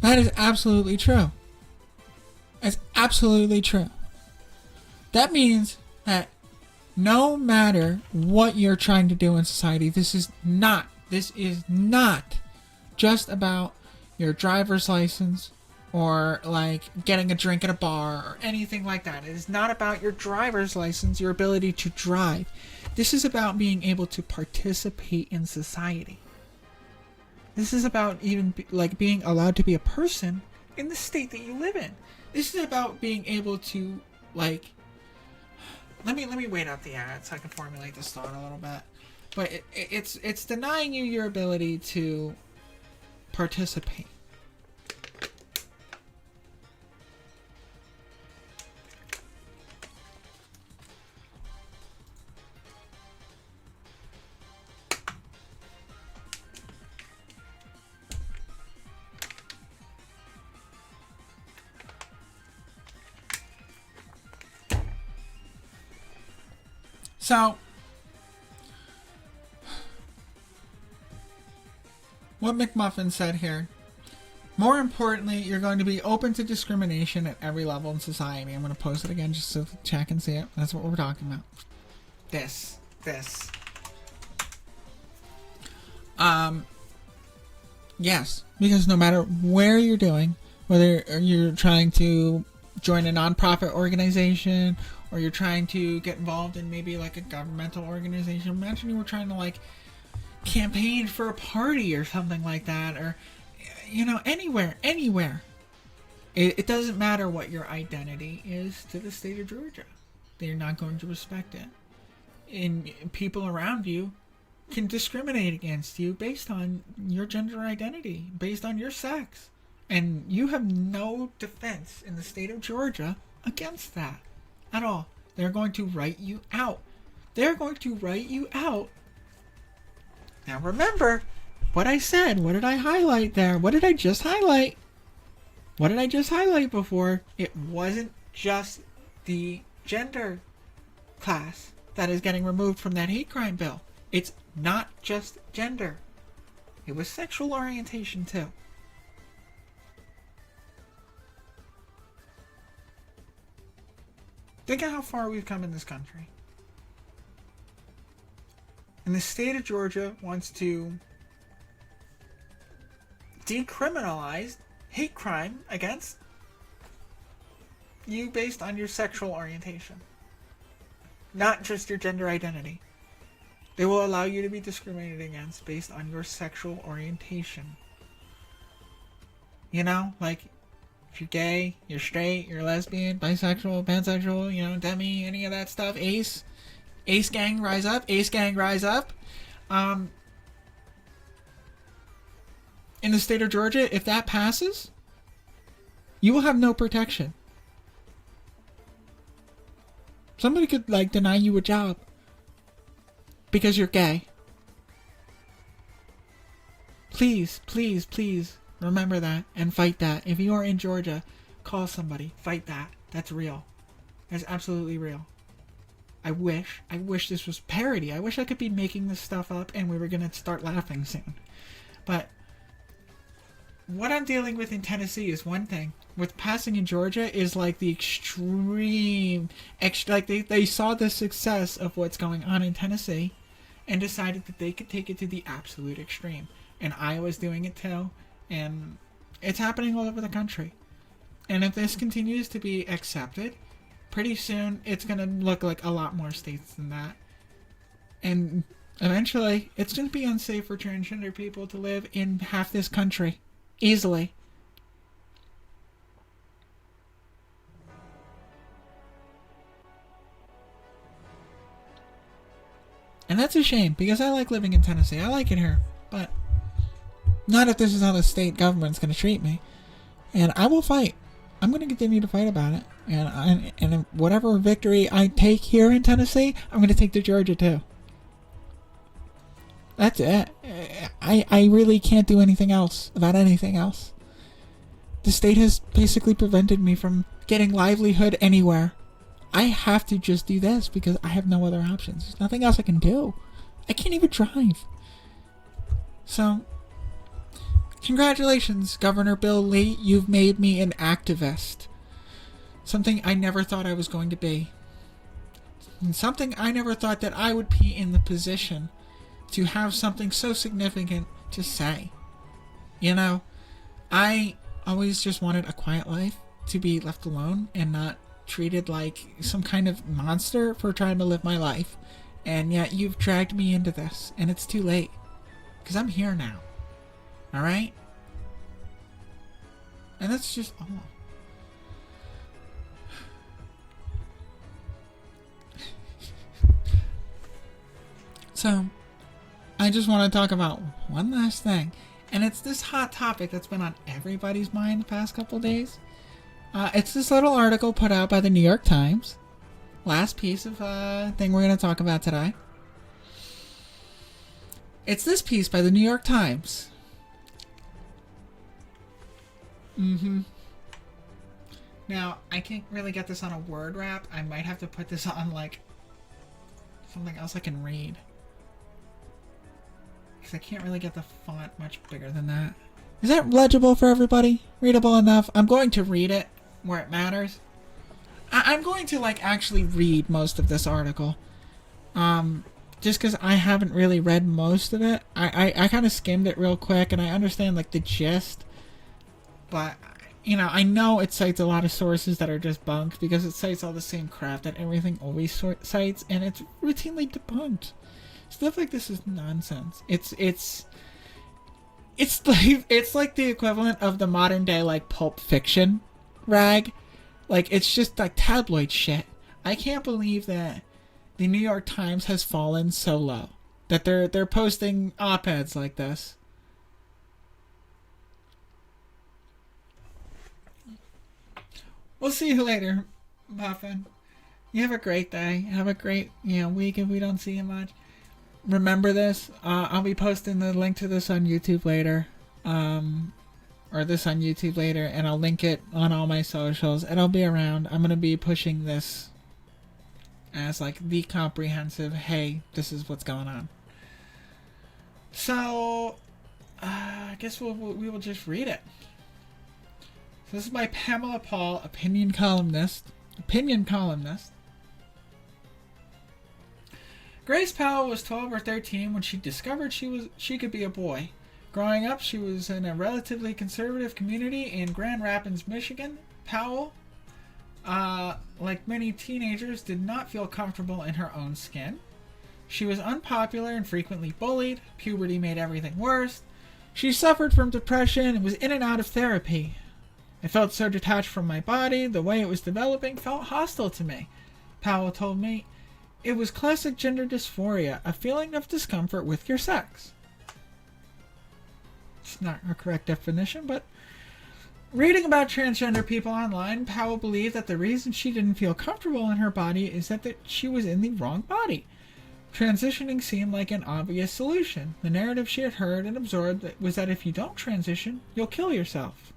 That is absolutely true. That's absolutely true. That means that no matter what you're trying to do in society, this is not just about your driver's license or like getting a drink at a bar or anything like that. It is not about your driver's license, your ability to drive. This is about being able to participate in society. This is about even like being allowed to be a person in the state that you live in. This is about being able to like. Let me wait out the ad so I can formulate this thought a little bit. But it's denying you your ability to participate. So, what McMuffin said here, more importantly, you're going to be open to discrimination at every level in society. I'm going to post it again just so the chat can see it. That's what we're talking about. This. Yes, because no matter where you're doing, whether you're trying to join a nonprofit organization or you're trying to get involved in maybe like a governmental organization. Imagine you were trying to like campaign for a party or something like that, or anywhere. It doesn't matter what your identity is to the state of Georgia. They're not going to respect it. And people around you can discriminate against you based on your gender identity, based on your sex. And you have no defense in the state of Georgia against that at all. They're going to write you out. Now remember what I said. What did I highlight there? What did I just highlight? Before? It wasn't just the gender class that is getting removed from that hate crime bill. It's not just gender. It was sexual orientation too. Think of how far we've come in this country. And the state of Georgia wants to decriminalize hate crime against you based on your sexual orientation. Not just your gender identity. They will allow you to be discriminated against based on your sexual orientation. Like if you're gay, you're straight, you're lesbian, bisexual, pansexual, demi, any of that stuff. Ace gang, rise up. In the state of Georgia, if that passes, you will have no protection. Somebody could deny you a job because you're gay. Please remember that and fight that. If you are in Georgia, call somebody. Fight that. That's real. That's absolutely real. I wish this was parody. I wish I could be making this stuff up and we were going to start laughing soon. But what I'm dealing with in Tennessee is one thing. What's passing in Georgia is like the extreme... They saw the success of what's going on in Tennessee and decided that they could take it to the absolute extreme. And Iowa's doing it too. And it's happening all over the country. And if this continues to be accepted, pretty soon it's going to look like a lot more states than that. And eventually it's going to be unsafe for transgender people to live in half this country. Easily. And that's a shame, because I like living in Tennessee. I like it here. But not if this is how the state government's going to treat me. And I will fight. I'm going to continue to fight about it. And whatever victory I take here in Tennessee, I'm going to take to Georgia too. That's it. I really can't do anything else about anything else. The state has basically prevented me from getting livelihood anywhere. I have to just do this because I have no other options. There's nothing else I can do. I can't even drive. So, congratulations, Governor Bill Lee. You've made me an activist. Something I never thought I was going to be. And something I never thought that I would be in the position to have something so significant to say. You know, I always just wanted a quiet life, to be left alone and not treated like some kind of monster for trying to live my life. And yet you've dragged me into this, and it's too late. Because I'm here now. Alright? And that's just all. So, I just want to talk about one last thing. And it's this hot topic that's been on everybody's mind the past couple days. It's this little article put out by the New York Times. Last piece of thing we're going to talk about today. It's this piece by the New York Times. Now, I can't really get this on a word wrap. I might have to put this on, like, something else I can read. Because I can't really get the font much bigger than that. Is that legible for everybody? Readable enough? I'm going to read it where it matters. I'm going to, like, actually read most of this article. Just because I haven't really read most of it. I kind of skimmed it real quick, and I understand, like, the gist. But, you know it cites a lot of sources that are just bunk, because it cites all the same crap that everything always cites, and it's routinely debunked. Stuff like this is nonsense. It's like the equivalent of the modern day, like, Pulp Fiction rag. Like, it's just like tabloid shit. I can't believe that the New York Times has fallen so low that they're posting op-eds like this. We'll see you later, Muffin. You have a great day. Have a great, week if we don't see you much. Remember this. I'll be posting the link to this on YouTube later. Or this on YouTube later, and I'll link it on all my socials. It'll be around. I'm going to be pushing this as, like, the comprehensive, hey, this is what's going on. So, I guess we will just read it. So this is by Pamela Paul, opinion columnist. Grace Powell was 12 or 13 when she discovered she could be a boy. Growing up, she was in a relatively conservative community in Grand Rapids, Michigan. Powell, like many teenagers, did not feel comfortable in her own skin. She was unpopular and frequently bullied. Puberty made everything worse. She suffered from depression and was in and out of therapy. I felt so detached from my body. The way it was developing felt hostile to me. Powell told me, it was classic gender dysphoria, a feeling of discomfort with your sex. It's not a correct definition, but reading about transgender people online, Powell believed that the reason she didn't feel comfortable in her body is that she was in the wrong body. Transitioning seemed like an obvious solution. The narrative she had heard and absorbed was that if you don't transition, you'll kill yourself.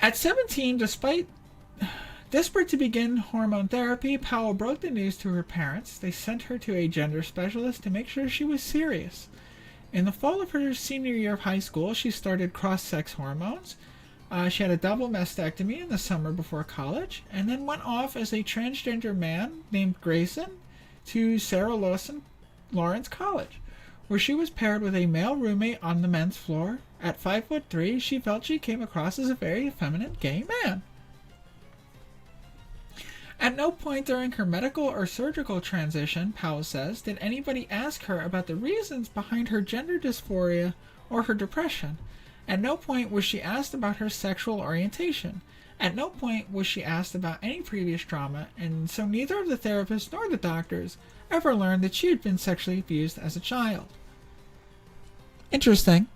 At 17, desperate to begin hormone therapy, Powell broke the news to her parents. They sent her to a gender specialist to make sure she was serious. In the fall of her senior year of high school, she started cross-sex hormones. She had a double mastectomy in the summer before college, and then went off as a transgender man named Grayson to Sarah Lawrence College, where she was paired with a male roommate on the men's floor. At 5'3", she felt she came across as a very effeminate gay man. At no point during her medical or surgical transition, Powell says, did anybody ask her about the reasons behind her gender dysphoria or her depression. At no point was she asked about her sexual orientation. At no point was she asked about any previous trauma, and so neither of the therapists nor the doctors ever learned that she had been sexually abused as a child. Interesting.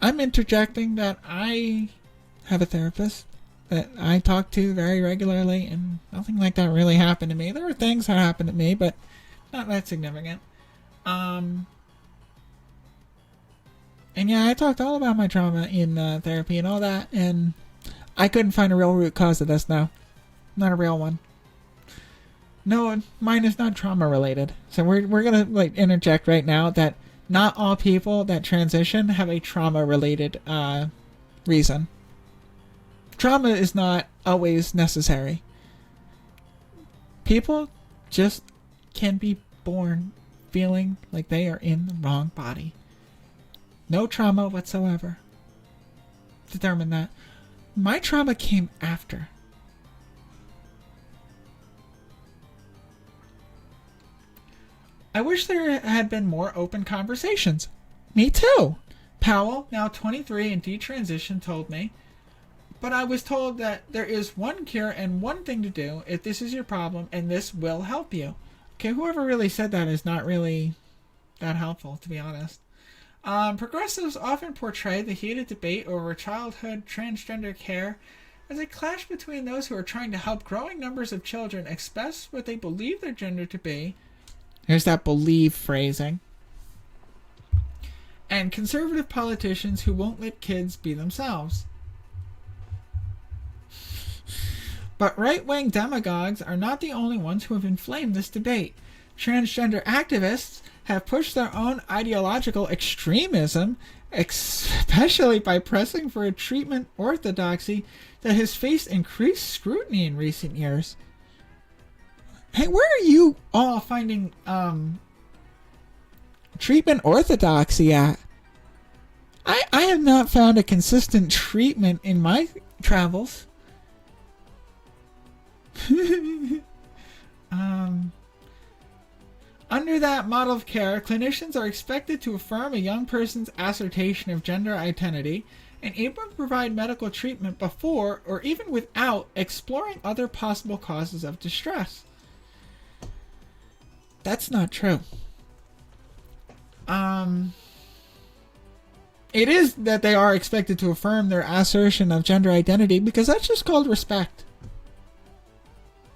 I'm interjecting that I have a therapist that I talk to very regularly, and nothing like that really happened to me. There were things that happened to me, but not that significant. And yeah, I talked all about my trauma in therapy and all that, and I couldn't find a real root cause of this now. Not a real one. No, mine is not trauma related. So we're gonna like interject right now that not all people that transition have a trauma related reason. Trauma is not always necessary. People just can be born feeling like they are in the wrong body. No trauma whatsoever. Determine that. My trauma came after. I wish there had been more open conversations. Me too. Powell, now 23 and detransitioned, told me. But I was told that there is one cure and one thing to do if this is your problem, and this will help you. Okay, whoever really said that is not really that helpful, to be honest. Progressives often portray the heated debate over childhood transgender care as a clash between those who are trying to help growing numbers of children express what they believe their gender to be. Here's that believe phrasing. And conservative politicians who won't let kids be themselves. But right-wing demagogues are not the only ones who have inflamed this debate. Transgender activists have pushed their own ideological extremism, especially by pressing for a treatment orthodoxy that has faced increased scrutiny in recent years. Hey, where are you all finding treatment orthodoxy at? I have not found a consistent treatment in my travels. Under that model of care, clinicians are expected to affirm a young person's assertion of gender identity and able to provide medical treatment before or even without exploring other possible causes of distress. That's not true. It is that they are expected to affirm their assertion of gender identity because that's just called respect.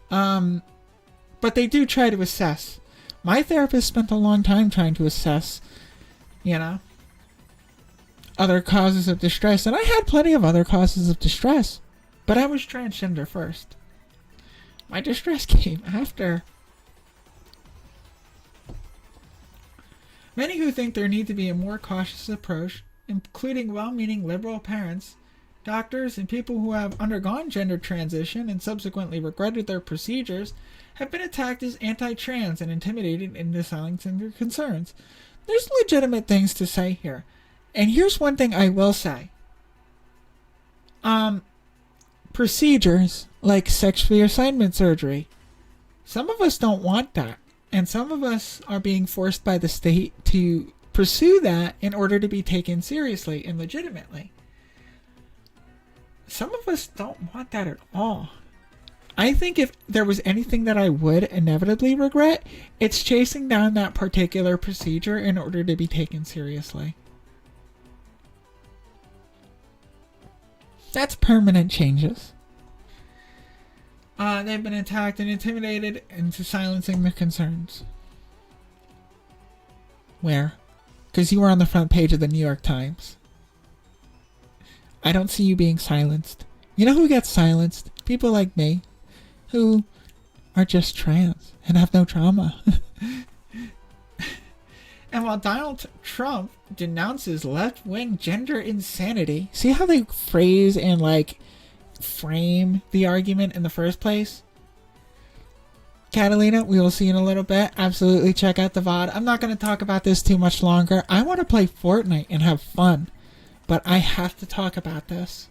But they do try to assess. My therapist spent a long time trying to assess, other causes of distress. And I had plenty of other causes of distress. But I was transgender first. My distress came after. Many who think there need to be a more cautious approach, including well-meaning liberal parents, doctors, and people who have undergone gender transition and subsequently regretted their procedures, have been attacked as anti-trans and intimidated into silencing their concerns. There's legitimate things to say here. And here's one thing I will say. Procedures like sex reassignment surgery. Some of us don't want that. And some of us are being forced by the state to pursue that in order to be taken seriously and legitimately. Some of us don't want that at all. I think if there was anything that I would inevitably regret, it's chasing down that particular procedure in order to be taken seriously. That's permanent changes. They've been attacked and intimidated into silencing their concerns. Where? Because you were on the front page of the New York Times. I don't see you being silenced. You know who gets silenced? People like me, who are just trans and have no trauma. And while Donald Trump denounces left-wing gender insanity, see how they phrase and frame the argument in the first place? Catalina, we will see in a little bit. Absolutely check out the VOD. I'm not going to talk about this too much longer. I want to play Fortnite and have fun, but I have to talk about this.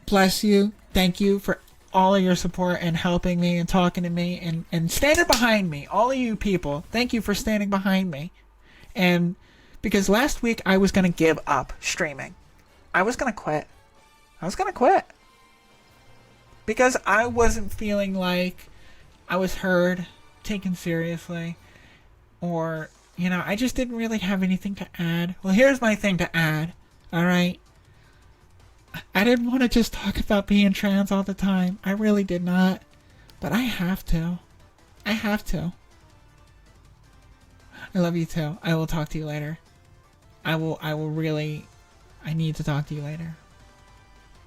Bless you. Thank you for all of your support and helping me and talking to me and standing behind me. All of you people, thank you for standing behind me. And because last week I was going to give up streaming. I was going to quit. Because I wasn't feeling like I was heard, taken seriously, or, I just didn't really have anything to add. Well, here's my thing to add, alright? I didn't want to just talk about being trans all the time. I really did not. But I have to. I have to. I love you too. I will talk to you later. I need to talk to you later.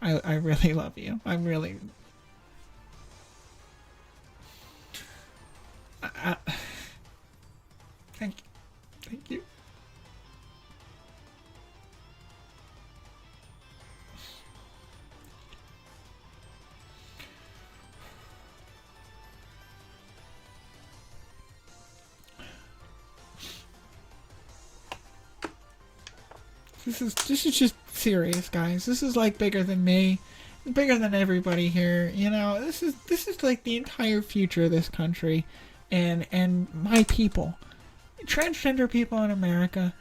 I really love you. I really... Thank you. Thank you. This is just serious, guys. This is like bigger than me, bigger than everybody here. You know, this is like the entire future of this country, and my people, transgender people in America.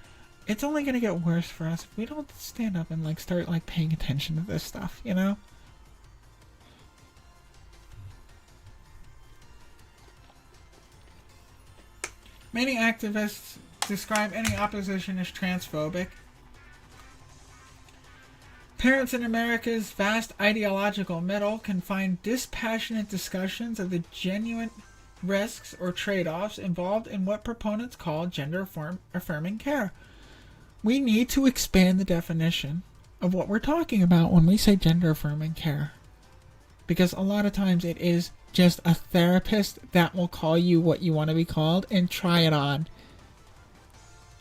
It's only gonna get worse for us if we don't stand up and like start like paying attention to this stuff. You know. Many activists describe any opposition as transphobic. Parents in America's vast ideological middle can find dispassionate discussions of the genuine risks or trade-offs involved in what proponents call gender-affirming care. We need to expand the definition of what we're talking about when we say gender-affirming care. Because a lot of times it is just a therapist that will call you what you want to be called and try it on.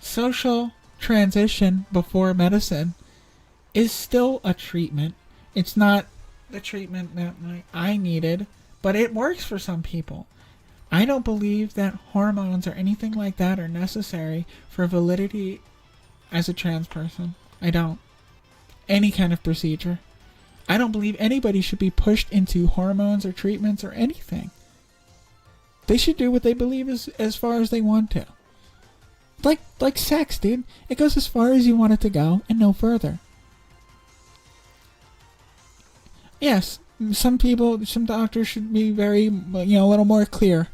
Social transition before medicine is still a treatment. It's not the treatment that I needed, but it works for some people. I don't believe that hormones or anything like that are necessary for validity as a trans person. I don't. Any kind of procedure. I don't believe anybody should be pushed into hormones or treatments or anything. They should do what they believe as far as they want to. Like sex, dude. It goes as far as you want it to go and no further. Yes, some doctors should be very, a little more clear.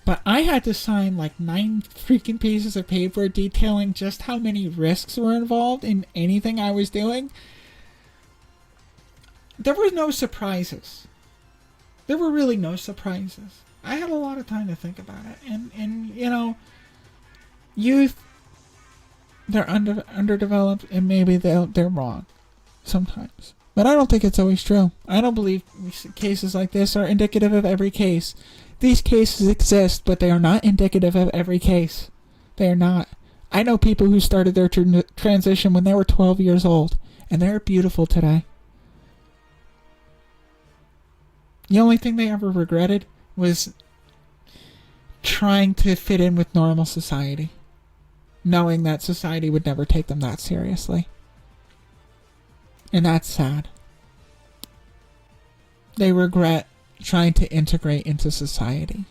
But I had to sign like 9 freaking pieces of paper detailing just how many risks were involved in anything I was doing. There were no surprises. There were really no surprises. I had a lot of time to think about it. And youth, they're underdeveloped and maybe they're wrong sometimes. But I don't think it's always true. I don't believe cases like this are indicative of every case. These cases exist, but they are not indicative of every case. They are not. I know people who started their transition when they were 12 years old, and they're beautiful today. The only thing they ever regretted was trying to fit in with normal society, knowing that society would never take them that seriously. And that's sad. They regret trying to integrate into society.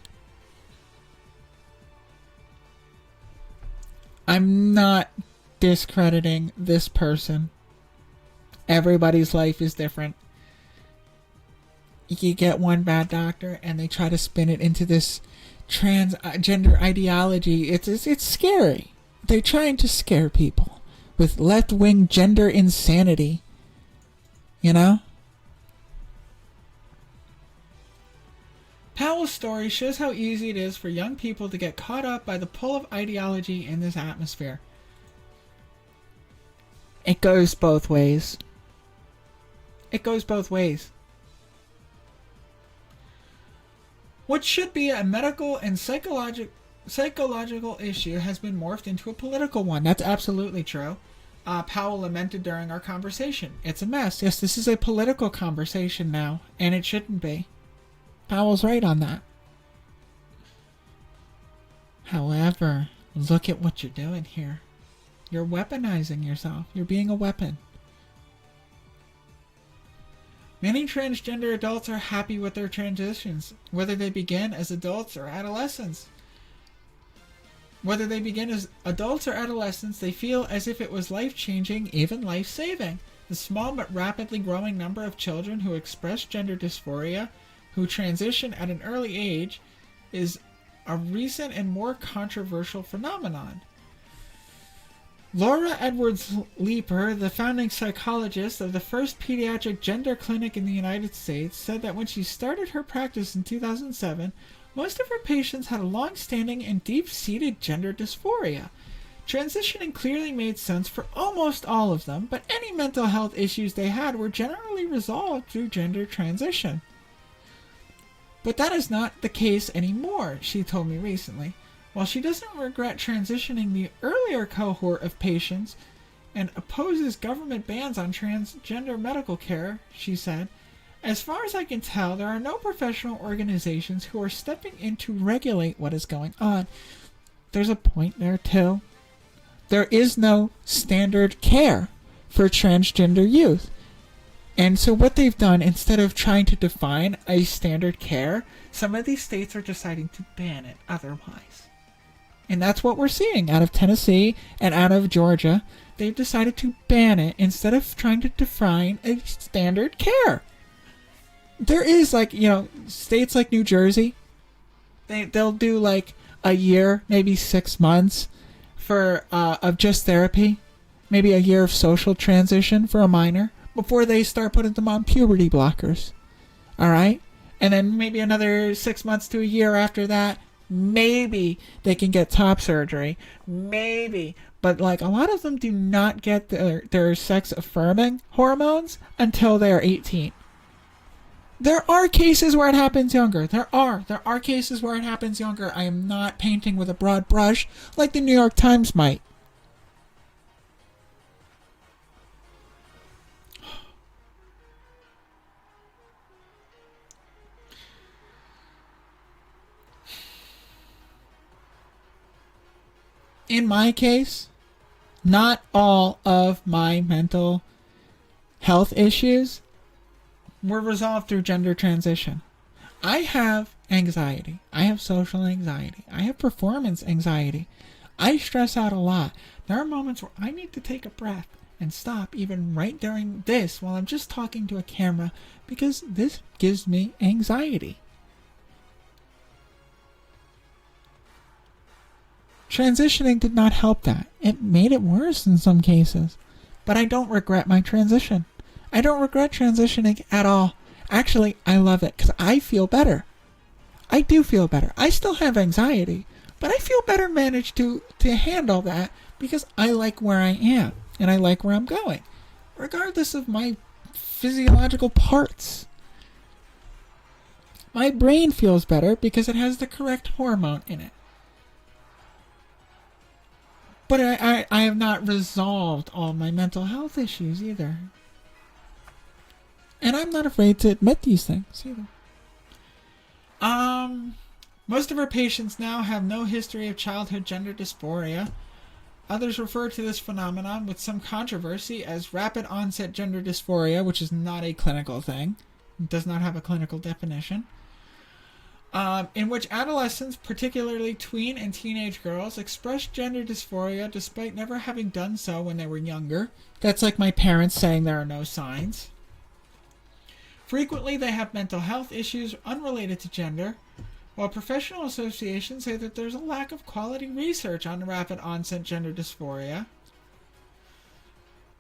I'm not discrediting this person. Everybody's life is different. You get one bad doctor and they try to spin it into this transgender ideology. It's scary. They're trying to scare people with left-wing gender insanity. You know? Powell's story shows how easy it is for young people to get caught up by the pull of ideology in this atmosphere. It goes both ways. It goes both ways. What should be a medical and psychological issue has been morphed into a political one. That's absolutely true. Powell lamented during our conversation. It's a mess. Yes, this is a political conversation now, and it shouldn't be. Powell's right on that. However, look at what you're doing here. You're weaponizing yourself. You're being a weapon. Many transgender adults are happy with their transitions, whether they begin as adults or adolescents. Whether they begin as adults or adolescents, they feel as if it was life-changing, even life-saving. The small but rapidly growing number of children who express gender dysphoria, who transition at an early age, is a recent and more controversial phenomenon. Laura Edwards Leeper, the founding psychologist of the first pediatric gender clinic in the United States, said that when she started her practice in 2007, most of her patients had a long-standing and deep-seated gender dysphoria. Transitioning clearly made sense for almost all of them, but any mental health issues they had were generally resolved through gender transition. But that is not the case anymore, she told me recently. While she doesn't regret transitioning the earlier cohort of patients and opposes government bans on transgender medical care, she said, as far as I can tell, there are no professional organizations who are stepping in to regulate what is going on. There's a point there, too. There is no standard care for transgender youth. And so what they've done, instead of trying to define a standard care, some of these states are deciding to ban it otherwise. And that's what we're seeing out of Tennessee and out of Georgia. They've decided to ban it instead of trying to define a standard care. There is, states like New Jersey, they'll do a year, maybe 6 months for of just therapy, maybe a year of social transition for a minor before they start putting them on puberty blockers. All right? And then maybe another 6 months to a year after that, maybe they can get top surgery. Maybe. But a lot of them do not get their sex-affirming hormones until they're 18. There are cases where it happens younger. There are cases where it happens younger. I am not painting with a broad brush like the New York Times might. In my case, not all of my mental health issues were resolved through gender transition. I have anxiety. I have social anxiety. I have performance anxiety. I stress out a lot. There are moments where I need to take a breath and stop even right during this while I'm just talking to a camera because this gives me anxiety. Transitioning did not help that. It made it worse in some cases. But I don't regret my transition. I don't regret transitioning at all. Actually, I love it because I feel better. I do feel better. I still have anxiety, but I feel better managed to handle that because I like where I am and I like where I'm going, regardless of my physiological parts. My brain feels better because it has the correct hormone in it. But I have not resolved all my mental health issues either. And I'm not afraid to admit these things either. Most of our patients now have no history of childhood gender dysphoria. Others refer to this phenomenon with some controversy as rapid onset gender dysphoria, which is not a clinical thing. It does not have a clinical definition. In which adolescents, particularly tween and teenage girls, express gender dysphoria despite never having done so when they were younger. That's like my parents saying there are no signs. Frequently, they have mental health issues unrelated to gender, while professional associations say that there's a lack of quality research on rapid onset gender dysphoria.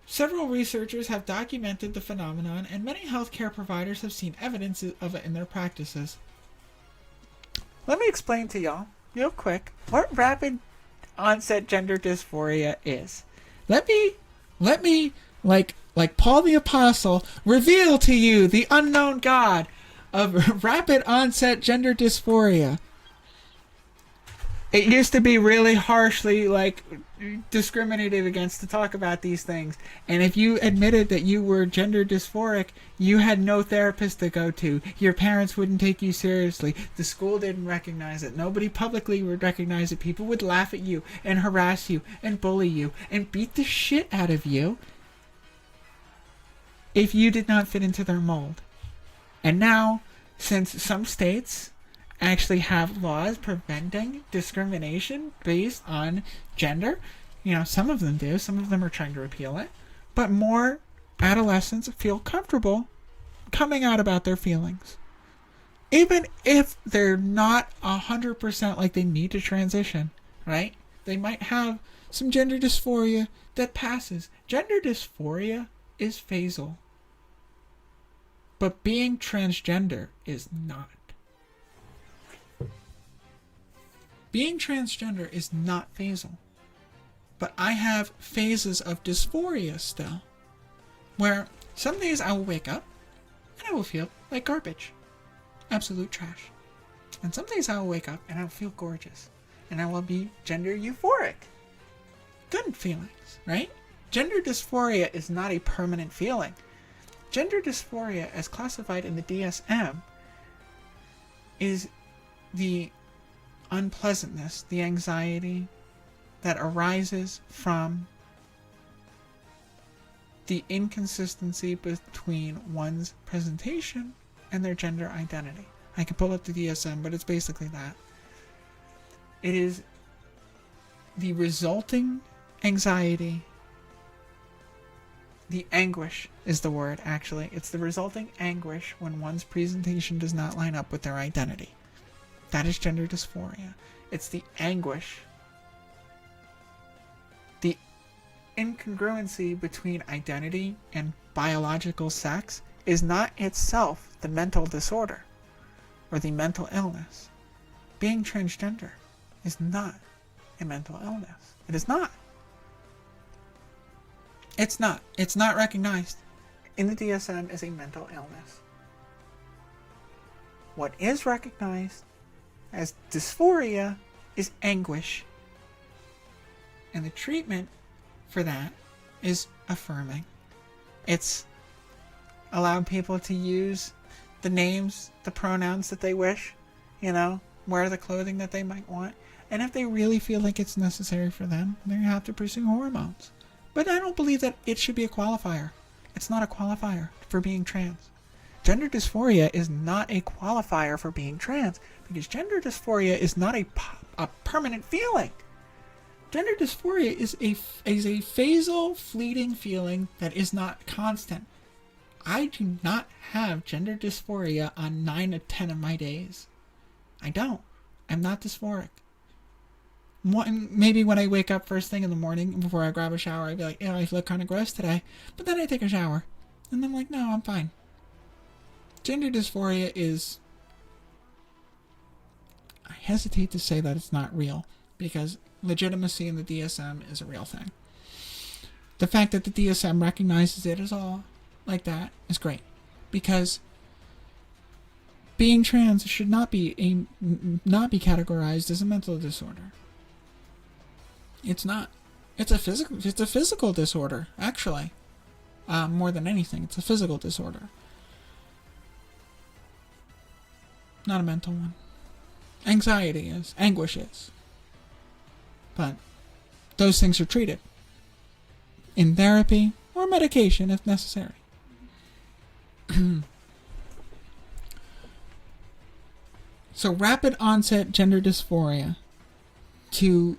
Several researchers have documented the phenomenon, and many healthcare providers have seen evidence of it in their practices. Let me explain to y'all, real quick, what rapid onset gender dysphoria is. Let me, like Paul the Apostle, reveal to you the unknown God of rapid onset gender dysphoria. It used to be really harshly, discriminated against to talk about these things. And if you admitted that you were gender dysphoric, you had no therapist to go to. Your parents wouldn't take you seriously. The school didn't recognize it. Nobody publicly would recognize it. People would laugh at you and harass you and bully you and beat the shit out of you if you did not fit into their mold. And now, since some states actually have laws preventing discrimination based on gender, some of them do, some of them are trying to repeal it, but more adolescents feel comfortable coming out about their feelings. Even if they're not 100% like they need to transition, right? They might have some gender dysphoria that passes. Gender dysphoria is phasal. But being transgender is not. Being transgender is not phasal. But I have phases of dysphoria still, where some days I will wake up and I will feel like garbage. Absolute trash. And some days I will wake up and I will feel gorgeous. And I will be gender euphoric. Good feelings, right? Gender dysphoria is not a permanent feeling. Gender dysphoria, as classified in the DSM, is the unpleasantness, the anxiety that arises from the inconsistency between one's presentation and their gender identity. I can pull up the DSM, but it's basically that. It is the resulting anxiety. The anguish is the word, actually. It's the resulting anguish when one's presentation does not line up with their identity. That is gender dysphoria. It's the anguish. The incongruency between identity and biological sex is not itself the mental disorder or the mental illness. Being transgender is not a mental illness. It is not. It's not. It's not recognized in the DSM as a mental illness. What is recognized as dysphoria is anguish. And the treatment for that is affirming. It's allowed people to use the names, the pronouns that they wish, wear the clothing that they might want. And if they really feel like it's necessary for them, they have to pursue hormones. But I don't believe that it should be a qualifier. It's not a qualifier for being trans. Gender dysphoria is not a qualifier for being trans, because gender dysphoria is not a permanent feeling. Gender dysphoria is a phasal, fleeting feeling that is not constant. I do not have gender dysphoria on 9 of 10 of my days. I don't. I'm not dysphoric. Maybe when I wake up first thing in the morning before I grab a shower, I'd be like, I feel kind of gross today. But then I take a shower. And I'm like, no, I'm fine. Gender dysphoria is... I hesitate to say that it's not real, because legitimacy in the DSM is a real thing. The fact that the DSM recognizes it as all like that is great, because being trans should not be categorized as a mental disorder. It's not. It's a physical disorder, actually. More than anything, it's a physical disorder. Not a mental one. Anxiety is. Anguish is. But those things are treated in therapy or medication if necessary. So rapid onset gender dysphoria, to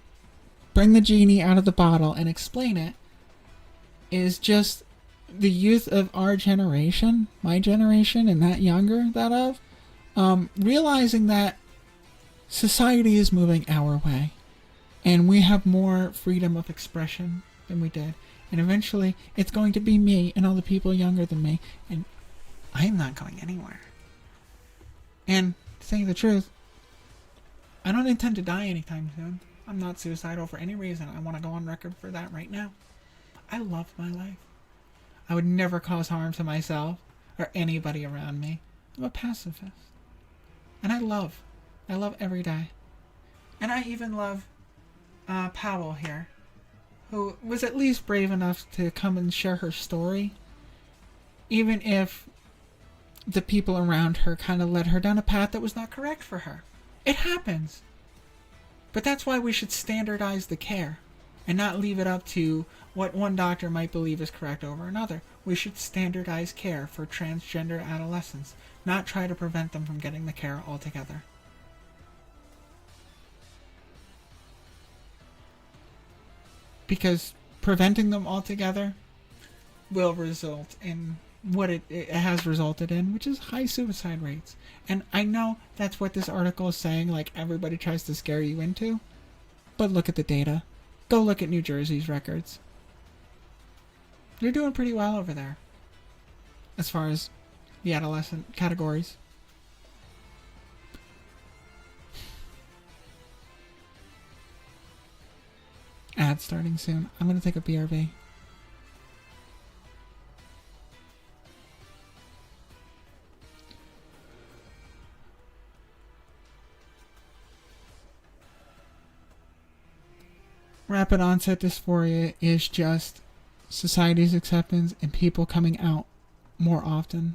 bring the genie out of the bottle and explain it, is just the youth of our generation, my generation and that younger that of, realizing that society is moving our way and we have more freedom of expression than we did. And eventually it's going to be me and all the people younger than me, and I'm not going anywhere. And to tell you the truth, I don't intend to die anytime soon. I'm not suicidal for any reason. I want to go on record for that right now. I love my life. I would never cause harm to myself or anybody around me. I'm a pacifist. And I love every day. And I even love Powell here, who was at least brave enough to come and share her story, even if the people around her kind of led her down a path that was not correct for her. It happens. But that's why we should standardize the care and not leave it up to what one doctor might believe is correct over another. We should standardize care for transgender adolescents, not try to prevent them from getting the care altogether. Because preventing them altogether will result in what it has resulted in, which is high suicide rates. And I know that's what this article is saying, like everybody tries to scare you into. But look at the data. Go look at New Jersey's records. You're doing pretty well over there as far as the adolescent categories. Ad starting soon. I'm going to take a BRB. Rapid onset dysphoria is just society's acceptance and people coming out more often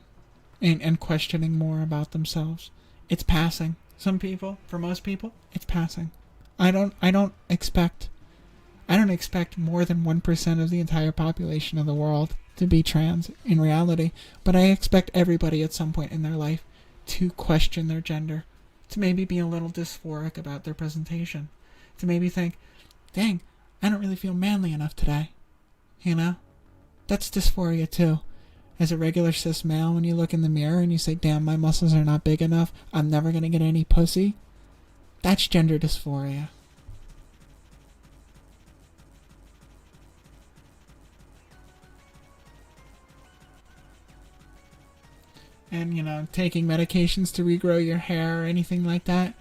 and questioning more about themselves. It's passing. Some people, for most people, it's passing. I don't expect more than 1% of the entire population of the world to be trans in reality, but I expect everybody at some point in their life to question their gender, to maybe be a little dysphoric about their presentation, to maybe think, dang, I don't really feel manly enough today. You know? That's dysphoria too. As a regular cis male, when you look in the mirror and you say, damn, my muscles are not big enough, I'm never gonna get any pussy. That's gender dysphoria. And, you know, taking medications to regrow your hair or anything like that,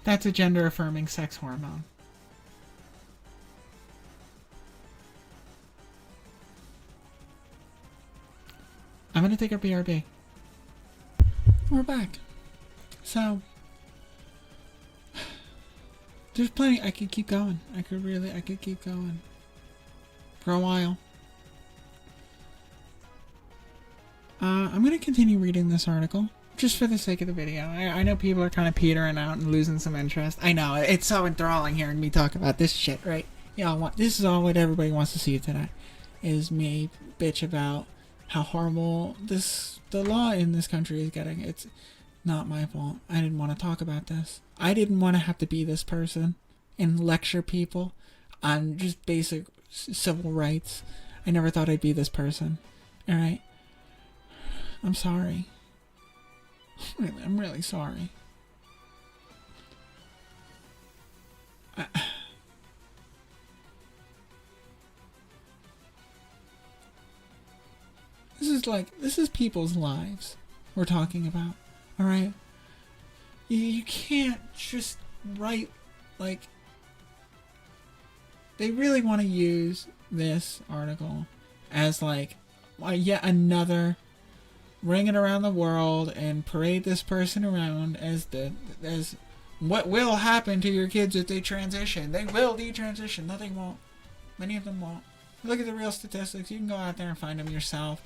that's a gender-affirming sex hormone. I'm going to take a BRB. We're back. So, there's plenty. I could keep going. I could keep going. For a while. I'm going to continue reading this article, just for the sake of the video. I know people are kind of petering out and losing some interest. I know, it's so enthralling hearing me talk about this shit, right? This is all what everybody wants to see today, is me bitch about how horrible the law in this country is getting. It's not my fault. I didn't want to talk about this. I didn't want to have to be this person and lecture people on just basic civil rights. I never thought I'd be this person. Alright? I'm sorry. I'm really sorry. This is people's lives we're talking about, alright? You can't just write, they really want to use this article as, yet another ring it around the world and parade this person around as what will happen to your kids if they transition. They will detransition. No, they won't. Many of them won't. Look at the real statistics. You can go out there and find them yourself.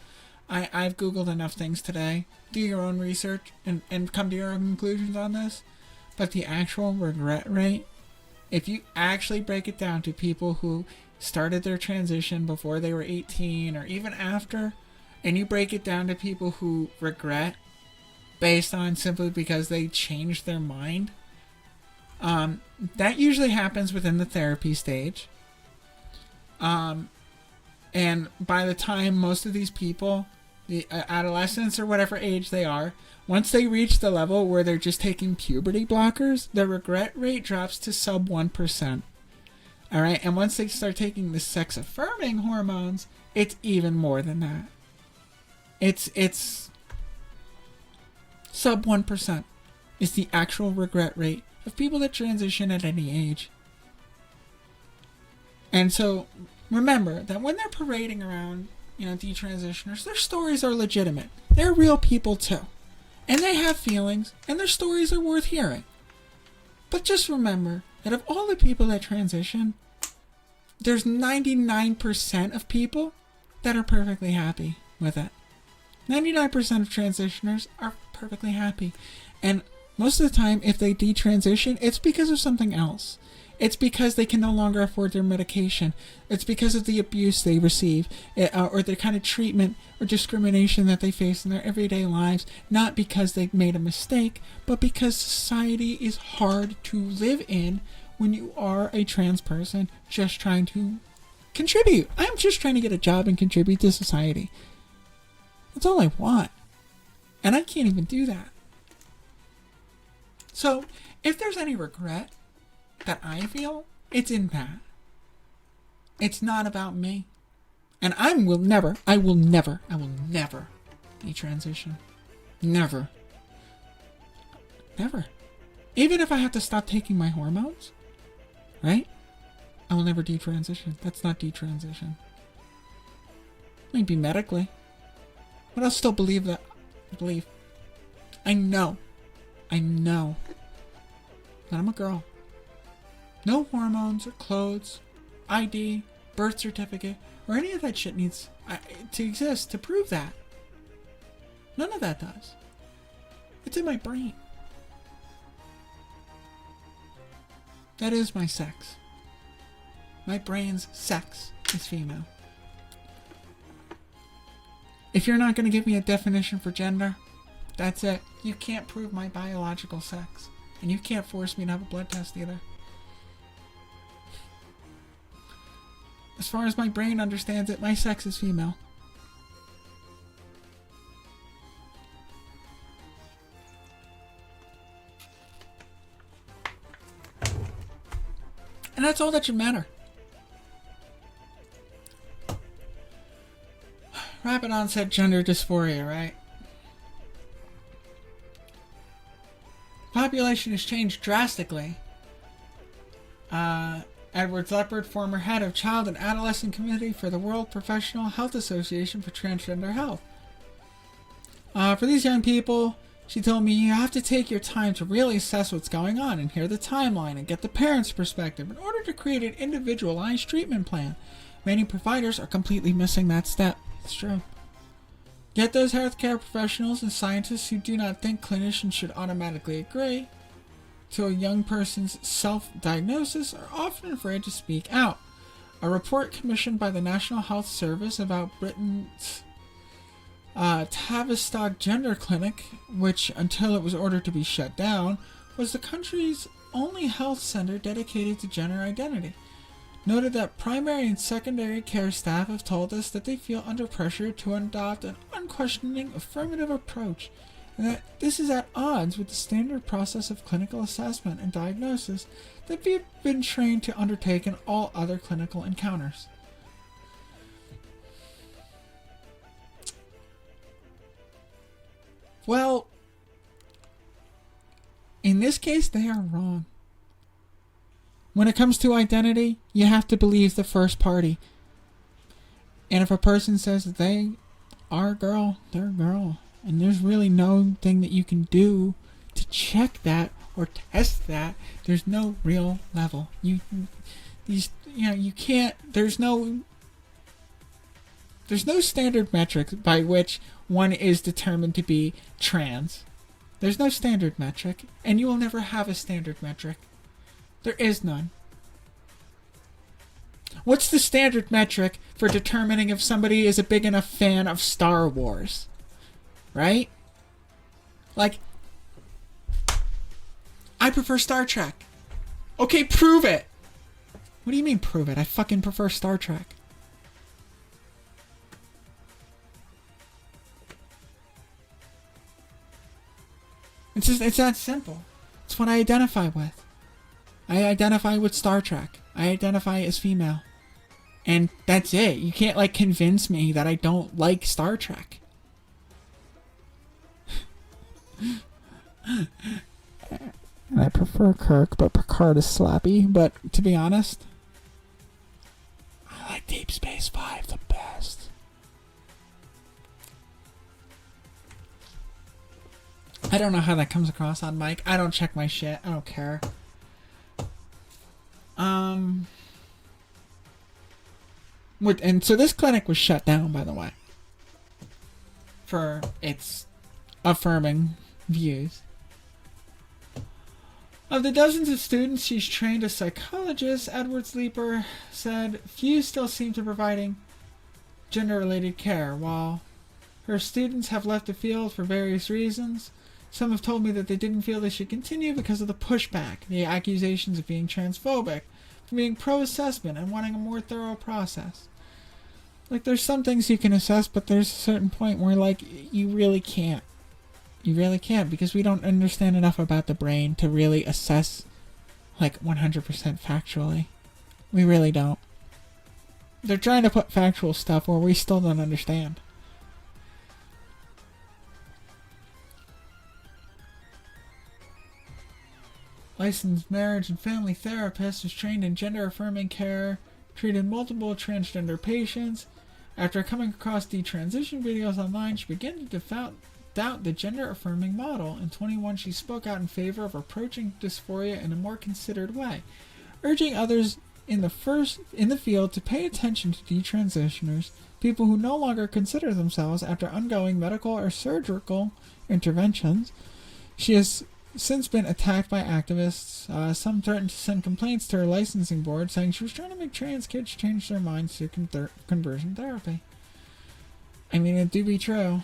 I've Googled enough things today. Do your own research and come to your own conclusions on this. But the actual regret rate, if you actually break it down to people who started their transition before they were 18 or even after, and you break it down to people who regret based on simply because they changed their mind, that usually happens within the therapy stage. And by the time most of these people, the adolescents or whatever age they are, once they reach the level where they're just taking puberty blockers, the regret rate drops to sub 1%. Alright, and once they start taking the sex-affirming hormones, it's even more than that. It's sub 1% is the actual regret rate of people that transition at any age. And so, remember that when they're parading around, detransitioners, their stories are legitimate. They're real people too. And they have feelings, and their stories are worth hearing. But just remember that of all the people that transition, there's 99% of people that are perfectly happy with it. 99% of transitioners are perfectly happy. And most of the time, if they detransition, it's because of something else. It's because they can no longer afford their medication. It's because of the abuse they receive, or the kind of treatment or discrimination that they face in their everyday lives. Not because they've made a mistake, but because society is hard to live in when you are a trans person just trying to contribute. I'm just trying to get a job and contribute to society. That's all I want. And I can't even do that. So, if there's any regret that I feel It's in that. It's not about me. And I will never detransition. Never. Never. Even if I have to stop taking my hormones, right? I will never detransition. That's not detransition. Maybe medically. But I'll still believe that. I know that I'm a girl. No hormones or clothes, ID, birth certificate, or any of that shit needs to exist to prove that. None of that does. It's in my brain. That is my sex. My brain's sex is female. If you're not going to give me a definition for gender, that's it. You can't prove my biological sex. And you can't force me to have a blood test either. As far as my brain understands it, my sex is female. And that's all that should matter. Rapid onset gender dysphoria, right? Population has changed drastically. Edward Leopard, former head of Child and Adolescent Committee for the World Professional Health Association for Transgender Health. For these young people, she told me, you have to take your time to really assess what's going on and hear the timeline and get the parents' perspective in order to create an individualized treatment plan. Many providers are completely missing that step. It's true. Yet those healthcare professionals and scientists who do not think clinicians should automatically agree to a young person's self-diagnosis are often afraid to speak out. A report commissioned by the National Health Service about Britain's Tavistock Gender Clinic, which, until it was ordered to be shut down, was the country's only health center dedicated to gender identity, noted that primary and secondary care staff have told us that they feel under pressure to adopt an unquestioning affirmative approach, and that this is at odds with the standard process of clinical assessment and diagnosis that we've been trained to undertake in all other clinical encounters. Well, in this case, they are wrong. When it comes to identity, you have to believe the first party. And if a person says that they are a girl, they're a girl. And there's really no thing that you can do to check that or test that. There's no real level. You can't. There's no standard metric by which one is determined to be trans. There's no standard metric, and you will never have a standard metric. There is none. What's the standard metric for determining if somebody is a big enough fan of Star Wars? Right? Like, I prefer Star Trek. Okay, prove it. What do you mean prove it? I fucking prefer Star Trek. It's that simple. It's what I identify with. I identify with Star Trek. I identify as female. And that's it. You can't, like, convince me that I don't like Star Trek. And I prefer Kirk, but Picard is slappy. But to be honest, I like Deep Space 5 the best. I don't know how that comes across on mic. I don't check my shit. I don't care. And so this clinic was shut down, by the way, for its affirming views. Of the dozens of students she's trained as psychologist, Edward Sleeper said few still seem to be providing gender-related care. While her students have left the field for various reasons, some have told me that they didn't feel they should continue because of the pushback, the accusations of being transphobic, for being pro-assessment and wanting a more thorough process. Like, there's some things you can assess, but there's a certain point where, like, you really can't. You really can't, because we don't understand enough about the brain to really assess, like, 100% factually. We really don't. They're trying to put factual stuff where we still don't understand. Licensed marriage and family therapist who's trained in gender-affirming care, treated multiple transgender patients. After coming across detransition videos online, she began to doubt the gender-affirming model. In 2021, she spoke out in favor of approaching dysphoria in a more considered way, urging others in the field to pay attention to detransitioners, people who no longer consider themselves after undergoing medical or surgical interventions. She has since been attacked by activists. Some threatened to send complaints to her licensing board, saying she was trying to make trans kids change their minds through conversion therapy. I mean, it do be true.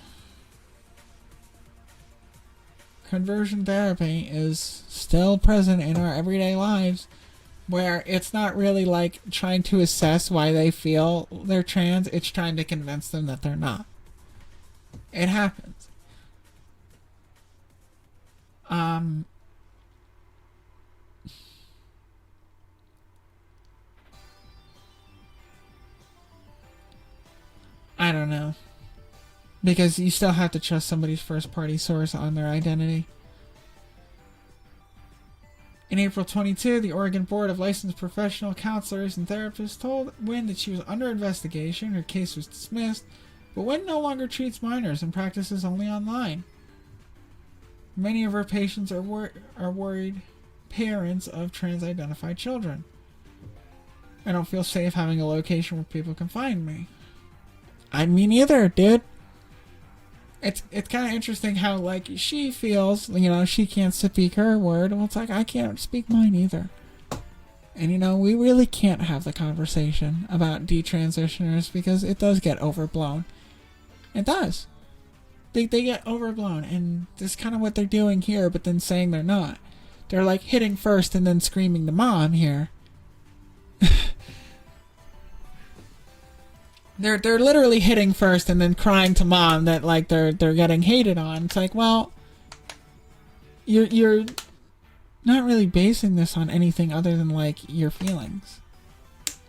Conversion therapy is still present in our everyday lives, where it's not really like trying to assess why they feel they're trans, it's trying to convince them that they're not. It happens. I don't know. Because you still have to trust somebody's first-party source on their identity. In April 22, the Oregon Board of Licensed Professional Counselors and Therapists told Wynn that she was under investigation, her case was dismissed, but Wynn no longer treats minors and practices only online. Many of her patients are worried parents of trans-identified children. I don't feel safe having a location where people can find me. Me neither, dude. It's kind of interesting how, like, she feels, you know, she can't speak her word. Well, it's like, I can't speak mine either. And, you know, we really can't have the conversation about detransitioners because it does get overblown. It does. They get overblown, and that's kind of what they're doing here, but then saying they're not. They're, like, hitting first and then screaming to mom here. They're literally hitting first and then crying to mom that, like, they're getting hated on. It's like, well, you're not really basing this on anything other than, like, your feelings.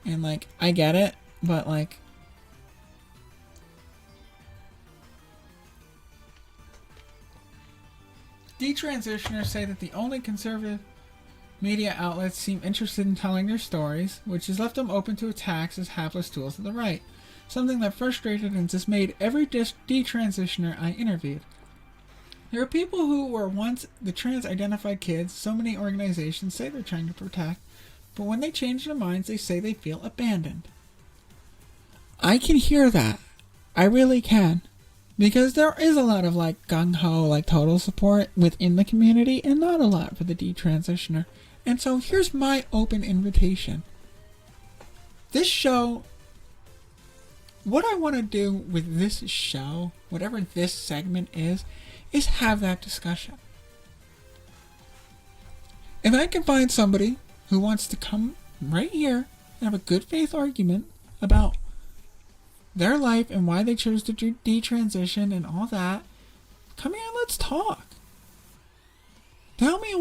And, like, I get it, but, like, detransitioners say that the only conservative media outlets seem interested in telling their stories, which has left them open to attacks as hapless tools of the right. Something that frustrated and dismayed every detransitioner I interviewed. There are people who were once the trans-identified kids so many organizations say they're trying to protect, but when they change their minds, they say they feel abandoned. I can hear that. I really can. Because there is a lot of, like, gung-ho, like, total support within the community, and not a lot for the detransitioner. And so here's my open invitation. This show, what I want to do with this show, whatever this segment is have that discussion. If I can find somebody who wants to come right here and have a good faith argument about their life and why they chose to detransition and all that, come here and let's talk. Tell me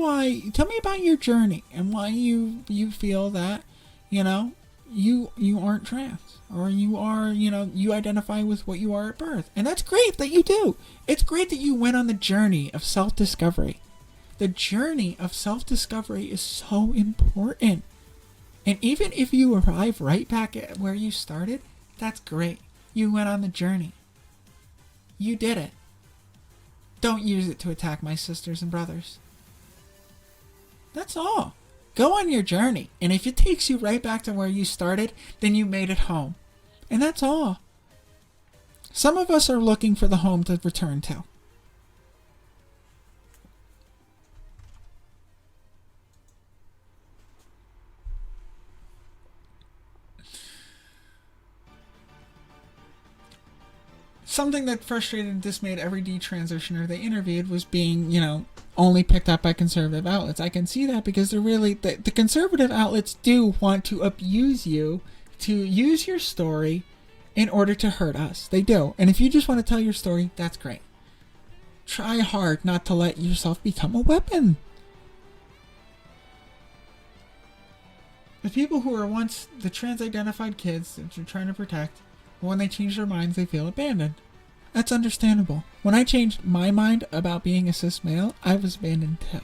about your journey and why you feel that, you know, you aren't trans, or you are, you know, you identify with what you are at birth. And that's great that you do. It's great that you went on the journey of self-discovery. The journey of self-discovery is so important. And even if you arrive right back at where you started, that's great. You went on the journey. You did it. Don't use it to attack my sisters and brothers. That's all. Go on your journey. And if it takes you right back to where you started, then you made it home. And that's all. Some of us are looking for the home to return to. Something that frustrated and dismayed every detransitioner they interviewed was being, you know, only picked up by conservative outlets. I can see that because they're really, the conservative outlets do want to abuse you, to use your story in order to hurt us. They do. And if you just want to tell your story, that's great. Try hard not to let yourself become a weapon. The people who were once the trans-identified kids that you're trying to protect, when they change their minds, they feel abandoned. That's understandable. When I changed my mind about being a cis male, I was abandoned too.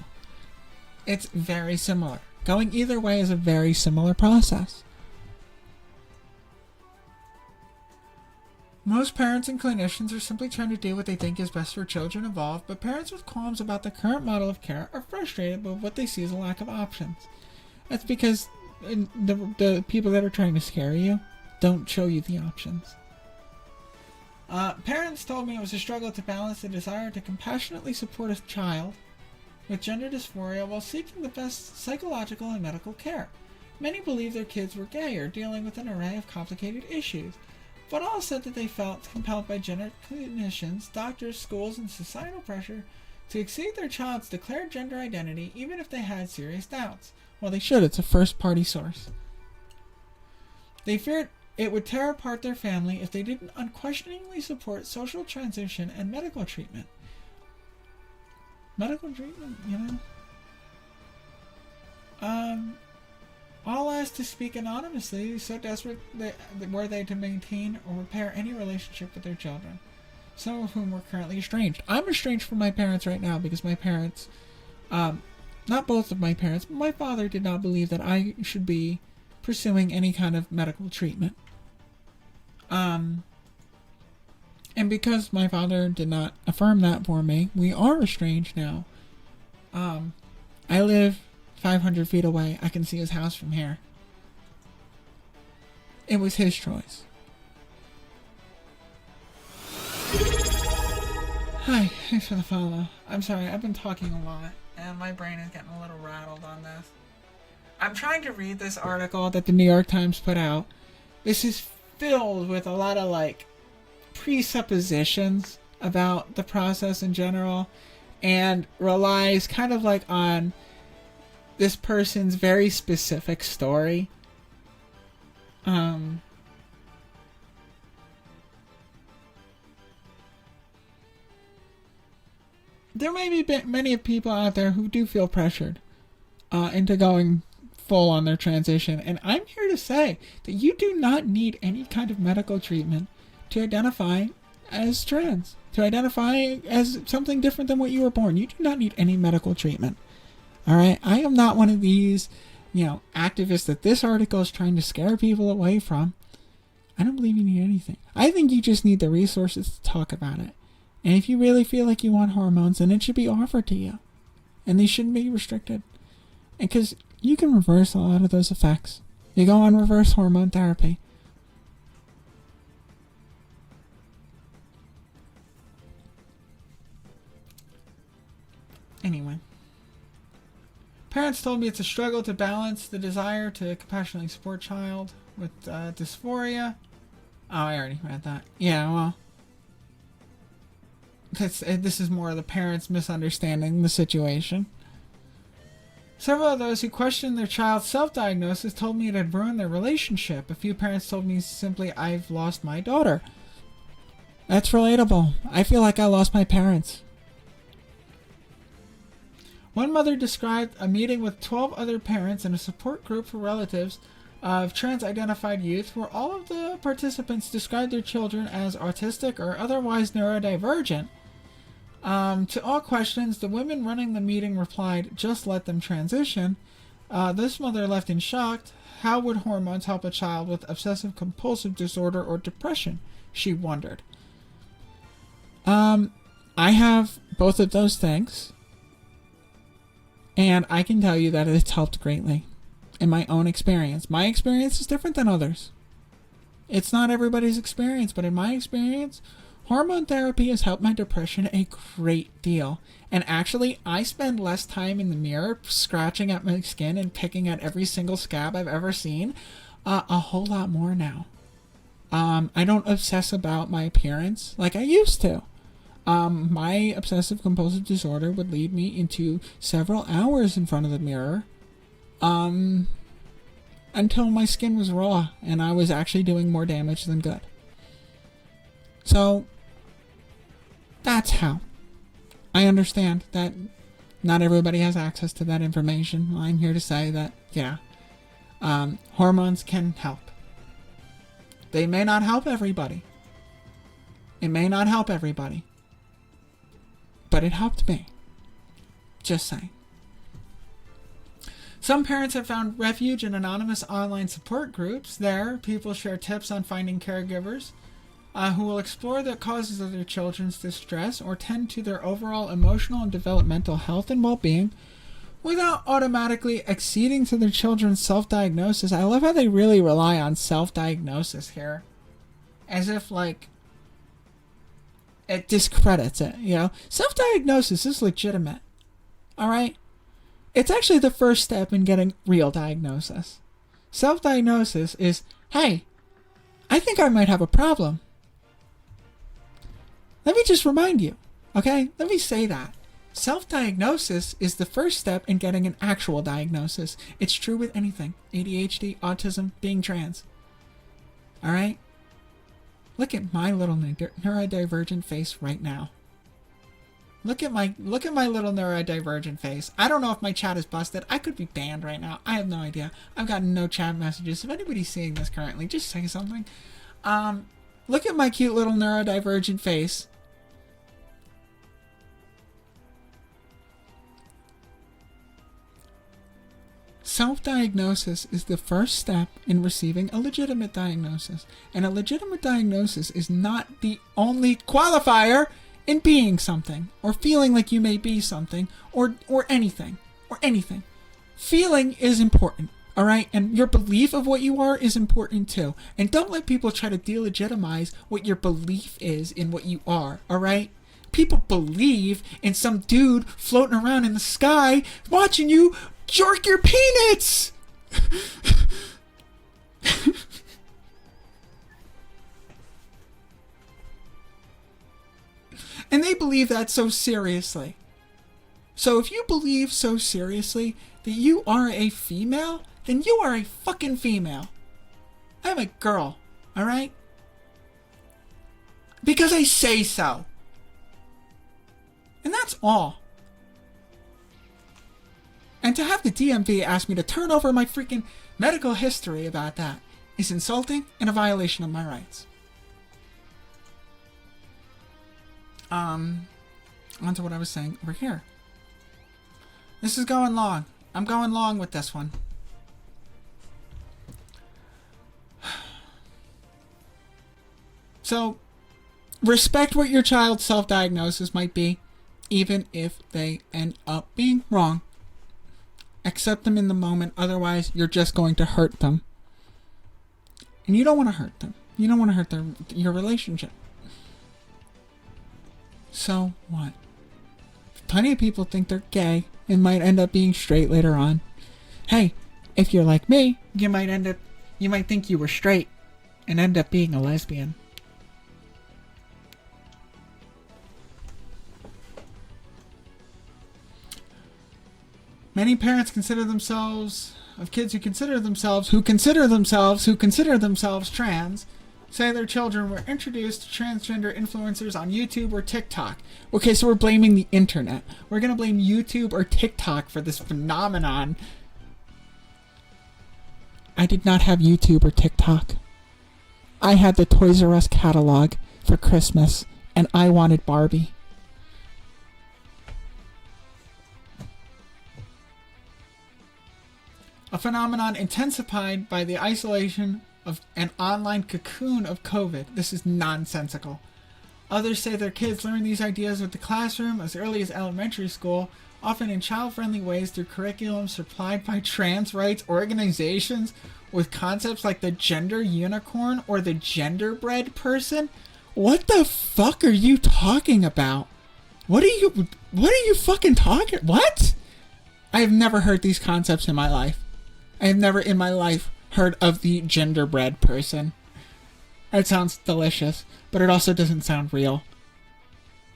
It's very similar. Going either way is a very similar process. Most parents and clinicians are simply trying to do what they think is best for children involved, but parents with qualms about the current model of care are frustrated by what they see as a lack of options. That's because the people that are trying to scare you don't show you the options. Parents told me it was a struggle to balance the desire to compassionately support a child with gender dysphoria while seeking the best psychological and medical care. Many believed their kids were gay or dealing with an array of complicated issues, but all said that they felt compelled by gender clinicians, doctors, schools, and societal pressure to exceed their child's declared gender identity even if they had serious doubts. Well, they should. It's a first-party source. They feared it would tear apart their family if they didn't unquestioningly support social transition and medical treatment. Medical treatment, you know? All asked to speak anonymously, so desperate were they to maintain or repair any relationship with their children, some of whom were currently estranged. I'm estranged from my parents right now because my parents, not both of my parents, but my father did not believe that I should be pursuing any kind of medical treatment. And because my father did not affirm that for me, we are estranged now. I live 500 feet away. I can see his house from here. It was his choice. Hi, thanks for the follow. I'm sorry, I've been talking a lot, and my brain is getting a little rattled on this. I'm trying to read this article that the New York Times put out. This is filled with a lot of, presuppositions about the process in general, and relies kind of on this person's very specific story. There may be many people out there who do feel pressured into going full on their transition, and I'm here to say that you do not need any kind of medical treatment to identify as trans, to identify as something different than what you were born. You do not need any medical treatment. Alright, I am not one of these, activists that this article is trying to scare people away from. I don't believe you need anything. I think you just need the resources to talk about it. And if you really feel like you want hormones, then it should be offered to you. And they shouldn't be restricted. And because you can reverse a lot of those effects. You go on reverse hormone therapy. Anyway. Parents told me it's a struggle to balance the desire to compassionately support child with dysphoria. Oh, I already read that. Yeah, well. This is more of the parents misunderstanding the situation. Several of those who questioned their child's self-diagnosis told me it had ruined their relationship. A few parents told me simply, I've lost my daughter. That's relatable. I feel like I lost my parents. One mother described a meeting with 12 other parents and a support group for relatives of trans-identified youth where all of the participants described their children as autistic or otherwise neurodivergent. To all questions, the women running the meeting replied, just let them transition. This mother left in shock. How would hormones help a child with obsessive-compulsive disorder or depression? She wondered. I have both of those things. And I can tell you that it's helped greatly in my own experience. My experience is different than others. It's not everybody's experience, but in my experience, hormone therapy has helped my depression a great deal. And actually, I spend less time in the mirror scratching at my skin and picking at every single scab I've ever seen. A whole lot more now. I don't obsess about my appearance like I used to. My obsessive compulsive disorder would lead me into several hours in front of the mirror, until my skin was raw and I was actually doing more damage than good. So, that's how. I understand that not everybody has access to that information. I'm here to say that, yeah, Hormones can help. They may not help everybody. It may not help everybody. But it helped me. Just saying. Some parents have found refuge in anonymous online support groups. There, people share tips on finding caregivers who will explore the causes of their children's distress or tend to their overall emotional and developmental health and well-being without automatically acceding to their children's self-diagnosis. I love how they really rely on self-diagnosis here. As if, like, it discredits it, you know? Self-diagnosis is legitimate. Alright? It's actually the first step in getting real diagnosis. Self-diagnosis is, hey, I think I might have a problem. Let me just remind you, okay? Let me say that. Self-diagnosis is the first step in getting an actual diagnosis. It's true with anything. ADHD, autism, being trans. Alright? Look at my little neurodivergent face right now. Look at my little neurodivergent face. I don't know if my chat is busted. I could be banned right now. I have no idea. I've gotten no chat messages. If anybody's seeing this currently, just say something. Look at my cute little neurodivergent face. Self-diagnosis is the first step in receiving a legitimate diagnosis. And a legitimate diagnosis is not the only qualifier in being something, or feeling like you may be something, or anything. Feeling is important, alright? And your belief of what you are is important too. And don't let people try to delegitimize what your belief is in what you are, alright? People believe in some dude floating around in the sky watching you jerk your peanuts! And they believe that so seriously. So if you believe so seriously that you are a female, then you are a fucking female. I'm a girl, alright? Because I say so. And that's all. And to have the DMV ask me to turn over my freaking medical history about that is insulting and a violation of my rights. On to what I was saying over here. This is going long. I'm going long with this one. So, respect what your child's self-diagnosis might be, even if they end up being wrong. Accept them in the moment, otherwise you're just going to hurt them. And you don't want to hurt them. You don't want to hurt your relationship. So what? Plenty of people think they're gay and might end up being straight later on. Hey, if you're like me, you might think you were straight and end up being a lesbian. Many parents consider themselves trans, say their children were introduced to transgender influencers on YouTube or TikTok. Okay, so we're blaming the internet. We're gonna blame YouTube or TikTok for this phenomenon. I did not have YouTube or TikTok. I had the Toys R Us catalog for Christmas, and I wanted Barbie. A phenomenon intensified by the isolation of an online cocoon of COVID. This is nonsensical. Others say their kids learn these ideas with the classroom as early as elementary school, often in child-friendly ways through curriculum supplied by trans rights organizations with concepts like the gender unicorn or the genderbread person. What the fuck are you talking about? What are you fucking talking? What? I have never heard these concepts in my life. I have never in my life heard of the genderbread person. That sounds delicious, but it also doesn't sound real.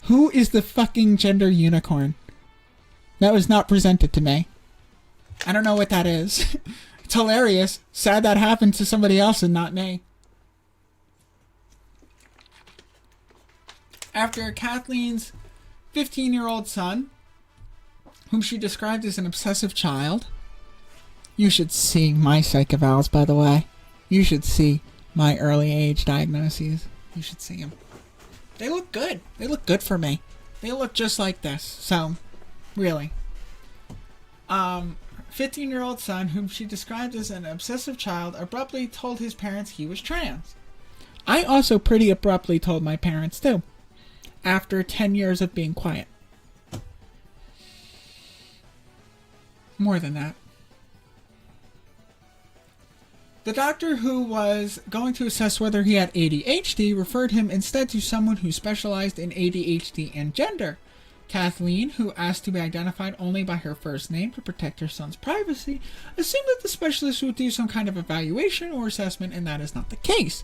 Who is the fucking gender unicorn? That was not presented to me. I don't know what that is. It's hilarious. Sad that happened to somebody else and not me. After Kathleen's 15-year-old son, whom she described as an obsessive child, You should see my psych evals, by the way. You should see my early age diagnoses. You should see them. They look good. They look good for me. They look just like this. So, really. 15-year-old son, whom she described as an obsessive child, abruptly told his parents he was trans. I also pretty abruptly told my parents, too. After 10 years of being quiet. More than that. The doctor who was going to assess whether he had ADHD referred him instead to someone who specialized in ADHD and gender. Kathleen, who asked to be identified only by her first name to protect her son's privacy, assumed that the specialist would do some kind of evaluation or assessment, and that is not the case.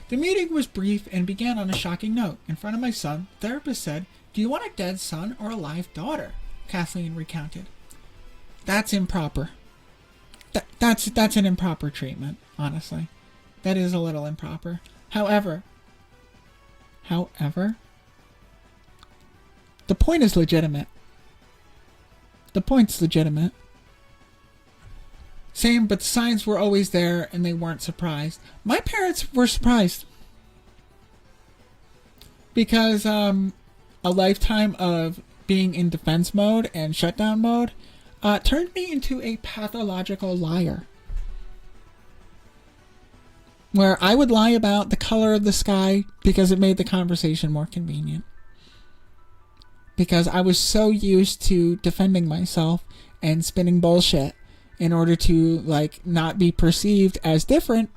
The meeting was brief and began on a shocking note. In front of my son, the therapist said, "Do you want a dead son or a live daughter?" Kathleen recounted. That's improper. That's an improper treatment, honestly. That is a little improper. However, the point is legitimate. The point's legitimate. Same, but the signs were always there and they weren't surprised. My parents were surprised. Because a lifetime of being in defense mode and shutdown mode turned me into a pathological liar. Where I would lie about the color of the sky because it made the conversation more convenient. Because I was so used to defending myself and spinning bullshit in order to, like, not be perceived as different.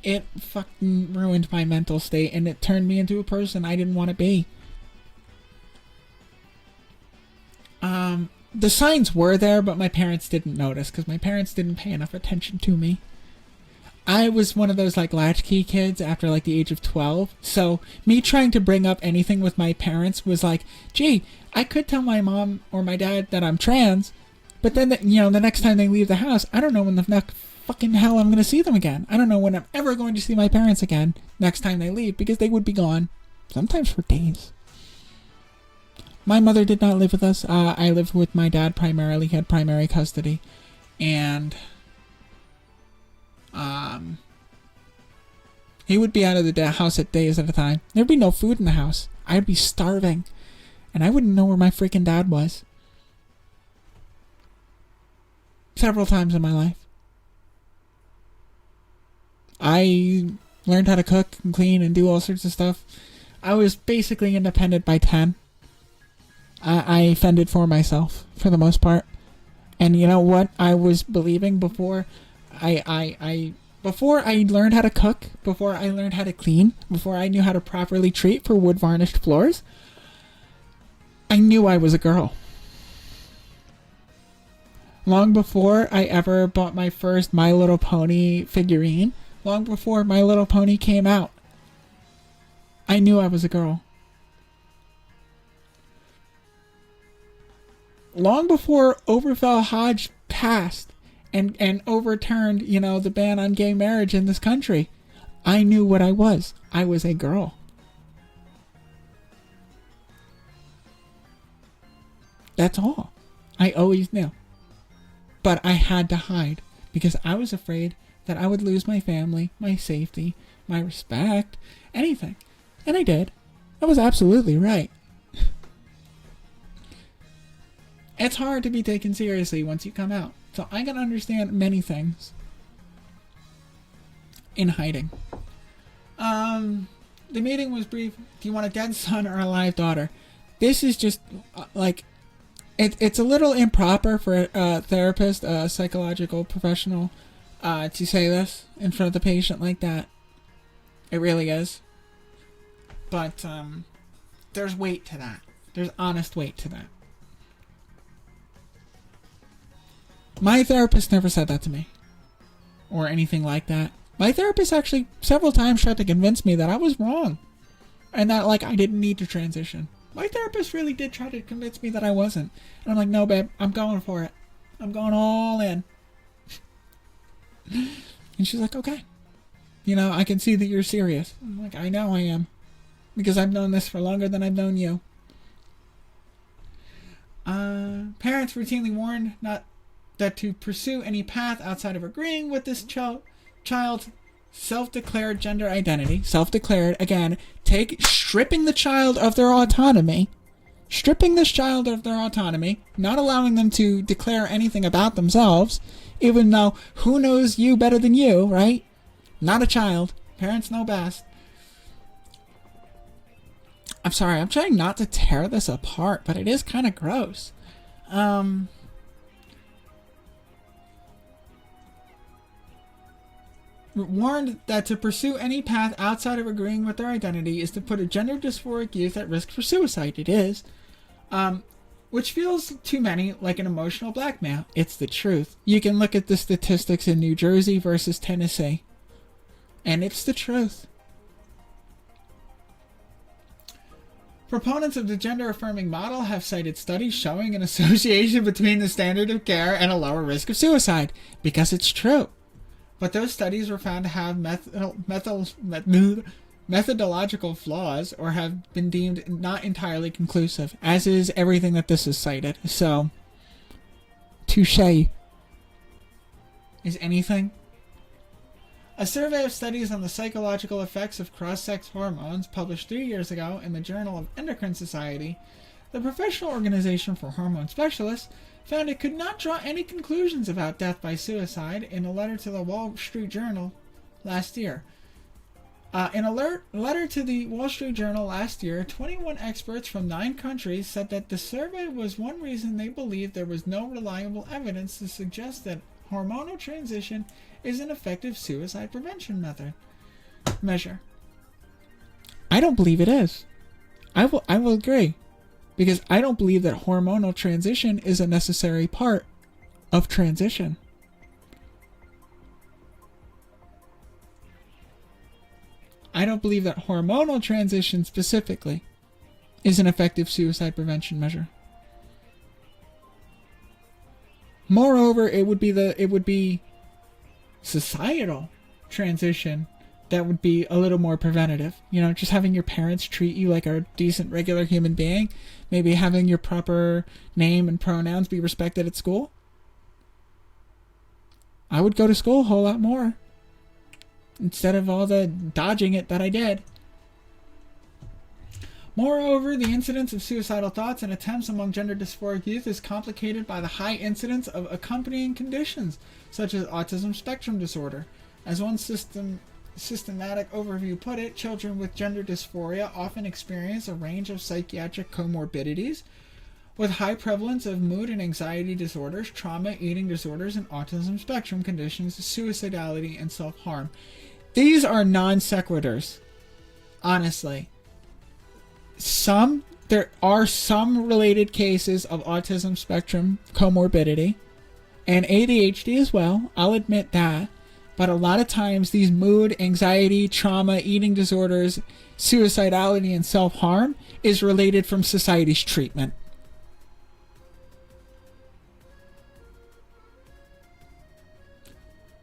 It fucking ruined my mental state and it turned me into a person I didn't want to be. The signs were there, but my parents didn't notice because my parents didn't pay enough attention to me. I was one of those, like, latchkey kids after, like, the age of 12. So me trying to bring up anything with my parents was like, gee, I could tell my mom or my dad that I'm trans, but then, the next time they leave the house, I don't know when the fucking hell I'm going to see them again. I don't know when I'm ever going to see my parents again next time they leave because they would be gone. Sometimes for days. My mother did not live with us. I lived with my dad primarily. He had primary custody. And he would be out of the house at days at a time. There'd be no food in the house. I'd be starving. And I wouldn't know where my freaking dad was. Several times in my life. I learned how to cook and clean and do all sorts of stuff. I was basically independent by 10. I fended for myself for the most part. And you know what I was believing before before I learned how to cook, before I learned how to clean, before I knew how to properly treat for wood varnished floors, I knew I was a girl. Long before I ever bought my first My Little Pony figurine, long before My Little Pony came out, I knew I was a girl. Long before Oberfell Hodge passed and overturned, the ban on gay marriage in this country, I knew what I was. I was a girl. That's all. I always knew. But I had to hide because I was afraid that I would lose my family, my safety, my respect, anything. And I did. I was absolutely right. It's hard to be taken seriously once you come out. So I can understand many things in hiding. The meeting was brief. Do you want a dead son or a live daughter? This is just it's a little improper for a therapist, a psychological professional, to say this in front of the patient like that. It really is. But there's weight to that. There's honest weight to that. My therapist never said that to me. Or anything like that. My therapist actually several times tried to convince me that I was wrong. And that, I didn't need to transition. My therapist really did try to convince me that I wasn't. And I'm like, no, babe, I'm going for it. I'm going all in. And she's like, okay. I can see that you're serious. I'm like, I know I am. Because I've known this for longer than I've known you. Parents routinely warned not that to pursue any path outside of agreeing with this child's self-declared gender identity, self-declared, again, stripping the child of their autonomy, not allowing them to declare anything about themselves, even though who knows you better than you, right? Not a child. Parents know best. I'm sorry, I'm trying not to tear this apart, but it is kind of gross. Warned that to pursue any path outside of agreeing with their identity is to put a gender dysphoric youth at risk for suicide. It is. Which feels to many like an emotional blackmail. It's the truth. You can look at the statistics in New Jersey versus Tennessee. And it's the truth. Proponents of the gender-affirming model have cited studies showing an association between the standard of care and a lower risk of suicide, because it's true. But those studies were found to have methodological flaws or have been deemed not entirely conclusive, as is everything that this is cited. So, touche. Is anything? A survey of studies on the psychological effects of cross-sex hormones published 3 years ago in the Journal of Endocrine Society, the professional organization for hormone specialists, found it could not draw any conclusions about death by suicide in a letter to the Wall Street Journal last year. In a letter to the Wall Street Journal last year, 21 experts from 9 countries said that the survey was one reason they believed there was no reliable evidence to suggest that hormonal transition is an effective suicide prevention measure. I don't believe it is. I will agree. Because I don't believe that hormonal transition is a necessary part of transition. I don't believe that hormonal transition specifically is an effective suicide prevention measure. Moreover, it would be societal transition that would be a little more preventative. You know, just having your parents treat you like a decent, regular human being. Maybe having your proper name and pronouns be respected at school. I would go to school a whole lot more. Instead of all the dodging it that I did. Moreover, the incidence of suicidal thoughts and attempts among gender dysphoric youth is complicated by the high incidence of accompanying conditions, such as autism spectrum disorder. As one systematic overview put it, children with gender dysphoria often experience a range of psychiatric comorbidities with high prevalence of mood and anxiety disorders, trauma, eating disorders, and autism spectrum conditions, suicidality, and self-harm. These are non sequiturs, honestly. There are some related cases of autism spectrum comorbidity and ADHD as well, I'll admit that. But a lot of times these mood, anxiety, trauma, eating disorders, suicidality, and self-harm is related from society's treatment.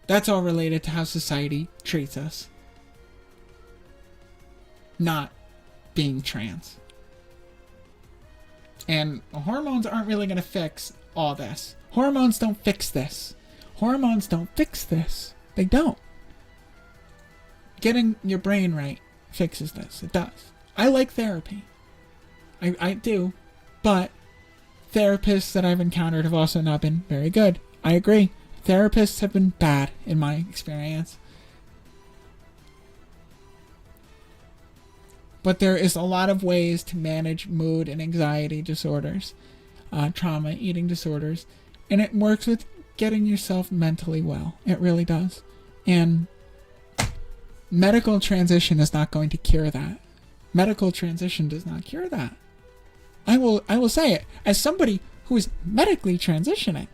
That's all related to how society treats us. Not being trans. And hormones aren't really going to fix all this. Hormones don't fix this. Hormones don't fix this. They don't. Getting your brain right fixes this. It does. I like therapy. I do. But therapists that I've encountered have also not been very good. I agree. Therapists have been bad in my experience. But there is a lot of ways to manage mood and anxiety disorders, trauma, eating disorders, and it works with getting yourself mentally well. It really does. And medical transition is not going to cure that. Medical transition does not cure that. I will say it as somebody who is medically transitioning,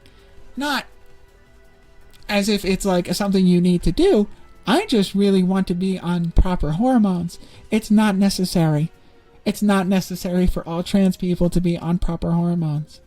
not as if it's like something you need to do. I just really want to be on proper hormones. It's not necessary. It's not necessary for all trans people to be on proper hormones.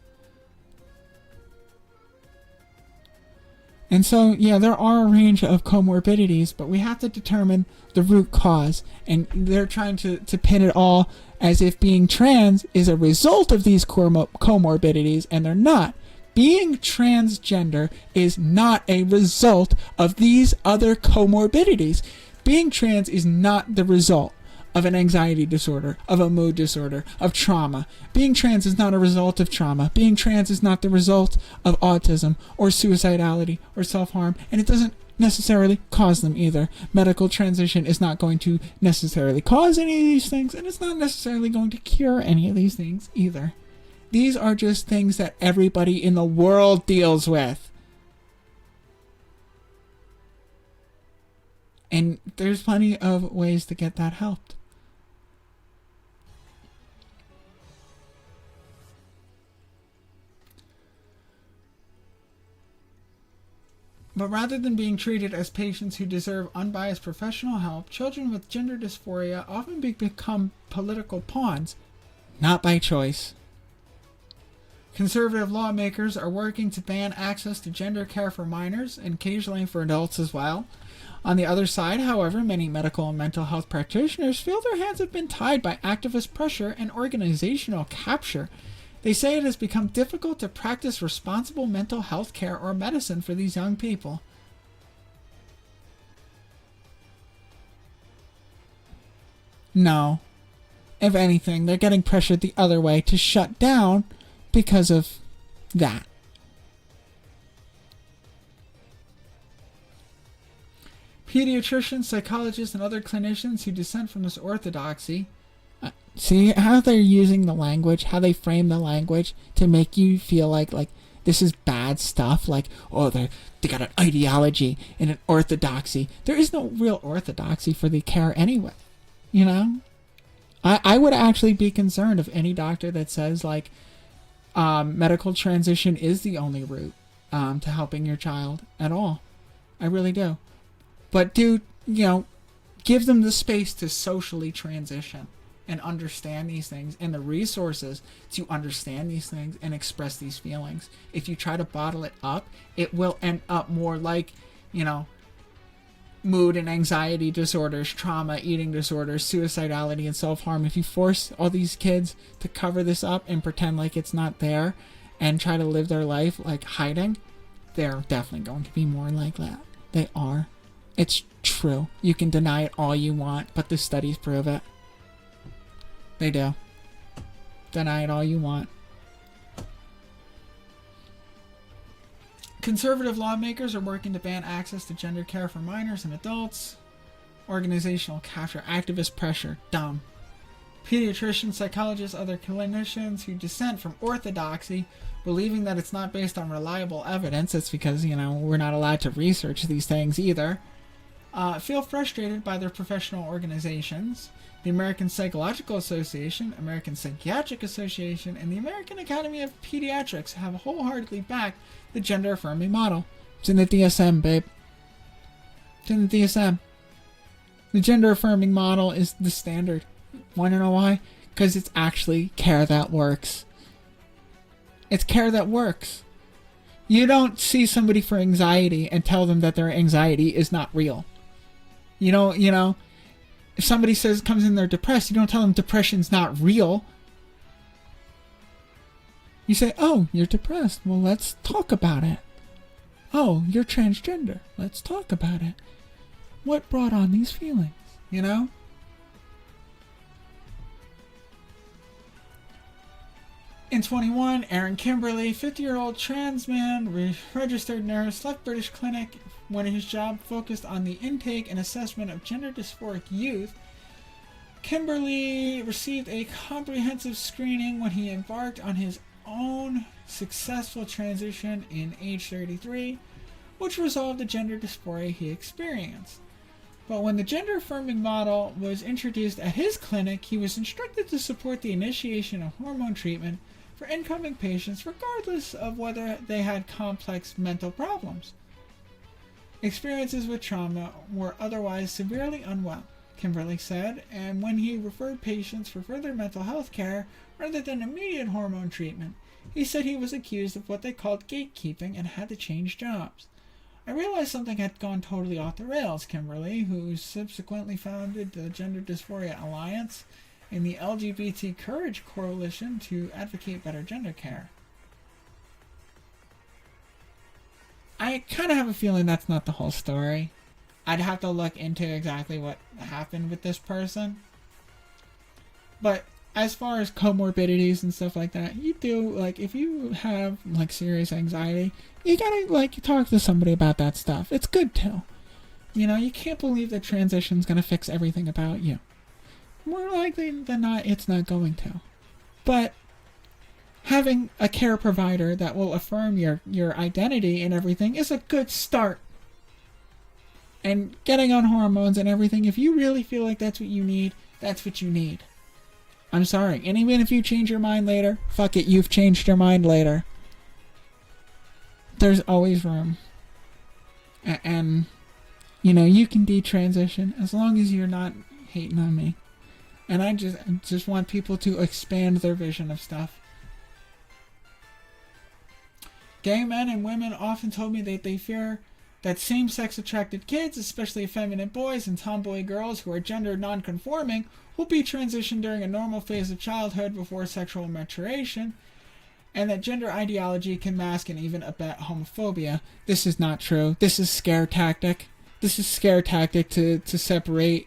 And so, yeah, there are a range of comorbidities, but we have to determine the root cause. And they're trying to pin it all as if being trans is a result of these comorbidities, and they're not. Being transgender is not a result of these other comorbidities. Being trans is not the result of an anxiety disorder, of a mood disorder, of trauma. Being trans is not a result of trauma. Being trans is not the result of autism or suicidality or self-harm, and it doesn't necessarily cause them either. Medical transition is not going to necessarily cause any of these things, and it's not necessarily going to cure any of these things either. These are just things that everybody in the world deals with. And there's plenty of ways to get that helped. But rather than being treated as patients who deserve unbiased professional help, children with gender dysphoria often become political pawns, not by choice. Conservative lawmakers are working to ban access to gender care for minors and occasionally for adults as well. On the other side, however, many medical and mental health practitioners feel their hands have been tied by activist pressure and organizational capture. They say it has become difficult to practice responsible mental health care or medicine for these young people. No. If anything, they're getting pressured the other way to shut down because of that. Pediatricians, psychologists, and other clinicians who dissent from this orthodoxy. See how they're using the language, how they frame the language to make you feel like this is bad stuff, like, oh, they got an ideology and an orthodoxy. There is no real orthodoxy for the care anyway, you know? I would actually be concerned if any doctor that says, like, medical transition is the only route to helping your child at all. I really do. But dude, give them the space to socially transition and understand these things and the resources to understand these things and express these feelings. If you try to bottle it up, it will end up more like, mood and anxiety disorders, trauma, eating disorders, suicidality, and self-harm. If you force all these kids to cover this up and pretend like it's not there and try to live their life like hiding, they're definitely going to be more like that. They are. It's true. You can deny it all you want, but the studies prove it. They do. Deny it all you want. Conservative lawmakers are working to ban access to gender care for minors and adults. Organizational capture, activist pressure, dumb. Pediatricians, psychologists, other clinicians who dissent from orthodoxy, believing that it's not based on reliable evidence, it's because, we're not allowed to research these things either, feel frustrated by their professional organizations. The American Psychological Association, American Psychiatric Association, and the American Academy of Pediatrics have wholeheartedly backed the gender-affirming model. It's in the DSM, babe. It's in the DSM. The gender-affirming model is the standard. Want to know why? Because it's actually care that works. It's care that works. You don't see somebody for anxiety and tell them that their anxiety is not real. If somebody comes in there depressed, you don't tell them depression's not real. You say, oh, you're depressed. Well, let's talk about it. Oh, you're transgender. Let's talk about it. What brought on these feelings? In 21, Aaron Kimberly, 50-year-old trans man, registered nurse, left British clinic when his job focused on the intake and assessment of gender dysphoric youth. Kimberly received a comprehensive screening when he embarked on his own successful transition in age 33, which resolved the gender dysphoria he experienced. But when the gender-affirming model was introduced at his clinic, he was instructed to support the initiation of hormone treatment for incoming patients regardless of whether they had complex mental problems, experiences with trauma, were otherwise severely unwell, Kimberly said, and when he referred patients for further mental health care rather than immediate hormone treatment, he said he was accused of what they called gatekeeping and had to change jobs. I realized something had gone totally off the rails, Kimberly, who subsequently founded the Gender Dysphoria Alliance and the LGBT Courage Coalition to advocate better gender care. I kind of have a feeling that's not the whole story. I'd have to look into exactly what happened with this person. But as far as comorbidities and stuff like that, you do, like, if you have, like, serious anxiety, you gotta, like, talk to somebody about that stuff. It's good to. You know, you can't believe that transition's gonna fix everything about you. More likely than not, it's not going to. But having a care provider that will affirm your identity and everything is a good start. And getting on hormones and everything, if you really feel like that's what you need, that's what you need. I'm sorry. And even if you change your mind later, fuck it, you've changed your mind later. There's always room. And you know, you can detransition as long as you're not hating on me. And I just want people to expand their vision of stuff. Gay men and women often told me that they fear that same-sex attracted kids, especially effeminate boys and tomboy girls who are gender non-conforming, will be transitioned during a normal phase of childhood before sexual maturation, and that gender ideology can mask and even abet homophobia. This is not true. This is scare tactic. This is scare tactic to separate,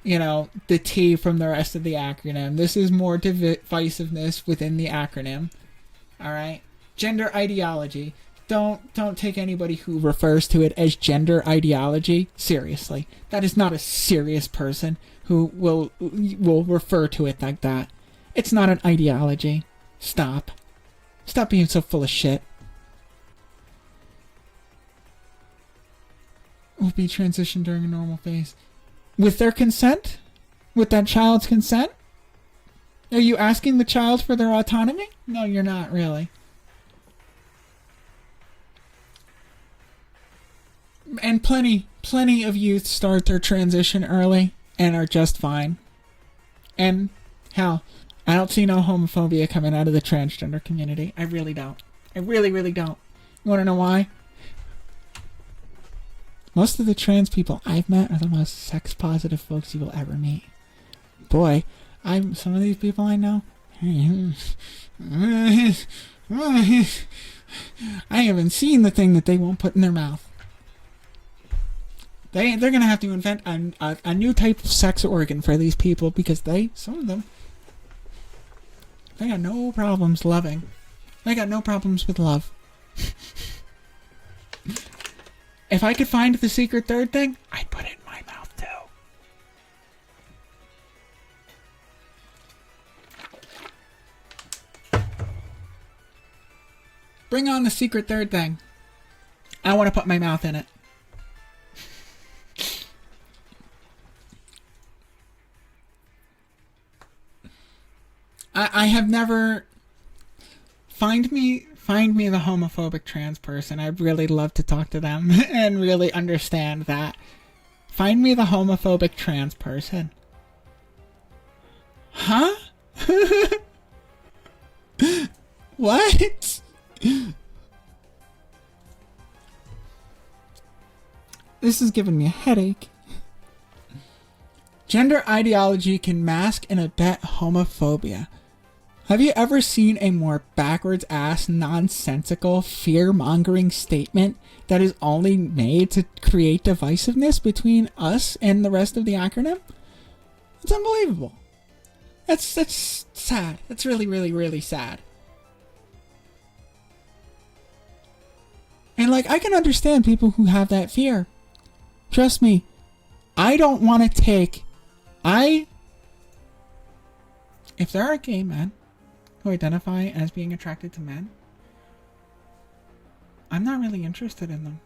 you know, the T from the rest of the acronym. This is more divisiveness within the acronym. Alright? Gender ideology. Don't take anybody who refers to it as gender ideology seriously. That is not a serious person who will refer to it like that. It's not an ideology. Stop. Stop being so full of shit. Will be transitioned during a normal phase. With their consent? With that child's consent? Are you asking the child for their autonomy? No, you're not really. And plenty of youth start their transition early and are just fine. And hell, I don't see no homophobia coming out of the transgender community. I really don't. I really don't. You want to know why? Most of the trans people I've met are the most sex-positive folks you will ever meet. Boy, some of these people I know, I haven't seen the thing that they won't put in their mouth. They're gonna have to invent a new type of sex organ for these people because some of them, they got no problems loving. They got no problems with love. If I could find the secret third thing, I'd put it in my mouth too. Bring on the secret third thing. I want to put my mouth in it. I have never... Find me the homophobic trans person. I'd really love to talk to them and really understand that. Find me the homophobic trans person. Huh? What? This is giving me a headache. Gender ideology can mask and abet homophobia. Have you ever seen a more backwards-ass, nonsensical, fear-mongering statement that is only made to create divisiveness between us and the rest of the acronym? It's unbelievable. That's sad. That's really sad. And, like, I can understand people who have that fear. Trust me, I don't want to take... If there are gay men who identify as being attracted to men, I'm not really interested in them.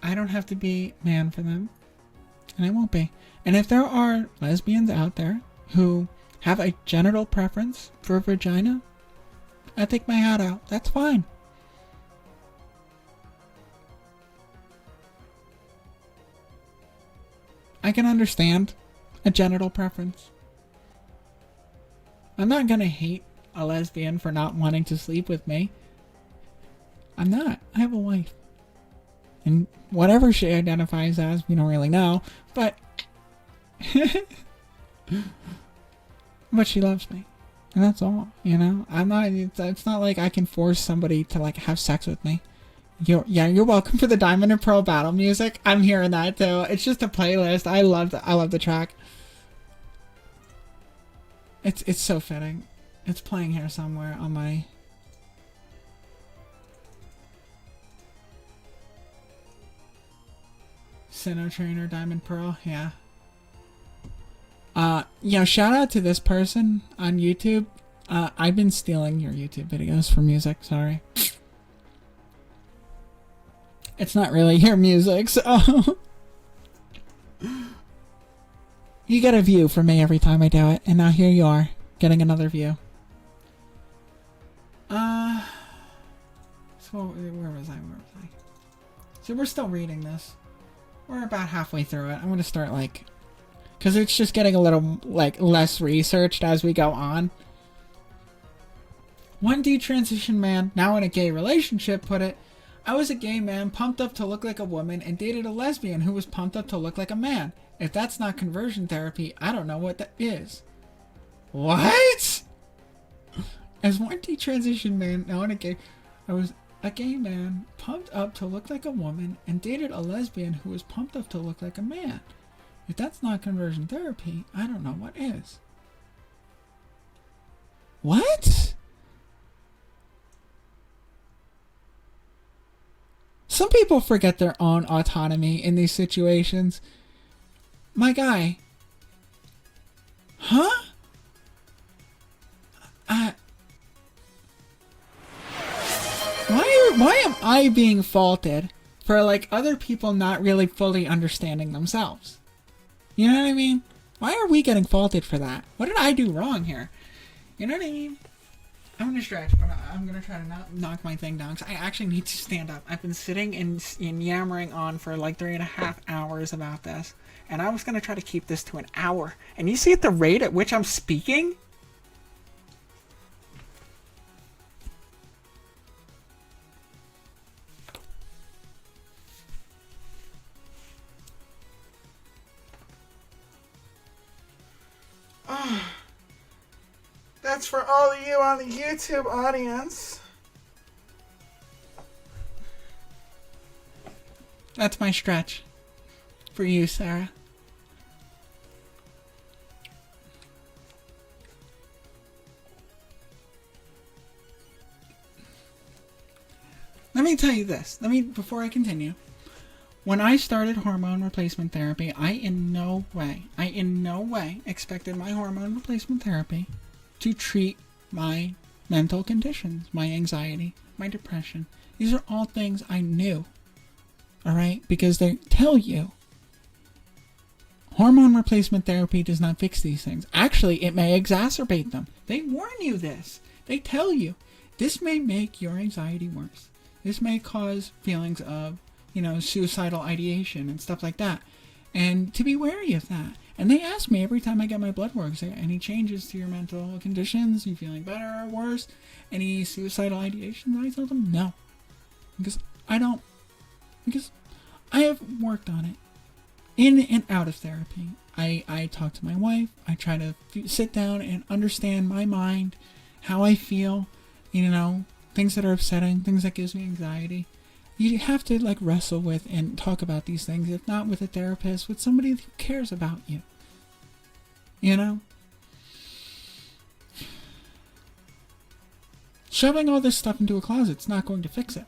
I don't have to be man for them, and I won't be. And if there are lesbians out there who have a genital preference for a vagina, I take my hat out. That's fine. I can understand a genital preference. I'm not gonna hate a lesbian for not wanting to sleep with me. I'm not. I have a wife. And whatever she identifies as, we don't really know, but... but she loves me. And that's all, you know? It's not like I can force somebody to, like, have sex with me. You're welcome for the Diamond and Pearl battle music. I'm hearing that, too. It's just a playlist. I love the track. It's so fitting. It's playing here somewhere on my... Sinnoh Trainer, Diamond Pearl, yeah. Shout out to this person on YouTube. I've been stealing your YouTube videos for music, sorry. It's not really your music, so... You get a view from me every time I do it, and now here you are, getting another view. So, where was I? So we're still reading this. We're about halfway through it. I'm going to start, like... Because it's just getting a little, like, less researched as we go on. One detransition man, now in a gay relationship, put it, I was a gay man pumped up to look like a woman and dated a lesbian who was pumped up to look like a man. If that's not conversion therapy, I don't know what that is. What? As one detransition man, now in a gay... I was a gay man pumped up to look like a woman and dated a lesbian who was pumped up to look like a man. If that's not conversion therapy, I don't know what is. What? Some people forget their own autonomy in these situations. My guy. Huh? Why am I being faulted for, like, other people not really fully understanding themselves? You know what I mean? Why are we getting faulted for that? What did I do wrong here? You know what I mean? I'm going to stretch, but I'm going to try to not knock my thing down, because I actually need to stand up. I've been sitting and yammering on for like 3.5 hours about this, and I was going to try to keep this to an hour. And you see at the rate at which I'm speaking? That's for all of you on the YouTube audience. That's my stretch. For you, Sarah. Let me tell you this. Before I continue. When I started hormone replacement therapy, I in no way expected my hormone replacement therapy to treat my mental conditions, my anxiety, my depression. These are all things I knew. Alright? Because they tell you hormone replacement therapy does not fix these things. Actually, it may exacerbate them. They warn you this. They tell you this may make your anxiety worse. This may cause feelings of, suicidal ideation and stuff like that. And to be wary of that. And they ask me every time I get my blood work, say, any changes to your mental conditions? You feeling better or worse? Any suicidal ideation? I tell them no. Because I have worked on it. In and out of therapy. I talk to my wife. I try to sit down and understand my mind, how I feel, things that are upsetting, things that gives me anxiety. You have to wrestle with and talk about these things, if not with a therapist, with somebody who cares about you. Shoving all this stuff into a closet's not going to fix it.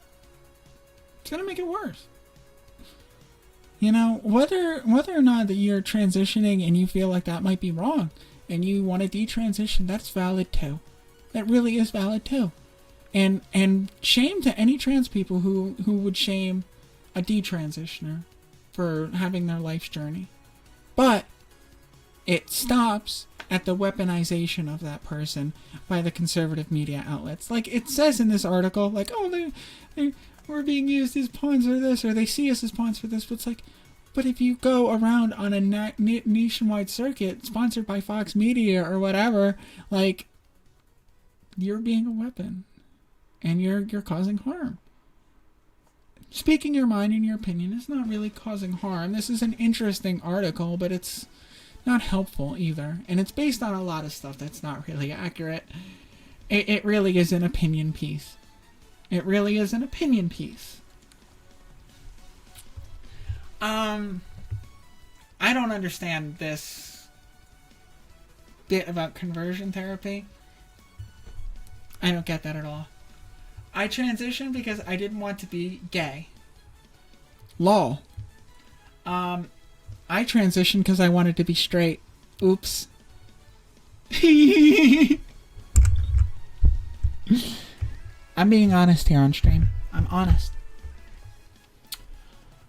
It's going to make it worse. Whether or not that you're transitioning and you feel like that might be wrong and you want to detransition, that's valid too. That really is valid too. And shame to any trans people who would shame a detransitioner for having their life's journey. But it stops at the weaponization of that person by the conservative media outlets. Like it says in this article, we're being used as pawns for this, or they see us as pawns for this. But it's but if you go around on a nationwide circuit sponsored by Fox Media or whatever, you're being a weapon. And you're causing harm. Speaking your mind and your opinion is not really causing harm. This is an interesting article, but it's not helpful either. And it's based on a lot of stuff that's not really accurate. It really is an opinion piece. It really is an opinion piece. I don't understand this bit about conversion therapy. I don't get that at all. I transitioned because I didn't want to be gay. Lol. I transitioned because I wanted to be straight. Oops. I'm being honest here on stream. I'm honest.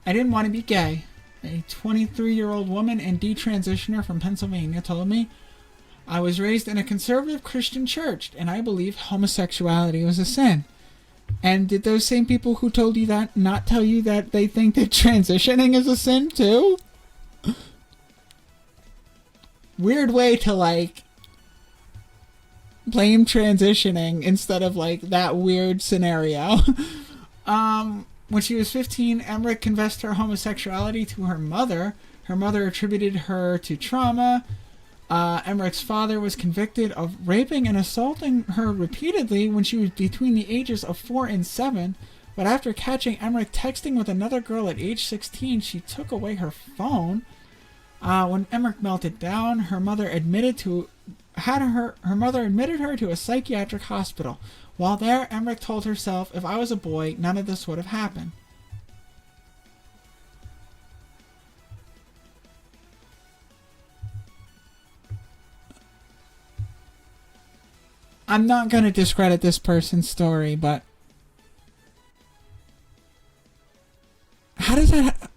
I didn't want to be gay. A 23-year-old woman and detransitioner from Pennsylvania told me, I was raised in a conservative Christian church, and I believe homosexuality was a sin. And did those same people who told you that not tell you that they think that transitioning is a sin too? Weird way to, like, blame transitioning instead of, like, that weird scenario. When she was 15, Emmerich confessed her homosexuality to her mother. Her mother attributed her to trauma. Emmerich's father was convicted of raping and assaulting her repeatedly when she was between the ages of 4 and 7. But after catching Emmerich texting with another girl at age 16, she took away her phone. When Emmerich melted down, her mother admitted her to a psychiatric hospital. While there, Emmerich told herself, if I was a boy, none of this would have happened. I'm not going to discredit this person's story, but how does that...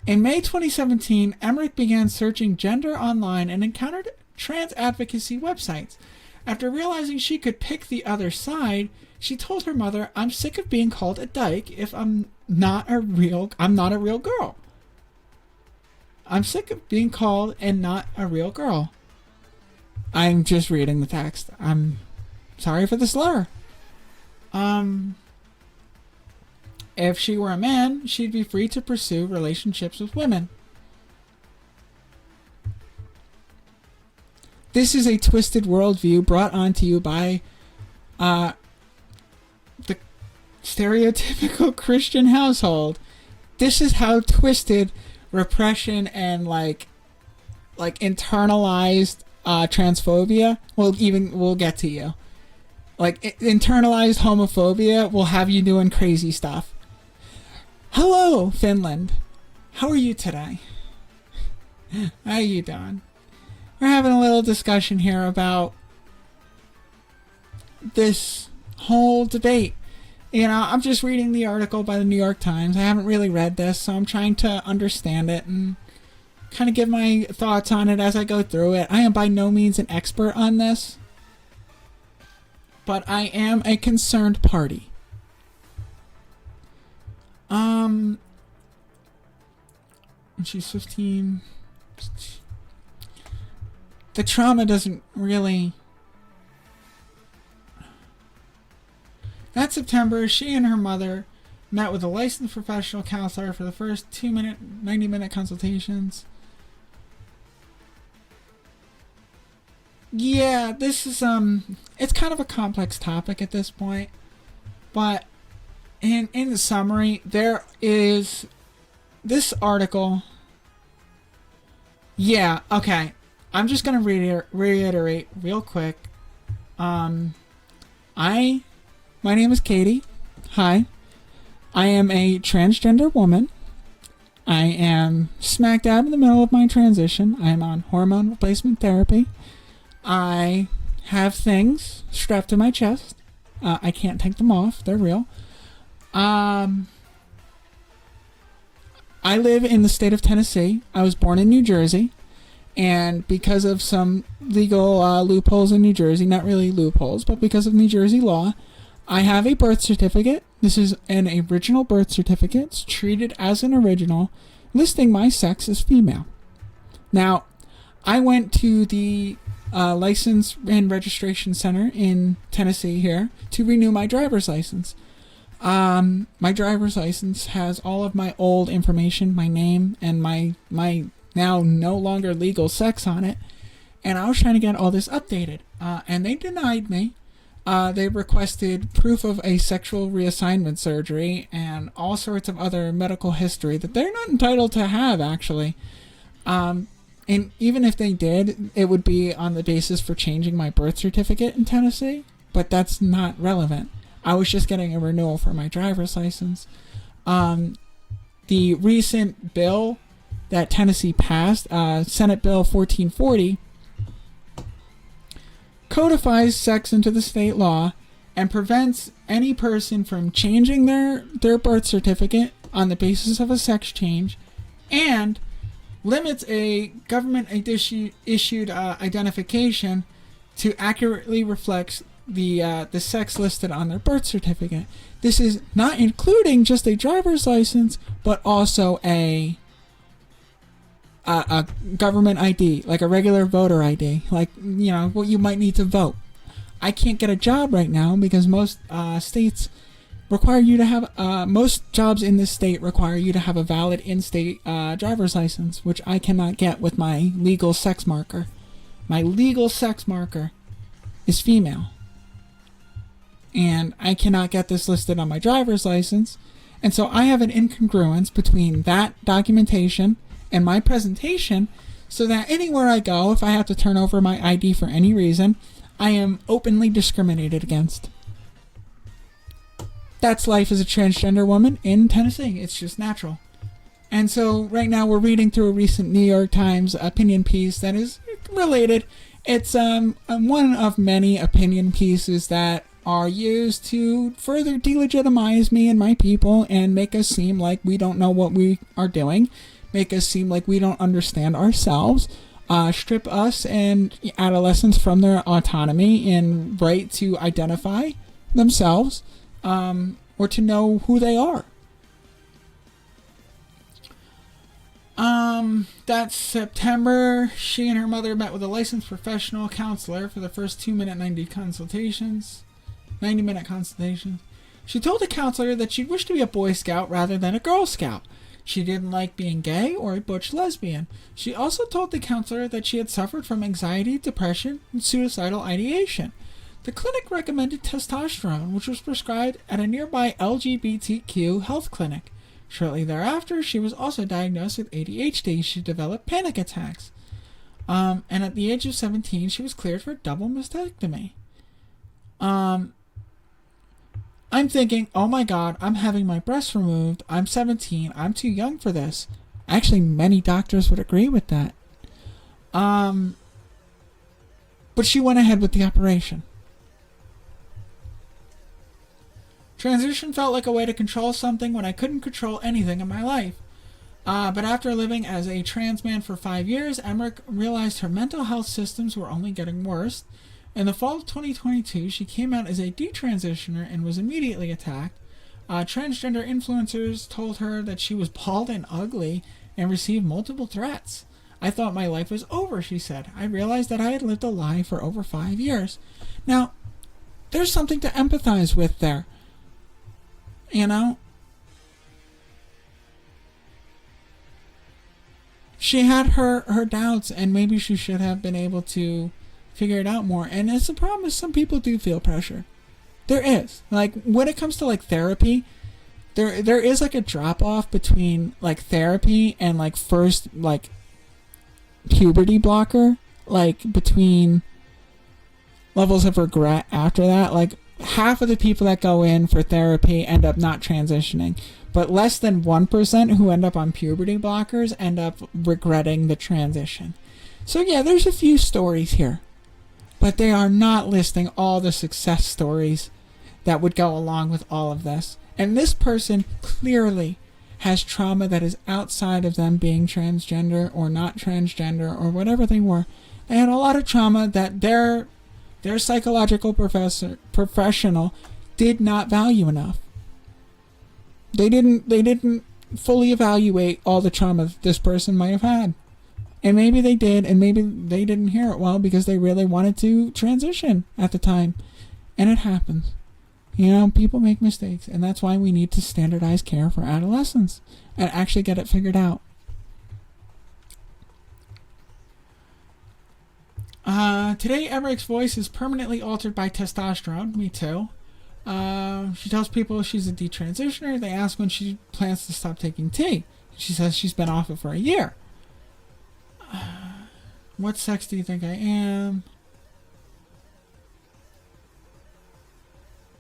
In May 2017, Emmerich began searching gender online and encountered trans advocacy websites. After realizing she could pick the other side, she told her mother, I'm sick of being called a dyke if I'm not a real girl. I'm sick of being called and not a real girl. I'm just reading the text. I'm sorry for the slur. If she were a man, she'd be free to pursue relationships with women. This is a twisted worldview brought onto you by the stereotypical Christian household. This is how twisted repression and like internalized transphobia will get to you. Like internalized homophobia will have you doing crazy stuff. Hello, Finland. How are you today? How you doing? We're having a little discussion here about this whole debate. You know, I'm just reading the article by the New York Times. I haven't really read this, so I'm trying to understand it and kind of give my thoughts on it as I go through it. I am by no means an expert on this, but I am a concerned party. When she's 15... The trauma doesn't really... That September, she and her mother met with a licensed professional counselor for the first 90-minute consultations. Yeah, this is, it's kind of a complex topic at this point. But, in the summary, there is this article. Yeah, okay. I'm just going to reiterate real quick. My name is Katie. Hi. I am a transgender woman. I am smack dab in the middle of my transition. I am on hormone replacement therapy. I have things strapped to my chest. I can't take them off. They're real. I live in the state of Tennessee. I was born in New Jersey. And because of some legal loopholes in New Jersey, not really loopholes, but because of New Jersey law, I have a birth certificate. This is an original birth certificate. It's treated as an original, listing my sex as female. Now, I went to the License and Registration Center in Tennessee here to renew my driver's license. My driver's license has all of my old information, my name, and my now no longer legal sex on it. And I was trying to get all this updated. And they denied me. They requested proof of a sexual reassignment surgery and all sorts of other medical history that they're not entitled to have, actually. And even if they did, it would be on the basis for changing my birth certificate in Tennessee. But that's not relevant. I was just getting a renewal for my driver's license. The recent bill that Tennessee passed, Senate Bill 1440, codifies sex into the state law and prevents any person from changing their birth certificate on the basis of a sex change, and limits a government issued identification to accurately reflect the sex listed on their birth certificate. This is not including just a driver's license, but also a government ID, like a regular voter ID, like, you know, what you might need to vote. I can't get a job right now because most states require you to have, most jobs in this state require you to have a valid in-state driver's license, which I cannot get with my legal sex marker. My legal sex marker is female. And I cannot get this listed on my driver's license. And so I have an incongruence between that documentation and my presentation, so that anywhere I go, if I have to turn over my ID for any reason, I am openly discriminated against. That's life as a transgender woman in Tennessee. It's just natural. And so right now we're reading through a recent New York Times opinion piece that is related. It's one of many opinion pieces that are used to further delegitimize me and my people and make us seem like we don't know what we are doing, make us seem like we don't understand ourselves, strip us and adolescents from their autonomy and right to identify themselves, or to know who they are. That September, she and her mother met with a licensed professional counselor for the first 2-minute 90-minute consultations. She told the counselor that she'd wish to be a Boy Scout rather than a Girl Scout. She didn't like being gay or a butch lesbian. She also told the counselor that she had suffered from anxiety, depression, and suicidal ideation. The clinic recommended testosterone, which was prescribed at a nearby LGBTQ health clinic. Shortly thereafter, she was also diagnosed with ADHD. She developed panic attacks. And at the age of 17, she was cleared for double mastectomy. I'm thinking, oh my god, I'm having my breasts removed. I'm 17. I'm too young for this. Actually, many doctors would agree with that. But she went ahead with the operation. Transition felt like a way to control something when I couldn't control anything in my life. But after living as a trans man for 5 years, Emmerich realized her mental health systems were only getting worse. In the fall of 2022, she came out as a detransitioner and was immediately attacked. Transgender influencers told her that she was bald and ugly and received multiple threats. I thought my life was over, she said. I realized that I had lived a lie for over 5 years. Now, there's something to empathize with there. You know? She had her doubts, and maybe she should have been able to figure it out more. And it's a problem is some people do feel pressure. There is. Like, when it comes to, like, therapy, there is, like, a drop-off between, like, therapy and, like, first, like, puberty blocker. Like, between levels of regret after that. Like, half of the people that go in for therapy end up not transitioning. But less than 1% who end up on puberty blockers end up regretting the transition. So, yeah, there's a few stories here. But they are not listing all the success stories that would go along with all of this. And this person clearly has trauma that is outside of them being transgender or not transgender or whatever they were. They had a lot of trauma that their psychological professional did not value enough. They didn't fully evaluate all the trauma that this person might have had. And maybe they did, and maybe they didn't hear it well because they really wanted to transition at the time. And it happens. You know, people make mistakes, and that's why we need to standardize care for adolescents and actually get it figured out. Today, Emmerich's voice is permanently altered by testosterone. Me too. She tells people she's a detransitioner. They ask when she plans to stop taking tea. She says she's been off it for a year. What sex do you think I am?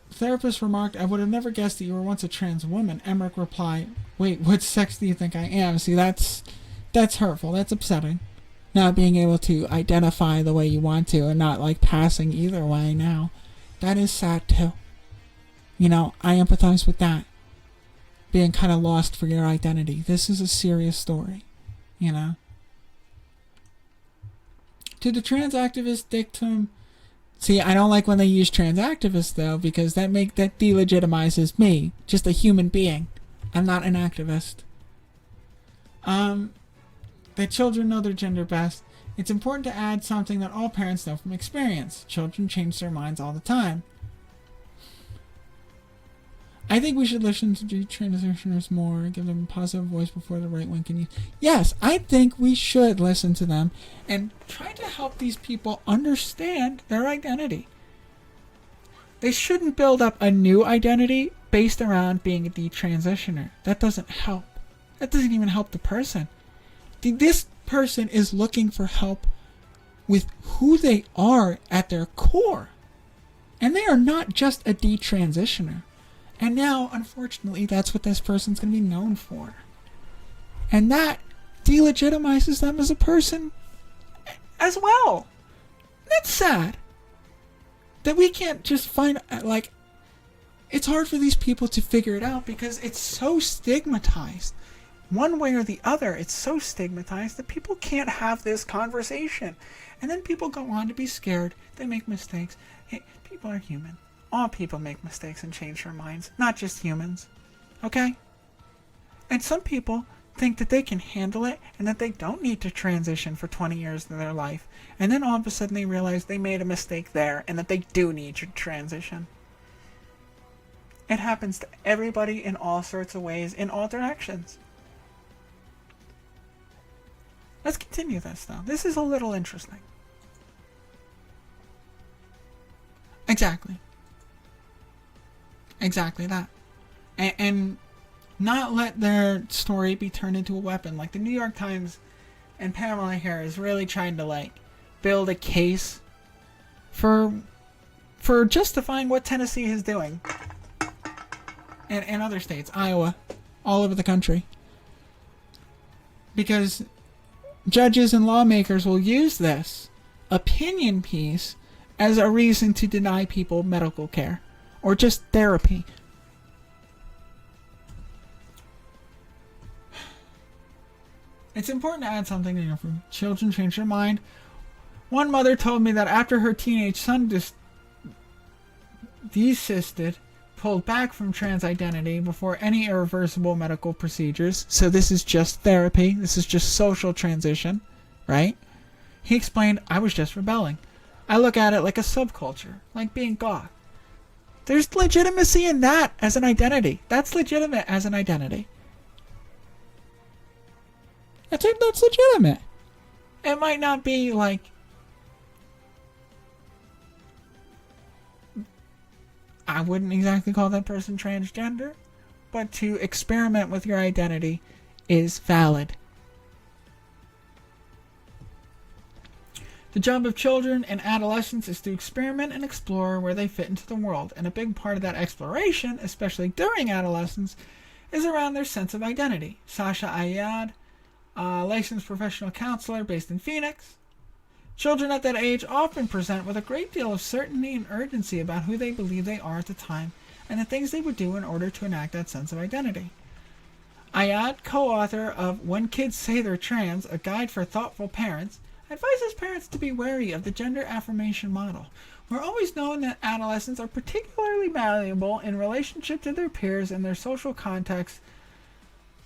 The therapist remarked, I would have never guessed that you were once a trans woman. Emmerich replied, wait, what sex do you think I am? See, that's hurtful. That's upsetting. Not being able to identify the way you want to and not like passing either way now. That is sad too. You know, I empathize with that. Being kind of lost for your identity. This is a serious story. You know. To the trans activist dictum. See, I don't like when they use trans activists though, because that delegitimizes me. Just a human being. I'm not an activist. That children know their gender best. It's important to add something that all parents know from experience. Children change their minds all the time. I think we should listen to transitioners more, give them a positive voice before the right one can use. Yes, I think we should listen to them and try to help these people understand their identity. They shouldn't build up a new identity based around being a detransitioner. That doesn't help. That doesn't even help the person. This person is looking for help with who they are at their core. And they are not just a detransitioner. And now, unfortunately, that's what this person's going to be known for. And that delegitimizes them as a person as well. That's sad. That we can't just find, like, it's hard for these people to figure it out because it's so stigmatized. One way or the other, it's so stigmatized that people can't have this conversation. And then people go on to be scared. They make mistakes. Hey, people are human. All people make mistakes and change their minds, not just humans. Okay? And some people think that they can handle it and that they don't need to transition for 20 years of their life. And then all of a sudden they realize they made a mistake there and that they do need to transition. It happens to everybody in all sorts of ways, in all directions. Let's continue this, though. This is a little interesting. Exactly. Exactly that. And not let their story be turned into a weapon. Like the New York Times and Pamela Harris really trying to, like, build a case for justifying what Tennessee is doing. And other states. Iowa. All over the country. Because judges and lawmakers will use this opinion piece as a reason to deny people medical care or just therapy. It's important to add something in here from children change their mind. One mother told me that after her teenage son desisted, pulled back from trans identity before any irreversible medical procedures. So this is just therapy. This is just social transition, right? He explained, I was just rebelling. I look at it like a subculture, like being goth. There's legitimacy in that as an identity. That's legitimate as an identity. That's legitimate. It might not be like I wouldn't exactly call that person transgender, but to experiment with your identity is valid. The job of children and adolescents is to experiment and explore where they fit into the world, and a big part of that exploration, especially during adolescence, is around their sense of identity. Sasha Ayad, a licensed professional counselor based in Phoenix. Children at that age often present with a great deal of certainty and urgency about who they believe they are at the time and the things they would do in order to enact that sense of identity. Ayad, co-author of When Kids Say They're Trans, A Guide for Thoughtful Parents, advises parents to be wary of the gender affirmation model. We're always known that adolescents are particularly malleable in relationship to their peers and their social context.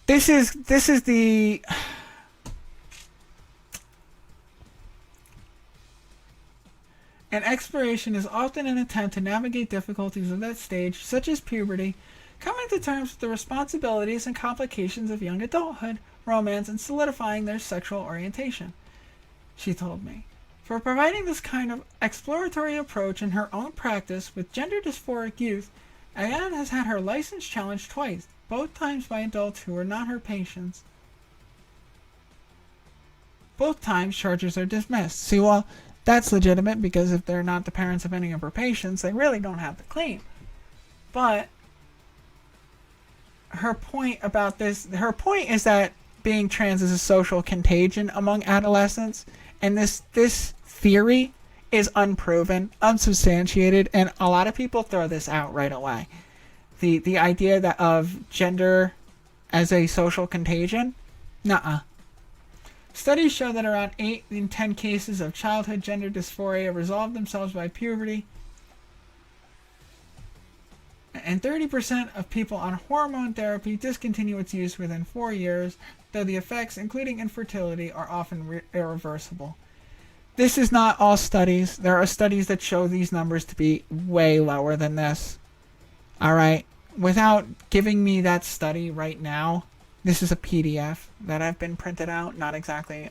This is the... and exploration is often an attempt to navigate difficulties of that stage, such as puberty, coming to terms with the responsibilities and complications of young adulthood, romance, and solidifying their sexual orientation, she told me. For providing this kind of exploratory approach in her own practice with gender dysphoric youth, Ayaan has had her license challenged twice, both times by adults who were not her patients. Both times charges are dismissed. See, well, that's legitimate because if they're not the parents of any of her patients, they really don't have the claim. But her point is that being trans is a social contagion among adolescents, and this theory is unproven, unsubstantiated, and a lot of people throw this out right away. The idea that of gender as a social contagion, nuh-uh. Studies show that around 8 in 10 cases of childhood gender dysphoria resolve themselves by puberty, and 30% of people on hormone therapy discontinue its use within 4 years, though the effects, including infertility, are often irreversible. This is not all studies. There are studies that show these numbers to be way lower than this. Alright? Without giving me that study right now, this is a PDF that I've been printed out, not exactly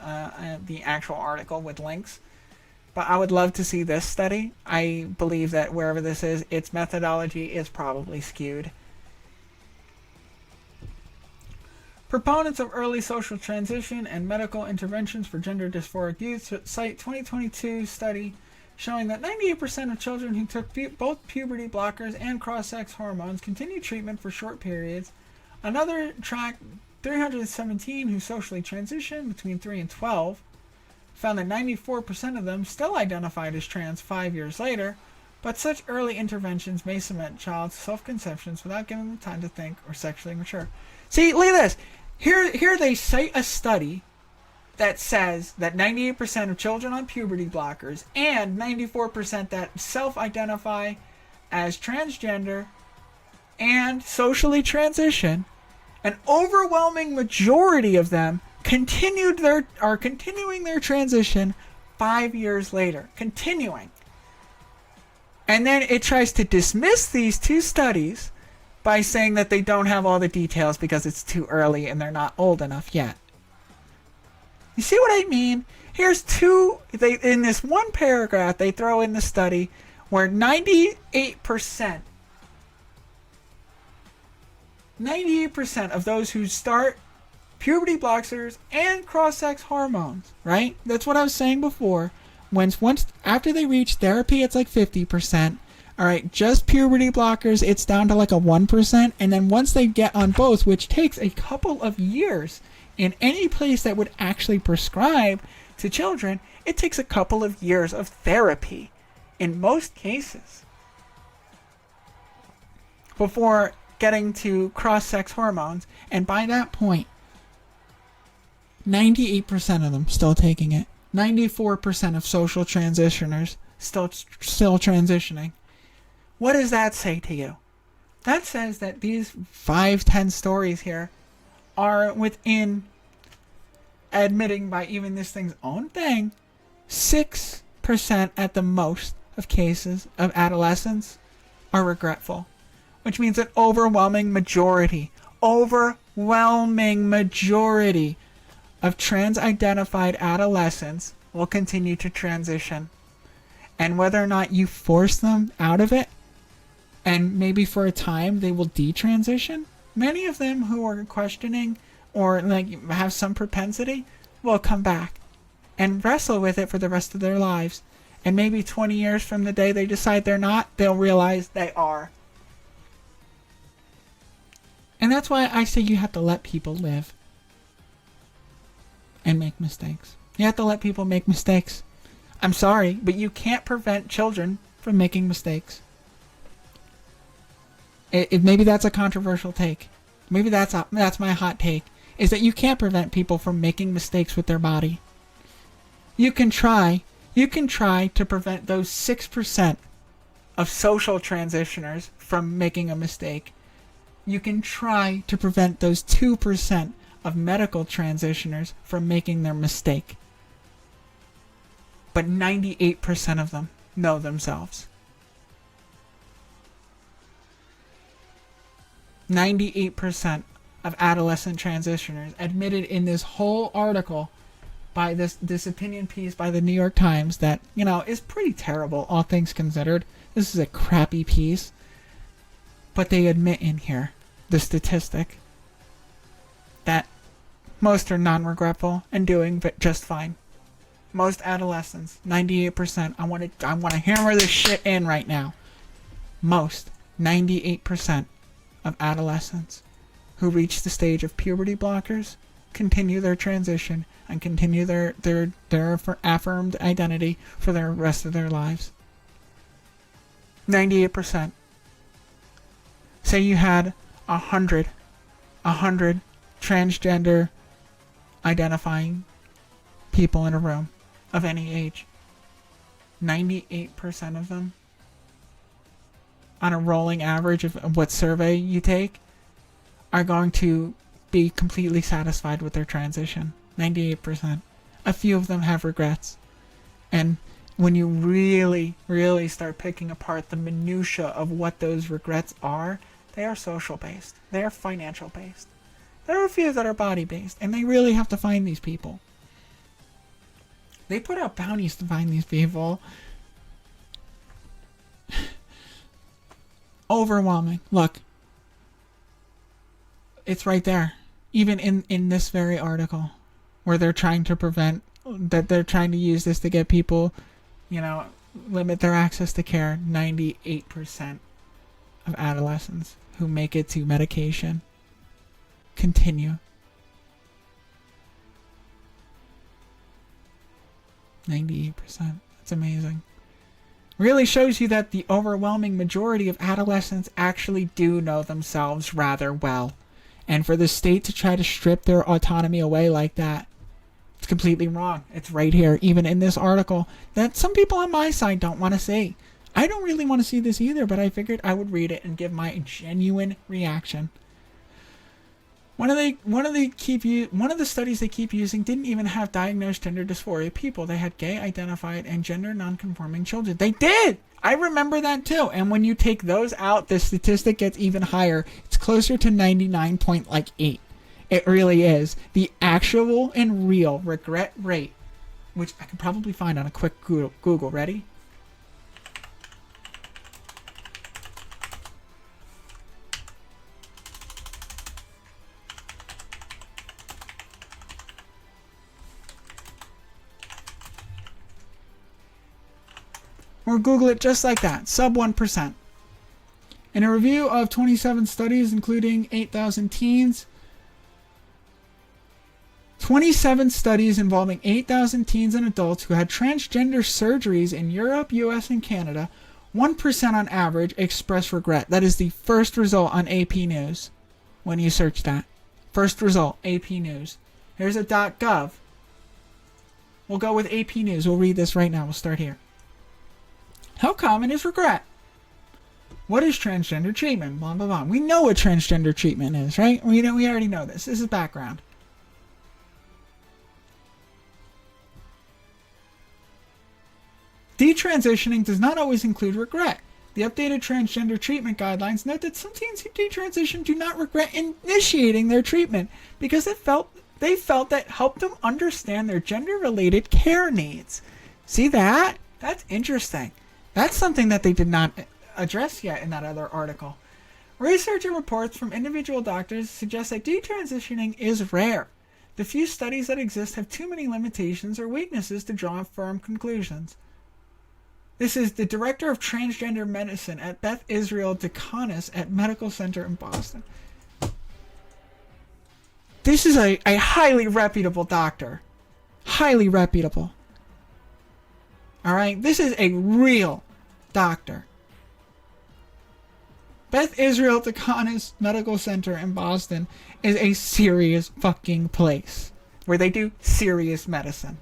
the actual article with links. But I would love to see this study. I believe that wherever this is, its methodology is probably skewed. Proponents of early social transition and medical interventions for gender dysphoric youth cite 2022 study showing that 98% of children who took both puberty blockers and cross-sex hormones continued treatment for short periods. Another tracked 317 who socially transitioned between 3 and 12, found that 94% of them still identified as trans 5 years later, but such early interventions may cement child's self-conceptions without giving them time to think or sexually mature. See, look at this. Here they cite a study that says that 98% of children on puberty blockers and 94% that self-identify as transgender and socially transition, an overwhelming majority of them are continuing their transition 5 years later. Continuing. And then it tries to dismiss these two studies by saying that they don't have all the details because it's too early and they're not old enough yet. You see what I mean? Here's in this one paragraph, they throw in the study where 98% of those who start puberty blockers and cross-sex hormones, right? That's what I was saying before. Once after they reach therapy, it's like 50%. All right, just puberty blockers, it's down to like a 1%. And then once they get on both, which takes a couple of years in any place that would actually prescribe to children, it takes a couple of years of therapy in most cases before getting to cross-sex hormones. And by that point, 98% of them still taking it. 94% of social transitioners still transitioning. What does that say to you? That says that these 5-10 stories here are within, admitting by even this thing's own thing, 6% at the most of cases of adolescents are regretful. Which means an overwhelming majority of trans-identified adolescents will continue to transition. And whether or not you force them out of it, and maybe for a time they will detransition, many of them who are questioning or like have some propensity will come back and wrestle with it for the rest of their lives. And maybe 20 years from the day they decide they're not, they'll realize they are. And that's why I say you have to let people live and make mistakes. You have to let people make mistakes. I'm sorry, but you can't prevent children from making mistakes. Maybe that's a controversial take. Maybe that's my hot take, is that you can't prevent people from making mistakes with their body. You can try to prevent those 6% of social transitioners from making a mistake. You can try to prevent those 2% of medical transitioners from making their mistake. But 98% of them know themselves. 98% of adolescent transitioners admitted in this whole article by this opinion piece by the New York Times that, you know, is pretty terrible, all things considered. This is a crappy piece. But they admit in here, the statistic, that most are non-regretful and doing just fine. Most adolescents, 98%. I want to hammer this shit in right now. Most, 98% of adolescents who reach the stage of puberty blockers continue their transition and continue their affirmed identity for the rest of their lives. 98%. Say you had 100 transgender identifying people in a room of any age. 98% of them, on a rolling average of what survey you take, are going to be completely satisfied with their transition. 98%. A few of them have regrets. And when you really, really start picking apart the minutia of what those regrets are, they are social based. They are financial based. There are a few that are body based, and they really have to find these people. They put out bounties to find these people. Overwhelming. Look. It's right there. Even in this very article, where they're trying to prevent, that they're trying to use this to get people, you know, limit their access to care. 98% of adolescents who make it to medication continue. 98%. That's amazing. Really shows you that the overwhelming majority of adolescents actually do know themselves rather well. And for the state to try to strip their autonomy away like that, it's completely wrong. It's right here, even in this article, that some people on my side don't want to see. I don't really want to see this either, but I figured I would read it and give my genuine reaction. One of the studies they keep using didn't even have diagnosed gender dysphoria people. They had gay identified and gender non-conforming children. They did! I remember that too. And when you take those out, the statistic gets even higher. It's closer to 99.8. It really is. The actual and real regret rate, which I can probably find on a quick Google. Ready? Or Google it just like that, sub 1%. In a review of 27 studies, including 8,000 teens, 27 studies involving 8,000 teens and adults who had transgender surgeries in Europe, US, and Canada, 1% on average expressed regret. That is the first result on AP News when you search that. First result, AP News. Here's a .gov. We'll go with AP News. We'll read this right now. We'll start here. How common is regret? What is transgender treatment? Blah, blah, blah. We know what transgender treatment is, right? We already know this. This is background. Detransitioning does not always include regret. The updated transgender treatment guidelines note that some teens who detransition do not regret initiating their treatment because they felt that helped them understand their gender-related care needs. See that? That's interesting. That's something that they did not address yet in that other article. Research and reports from individual doctors suggest that detransitioning is rare. The few studies that exist have too many limitations or weaknesses to draw firm conclusions. This is the director of transgender medicine at Beth Israel Deaconess at Medical Center in Boston. This is a highly reputable doctor. Highly reputable. Alright, this is a real doctor. Beth Israel Deaconess Medical Center in Boston is a serious fucking place where they do serious medicine.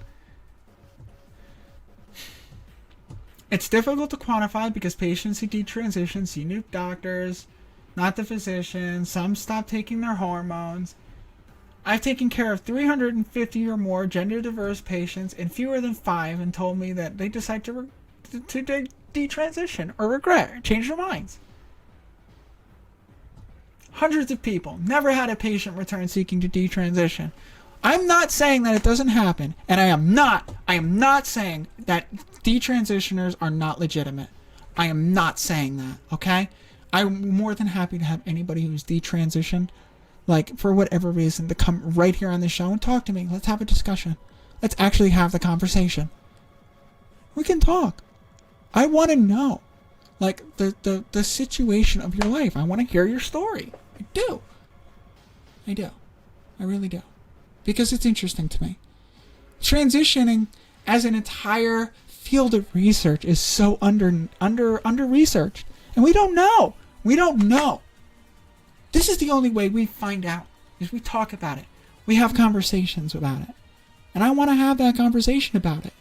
It's difficult to quantify because patients who detransition see new doctors, not the physician. Some stop taking their hormones. I've taken care of 350 or more gender diverse patients and fewer than 5 and told me that they decide to detransition or regret or change their minds. Hundreds of people never had a patient return seeking to detransition. I'm not saying that it doesn't happen, and I am not saying that detransitioners are not legitimate. I am not saying that, okay? I'm more than happy to have anybody who's detransitioned, like, for whatever reason, to come right here on the show and talk to me. Let's have a discussion. Let's actually have the conversation. We can talk. I want to know, like, the situation of your life. I want to hear your story. I do. I really do. Because it's interesting to me. Transitioning as an entire field of research is so under researched, and we don't know. This is the only way we find out, is we talk about it. We have conversations about it. And I want to have that conversation about it.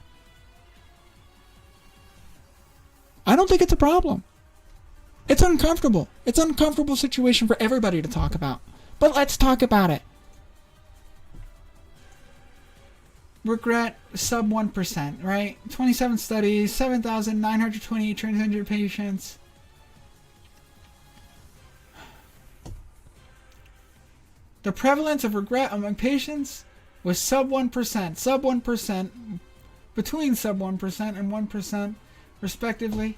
I don't think it's a problem. It's uncomfortable. It's an uncomfortable situation for everybody to talk about. But let's talk about it. Regret, sub 1%, right? 27 studies, 7,928 transgender patients. The prevalence of regret among patients was sub 1%. Sub 1%, between sub 1% and 1%, respectively.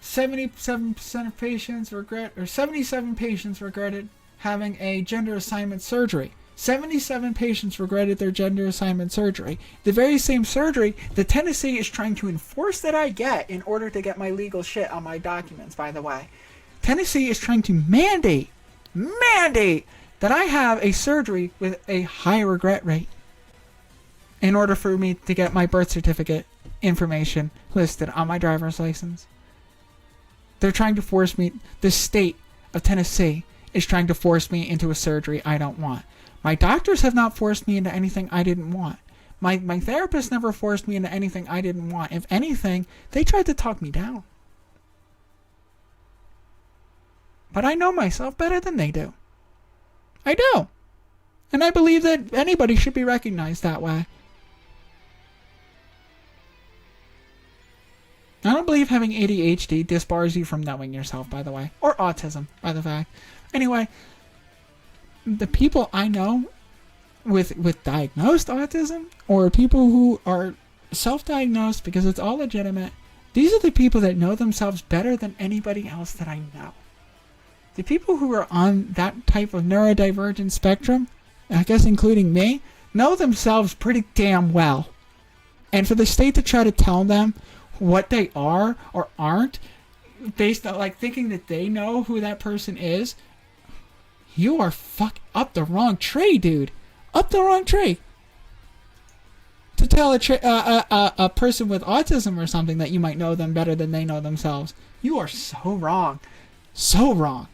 77% of patients regret, or 77 patients regretted having a gender assignment surgery. 77 patients regretted their gender assignment surgery. The very same surgery that Tennessee is trying to enforce that I get in order to get my legal shit on my documents, by the way. Tennessee is trying to mandate that I have a surgery with a high regret rate in order for me to get my birth certificate information listed on my driver's license. They're trying to force me, the state of Tennessee is trying to force me into a surgery I don't want. My doctors have not forced me into anything I didn't want. My therapist never forced me into anything I didn't want. If anything, they tried to talk me down. But I know myself better than they do. I do. And I believe that anybody should be recognized that way. I don't believe having ADHD disbars you from knowing yourself, by the way. Or autism, by the fact. Anyway, the people I know with diagnosed autism, or people who are self-diagnosed because it's all legitimate, these are the people that know themselves better than anybody else that I know. The people who are on that type of neurodivergent spectrum, I guess including me, know themselves pretty damn well. And for the state to try to tell them what they are or aren't, based on, like, thinking that they know who that person is, you are up the wrong tree, dude. Up the wrong tree. To tell a person with autism or something that you might know them better than they know themselves, you are so wrong. So wrong.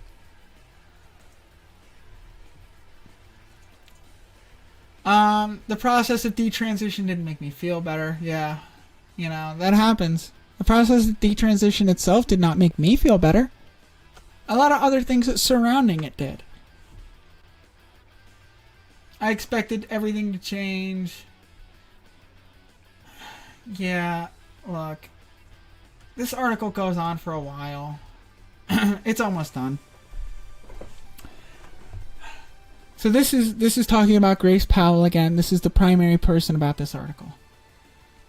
The process of detransition didn't make me feel better. Yeah. You know, that happens. The process of detransition itself did not make me feel better. A lot of other things that surrounding it did. I expected everything to change. Yeah, look. This article goes on for a while. It's almost done. So this is talking about Grace Powell again. This is the primary person about this article.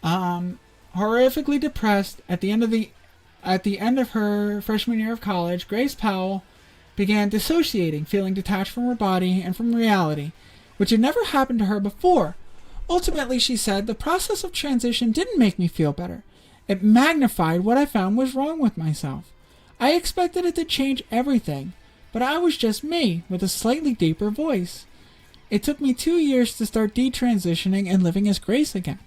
Horrifically depressed at the end of her freshman year of college, Grace Powell began dissociating, feeling detached from her body and from reality, which had never happened to her before. Ultimately, she said, the process of transition didn't make me feel better. It magnified what I found was wrong with myself. I expected it to change everything, but I was just me, with a slightly deeper voice. It took me 2 years to start detransitioning and living as Grace again.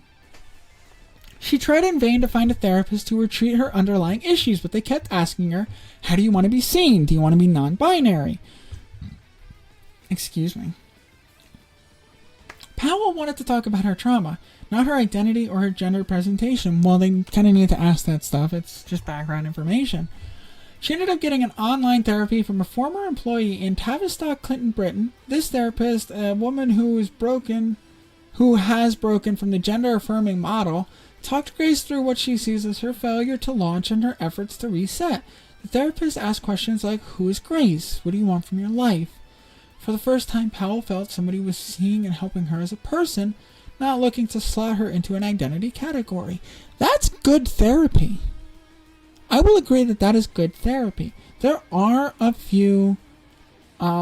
She tried in vain to find a therapist who would treat her underlying issues, but they kept asking her, how do you want to be seen? Do you want to be non-binary? Excuse me. Powell wanted to talk about her trauma, not her identity or her gender presentation. Well, they kind of need to ask that stuff. It's just background information. She ended up getting an online therapy from a former employee in Tavistock, Clinton, Britain. This therapist, a woman who has broken from the gender-affirming model, talked Grace through what she sees as her failure to launch and her efforts to reset. The therapist asked questions like, who is Grace? What do you want from your life? For the first time, Powell felt somebody was seeing and helping her as a person, not looking to slot her into an identity category. That's good therapy. I will agree that that is good therapy. There are a few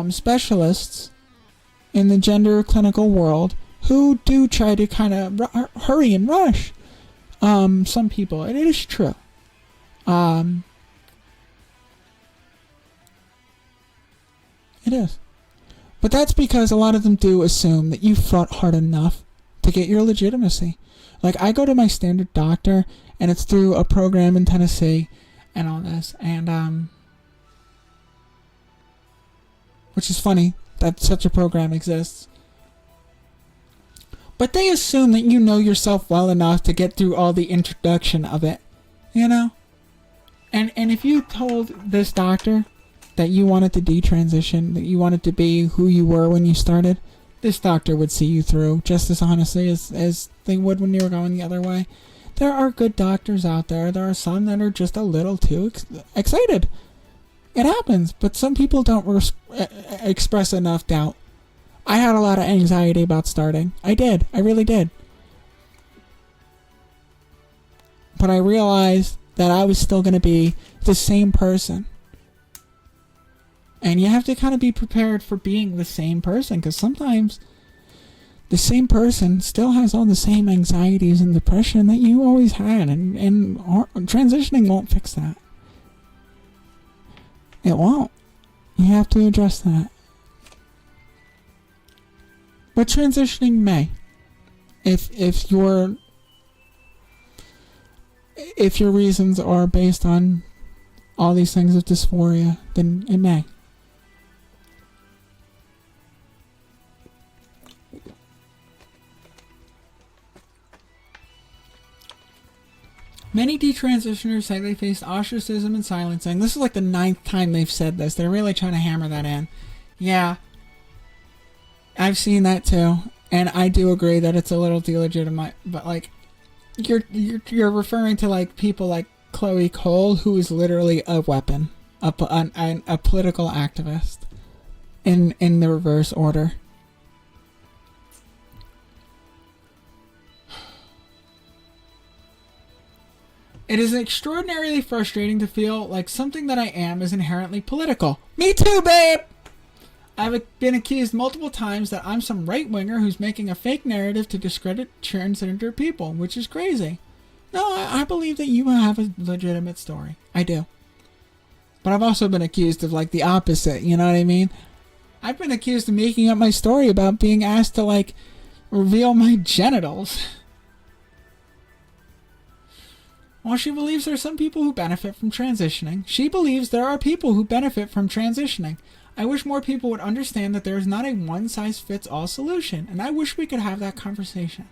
specialists in the gender clinical world who do try to kind of hurry and rush some people. It is true. It is. But that's because a lot of them do assume that you fought hard enough to get your legitimacy. Like, I go to my standard doctor, and it's through a program in Tennessee and all this, and which is funny that such a program exists. But they assume that you know yourself well enough to get through all the introduction of it, you know? And if you told this doctor that you wanted to detransition, that you wanted to be who you were when you started, this doctor would see you through just as honestly as they would when you were going the other way. There are good doctors out there. There are some that are just a little too excited. It happens, but some people don't express enough doubt. I had a lot of anxiety about starting. I did. I really did. But I realized that I was still going to be the same person. And you have to kind of be prepared for being the same person, because sometimes the same person still has all the same anxieties and depression that you always had, and transitioning won't fix that. It won't. You have to address that. But transitioning may. If your reasons are based on all these things of dysphoria, then it may. Many detransitioners say they faced ostracism and silencing. This is like the 9th time they've said this. They're really trying to hammer that in. Yeah. I've seen that too. And I do agree that it's a little delegitimate. But like, you're referring to like people like Chloe Cole, who is literally a weapon. A political activist. In the reverse order. It is extraordinarily frustrating to feel like something that I am is inherently political. Me too, babe! I've been accused multiple times that I'm some right-winger who's making a fake narrative to discredit transgender people, which is crazy. No, I believe that you have a legitimate story. I do. But I've also been accused of, like, the opposite, you know what I mean? I've been accused of making up my story about being asked to, like, reveal my genitals. While she believes there are some people who benefit from transitioning, she believes there are people who benefit from transitioning. I wish more people would understand that there is not a one-size-fits-all solution, and I wish we could have that conversation.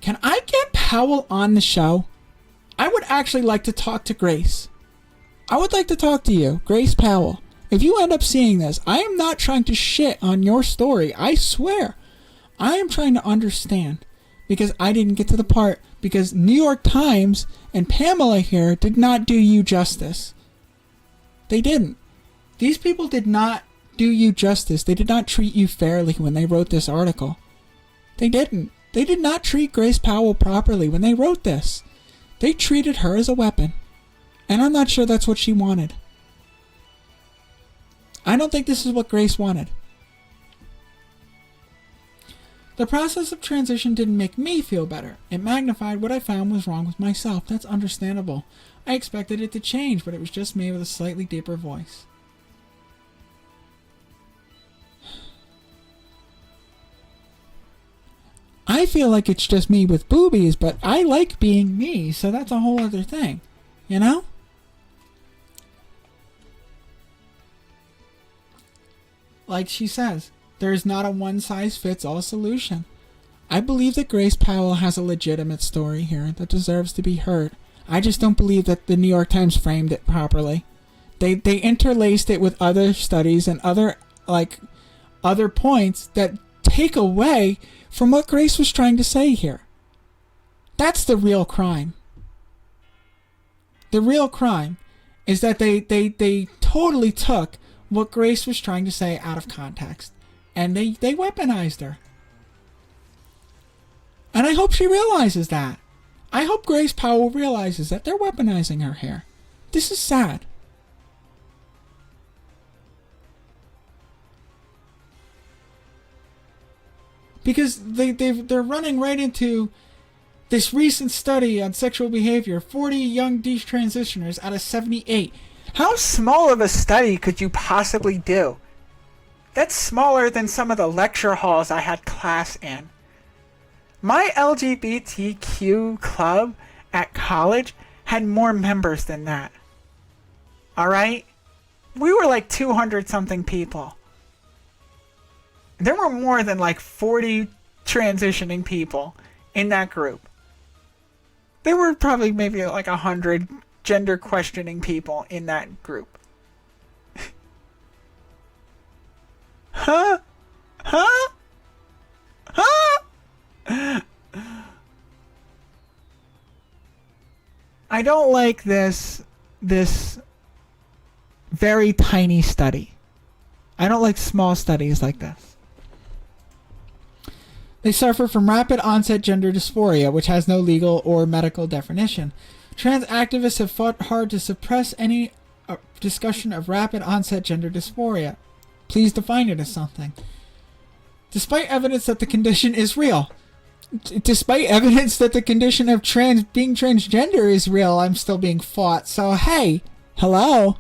Can I get Powell on the show? I would actually like to talk to Grace. I would like to talk to you, Grace Powell. If you end up seeing this, I am not trying to shit on your story, I swear. I am trying to understand, because I didn't get to the part, because New York Times and Pamela here did not do you justice. They didn't. These people did not do you justice. They did not treat you fairly when they wrote this article. They didn't. They did not treat Grace Powell properly when they wrote this. They treated her as a weapon. And I'm not sure that's what she wanted. I don't think this is what Grace wanted. The process of transition didn't make me feel better. It magnified what I found was wrong with myself. That's understandable. I expected it to change, but it was just me with a slightly deeper voice. I feel like it's just me with boobies, but I like being me, so that's a whole other thing. You know? Like she says, there is not a one-size-fits-all solution. I believe that Grace Powell has a legitimate story here that deserves to be heard. I just don't believe that the New York Times framed it properly. They interlaced it with other studies and other points that take away from what Grace was trying to say here. That's the real crime. The real crime is that they totally took what Grace was trying to say out of context. And they weaponized her. And I hope she realizes that. I hope Grace Powell realizes that they're weaponizing her here. This is sad. Because they're running right into this recent study on sexual behavior, 40 young detransitioners out of 78. How small of a study could you possibly do? That's smaller than some of the lecture halls I had class in. My LGBTQ club at college had more members than that. Alright? We were like 200 something people. There were more than like 40 transitioning people in that group. There were probably maybe like 100 gender questioning people in that group. Huh? Huh? Huh? I don't like this very tiny study. I don't like small studies like this. They suffer from rapid onset gender dysphoria, which has no legal or medical definition. Trans activists have fought hard to suppress any discussion of rapid onset gender dysphoria. Please define it as something. Despite evidence that the condition is real. Despite evidence that the condition of being transgender is real, I'm still being fought. So, hey, hello.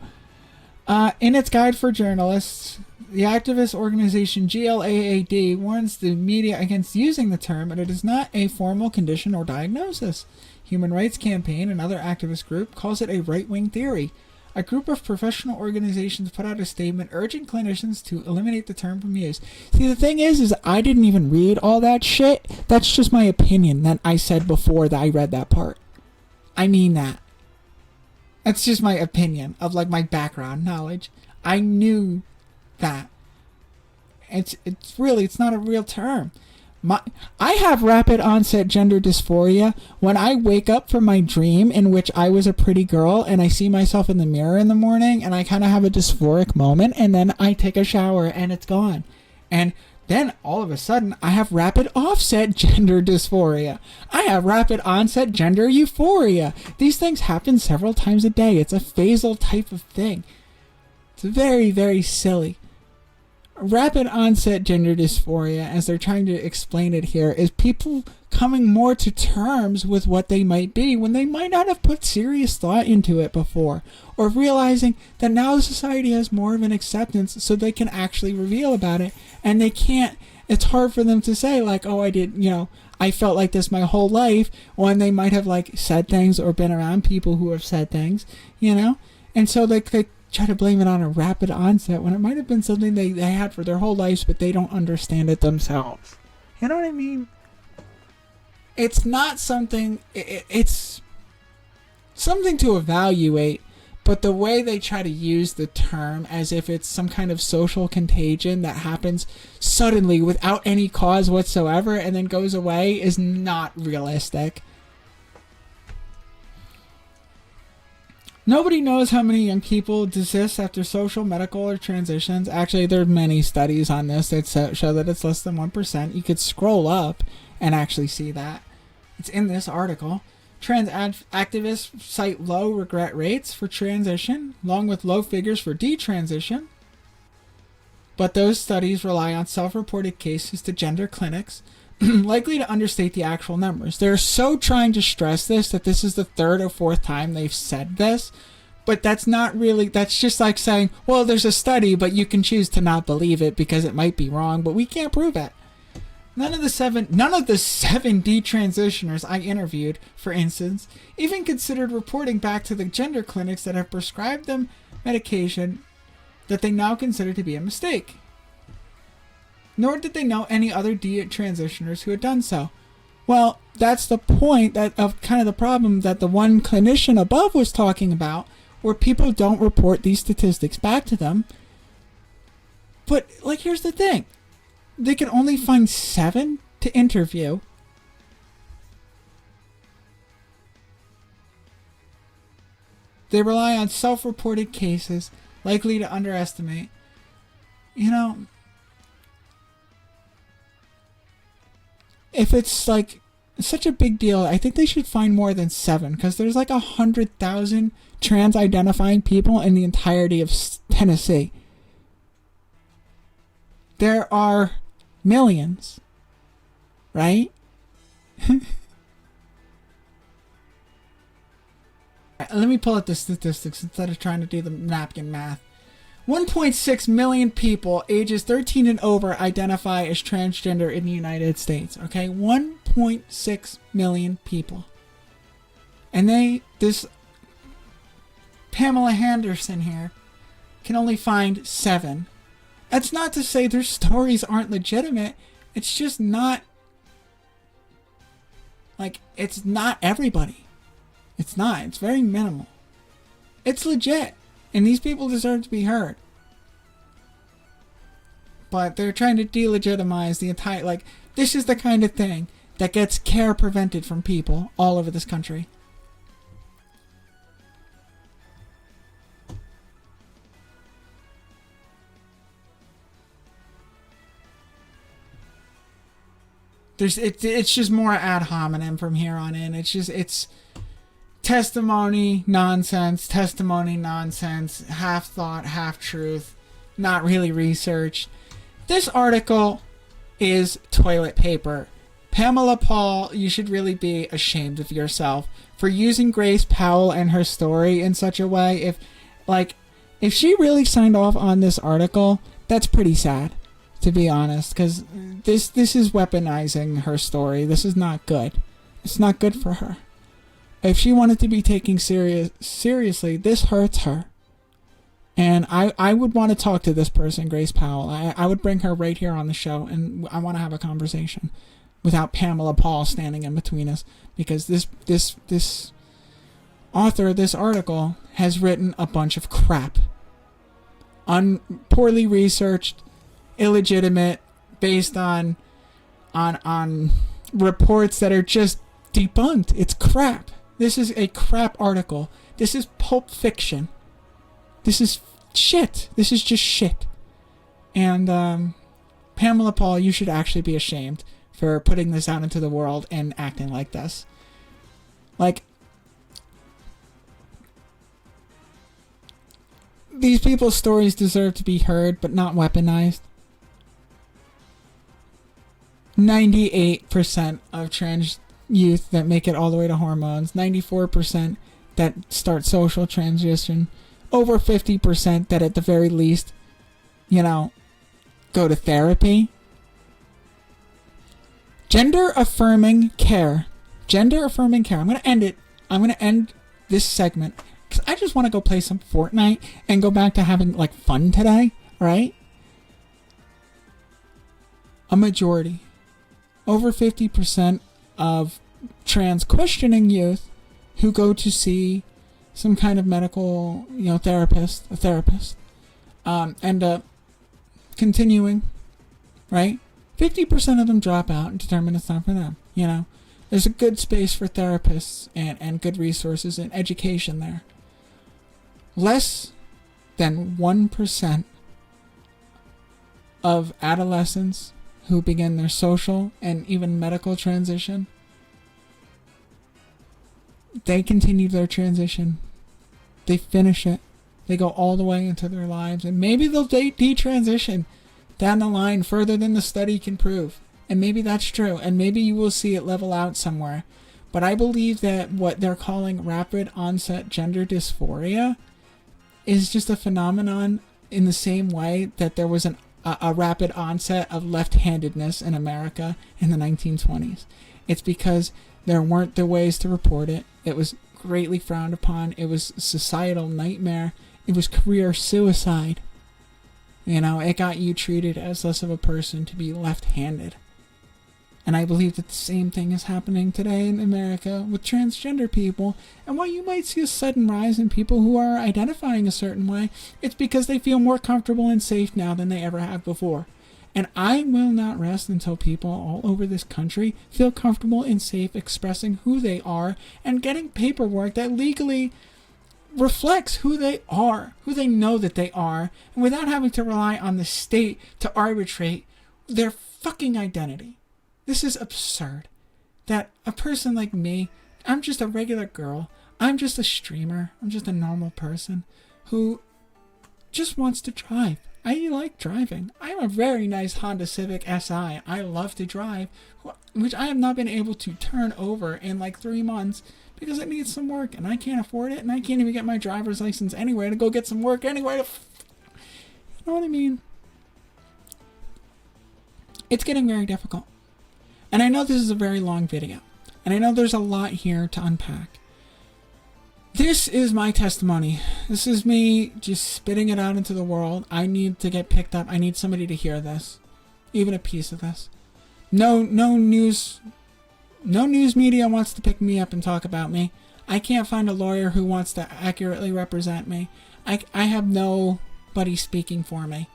In its guide for journalists, the activist organization GLAAD warns the media against using the term, and it is not a formal condition or diagnosis. Human Rights Campaign, another activist group, calls it a right-wing theory. A group of professional organizations put out a statement urging clinicians to eliminate the term from use. See, the thing is I didn't even read all that shit. That's just my opinion that I said before that I read that part. I mean that. That's just my opinion of like my background knowledge. I knew that. It's not a real term. I have rapid onset gender dysphoria when I wake up from my dream in which I was a pretty girl and I see myself in the mirror in the morning and I kind of have a dysphoric moment and then I take a shower and it's gone. And then all of a sudden I have rapid offset gender dysphoria. I have rapid onset gender euphoria. These things happen several times a day. It's a phasal type of thing. It's very, very silly. Rapid onset gender dysphoria, as they're trying to explain it here, is people coming more to terms with what they might be when they might not have put serious thought into it before, or realizing that now society has more of an acceptance so they can actually reveal about it, and they can't, it's hard for them to say like, oh, I felt like this my whole life, when they might have like said things or been around people who have said things, and so they try to blame it on a rapid onset when it might have been something they had for their whole lives, but they don't understand it themselves. You know what I mean? It's not something, it's something to evaluate, but the way they try to use the term as if it's some kind of social contagion that happens suddenly without any cause whatsoever and then goes away is not realistic. Nobody knows how many young people desist after social, medical, or transitions. Actually, there are many studies on this that show that it's less than 1%. You could scroll up and actually see that. It's in this article. Trans activists cite low regret rates for transition, along with low figures for detransition. But those studies rely on self-reported cases to gender clinics, likely to understate the actual numbers. They're so trying to stress this that this is the third or fourth time they've said this, but that's not really, that's just like saying, well, there's a study, but you can choose to not believe it because it might be wrong, but we can't prove it. None of the seven detransitioners I interviewed, for instance, even considered reporting back to the gender clinics that have prescribed them medication that they now consider to be a mistake. Nor did they know any other detransitioners who had done so. Well, that's the point of kind of the problem that the one clinician above was talking about, where people don't report these statistics back to them. But, like, here's the thing. They can only find 7 to interview. They rely on self-reported cases, likely to underestimate. You know, if it's like such a big deal, I think they should find more than 7, because there's like 100,000 trans-identifying people in the entirety of Tennessee. There are millions, right? Let me pull up the statistics instead of trying to do the napkin math. 1.6 million people ages 13 and over identify as transgender in the United States. Okay, 1.6 million people. And this Pamela Henderson here can only find 7. That's not to say their stories aren't legitimate. It's just not, like, it's not everybody. It's not. It's very minimal. It's legit. And these people deserve to be heard. But they're trying to delegitimize the entire, like, this is the kind of thing that gets care prevented from people all over this country. It's just more ad hominem from here on in. It's testimony nonsense, half thought, half truth, not really researched. This article is toilet paper. Pamela Paul, you should really be ashamed of yourself for using Grace Powell and her story in such a way. If she really signed off on this article, that's pretty sad, to be honest, because this is weaponizing her story. This is not good. It's not good for her. If she wanted to be taken seriously, this hurts her. And I would want to talk to this person, Grace Powell. I would bring her right here on the show, and I want to have a conversation without Pamela Paul standing in between us, because this author of this article has written a bunch of crap. Poorly researched, illegitimate, based on reports that are just debunked. It's crap. This is a crap article. This is pulp fiction. This is shit. This is just shit. And Pamela Paul, you should actually be ashamed for putting this out into the world and acting like this. Like, these people's stories deserve to be heard, but not weaponized. 98% of trans youth that make it all the way to hormones, 94% that start social transition, over 50% that at the very least, go to therapy. Gender affirming care. I'm going to end it. I'm going to end this segment because I just want to go play some Fortnite and go back to having fun today, right? A majority, over 50% of trans questioning youth who go to see some kind of medical, therapist, end up continuing, right? 50% of them drop out and determine it's not for them, There's a good space for therapists and good resources and education there. Less than 1% of adolescents who begin their social and even medical transition, they continue their transition. They finish it. They go all the way into their lives. And maybe they'll detransition down the line further than the study can prove. And maybe that's true. And maybe you will see it level out somewhere. But I believe that what they're calling rapid onset gender dysphoria is just a phenomenon in the same way that there was a rapid onset of left-handedness in America in the 1920s. It's because there weren't the ways to report it. It was greatly frowned upon. It was a societal nightmare. It was career suicide. It got you treated as less of a person to be left-handed. And I believe that the same thing is happening today in America with transgender people. And while you might see a sudden rise in people who are identifying a certain way, it's because they feel more comfortable and safe now than they ever have before. And I will not rest until people all over this country feel comfortable and safe expressing who they are and getting paperwork that legally reflects who they are, who they know that they are, and without having to rely on the state to arbitrate their fucking identity. This is absurd. That a person like me, I'm just a regular girl, I'm just a streamer, I'm just a normal person who just wants to drive. I like driving. I have a very nice Honda Civic Si. I love to drive, which I have not been able to turn over in like 3 months because it needs some work and I can't afford it and I can't even get my driver's license anyway to go get some work anyway. You know what I mean? It's getting very difficult. And I know this is a very long video. And I know there's a lot here to unpack. This is my testimony. This is me just spitting it out into the world. I need to get picked up. I need somebody to hear this. Even a piece of this. No news media wants to pick me up and talk about me. I can't find a lawyer who wants to accurately represent me. I have nobody speaking for me.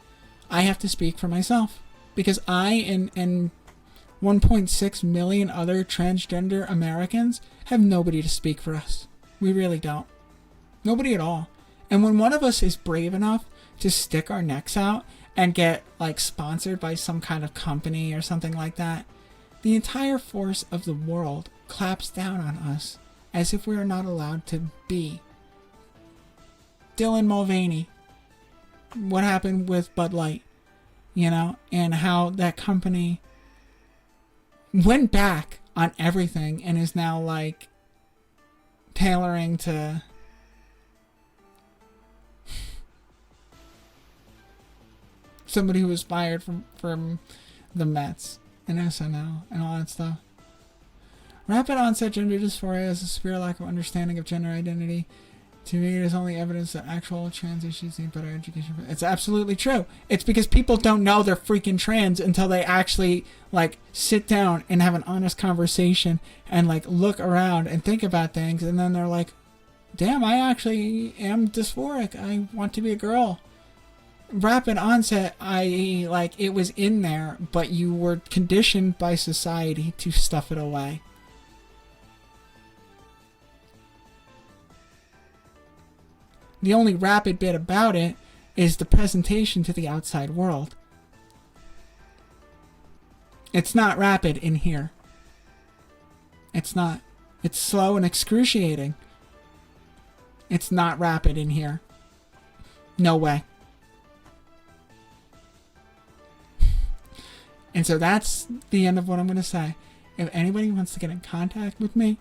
I have to speak for myself. Because I and 1.6 million other transgender Americans have nobody to speak for us. We really don't. Nobody at all. And when one of us is brave enough to stick our necks out and get like sponsored by some kind of company or something like that, the entire force of the world claps down on us as if we are not allowed to be. Dylan Mulvaney. What happened with Bud Light? You know, and how that company went back on everything and is now like tailoring to somebody who was fired from the Mets and SNL and all that stuff. Rapid onset gender dysphoria is a severe lack of understanding of gender identity. To me, it is only evidence that actual trans issues need better education. It's absolutely true. It's because people don't know they're freaking trans until they actually, like, sit down and have an honest conversation and, like, look around and think about things. And then they're like, damn, I actually am dysphoric. I want to be a girl. Rapid onset, i.e., like, it was in there, but you were conditioned by society to stuff it away. The only rapid bit about it is the presentation to the outside world. It's not rapid in here. It's not. It's slow and excruciating. It's not rapid in here. No way. And so that's the end of what I'm going to say. If anybody wants to get in contact with me,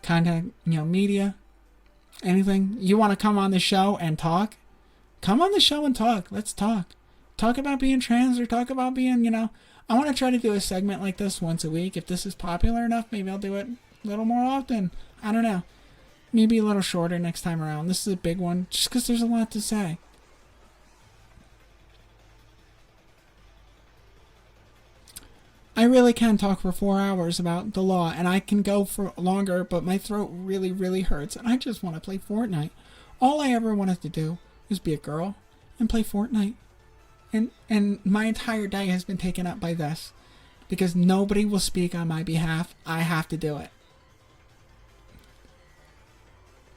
contact, media, anything, you want to come on the show and talk, come on the show and talk. Let's talk. Talk about being trans or talk about being, I want to try to do a segment like this once a week. If this is popular enough, maybe I'll do it a little more often. I don't know. Maybe a little shorter next time around. This is a big one just because there's a lot to say. I really can talk for 4 hours about the law, and I can go for longer, but my throat really, really hurts, and I just want to play Fortnite. All I ever wanted to do was be a girl and play Fortnite. And my entire day has been taken up by this. Because nobody will speak on my behalf, I have to do it.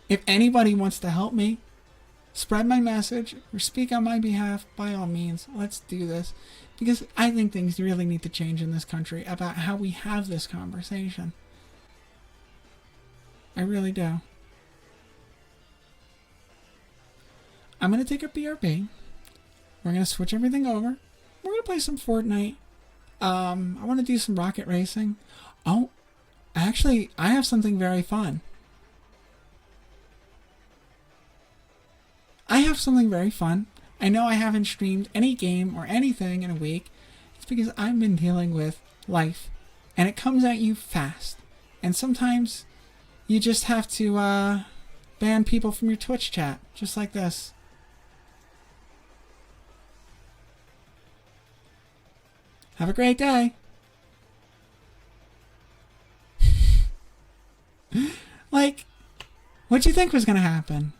If anybody wants to help me, spread my message, or speak on my behalf, by all means, let's do this. Because I think things really need to change in this country about how we have this conversation. I really do. I'm going to take a BRB. We're going to switch everything over. We're going to play some Fortnite. I want to do some rocket racing. Oh, actually, I have something very fun. I have something very fun. I know I haven't streamed any game or anything in a week. It's because I've been dealing with life. And it comes at you fast. And sometimes you just have to ban people from your Twitch chat. Just like this. Have a great day. Like, what'd you think was going to happen?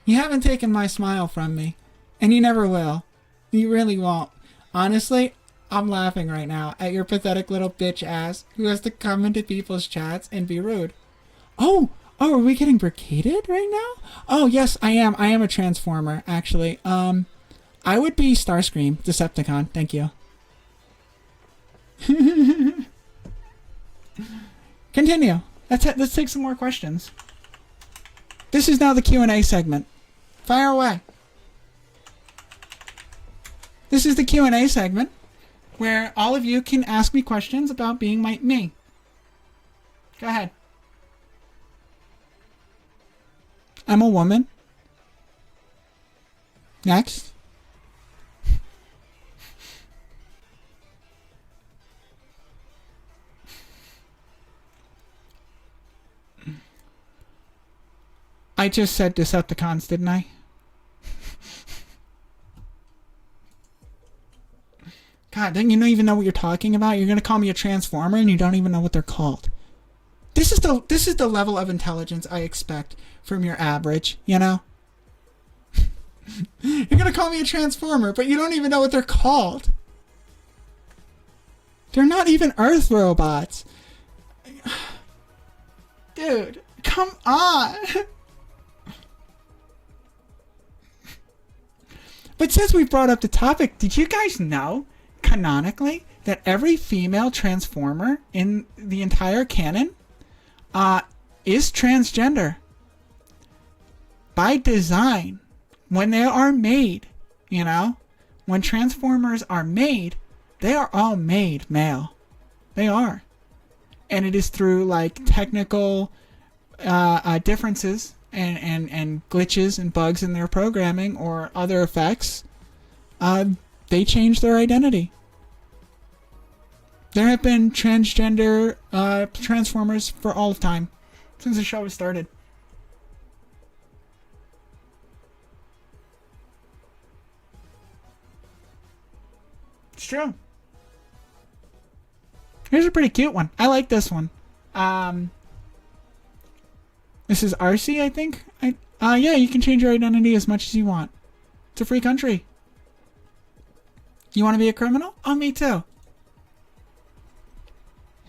You haven't taken my smile from me. And you never will. You really won't. Honestly, I'm laughing right now at your pathetic little bitch ass who has to come into people's chats and be rude. Oh, Oh, are we getting brigaded right now? Oh, yes, I am. I am a Transformer, actually. I would be Starscream, Decepticon. Thank you. Continue. Let's take some more questions. This is now the Q&A segment. Fire away. This is the Q&A segment where all of you can ask me questions about being me. Go ahead. I'm a woman. Next. I just said Decepticons, didn't I? God, then you don't even know what you're talking about. You're gonna call me a Transformer and you don't even know what they're called. This is the level of intelligence I expect from your average, you know? You're gonna call me a Transformer, but you don't even know what they're called. They're not even Earth robots. Dude, come on. But since we brought up the topic, did you guys know, canonically, that every female Transformer in the entire canon is transgender? By design. When they are made, you know? When Transformers are made, they are all made male. They are. And it is through, like, technical differences and glitches and bugs in their programming or other effects, they change their identity. There have been transgender Transformers for all of time, since the show was started. It's true. Here's a pretty cute one. I like this one. This is RC, I think. Yeah, you can change your identity as much as you want. It's a free country. You want to be a criminal? Oh, me too.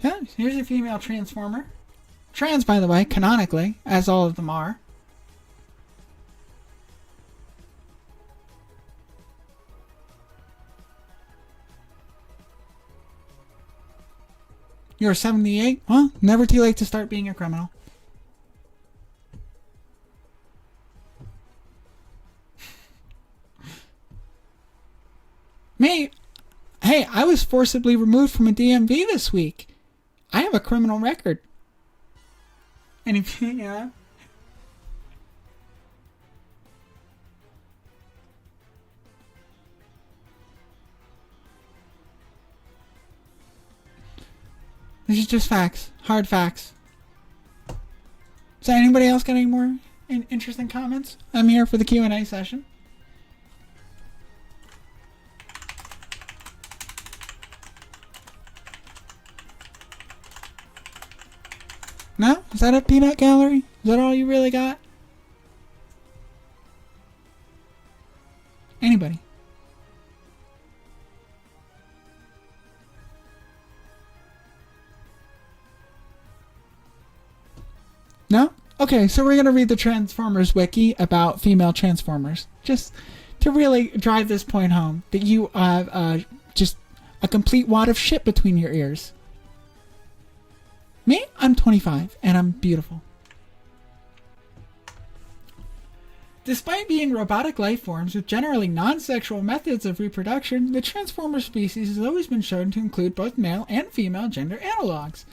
Yeah, here's a female Transformer. Trans, by the way, canonically, as all of them are. You're 78? Well, never too late to start being a criminal. Me? Hey, I was forcibly removed from a DMV this week. I have a criminal record. And if, yeah. This is just facts. Hard facts. So anybody else got any more interesting comments? I'm here for the Q&A session. No? Is that a peanut gallery? Is that all you really got? Anybody? No? Okay, so we're going to read the Transformers wiki about female Transformers. Just to really drive this point home, that you have just a complete wad of shit between your ears. Me? I'm 25, and I'm beautiful. Despite being robotic life forms with generally non-sexual methods of reproduction, the Transformer species has always been shown to include both male and female gender analogs.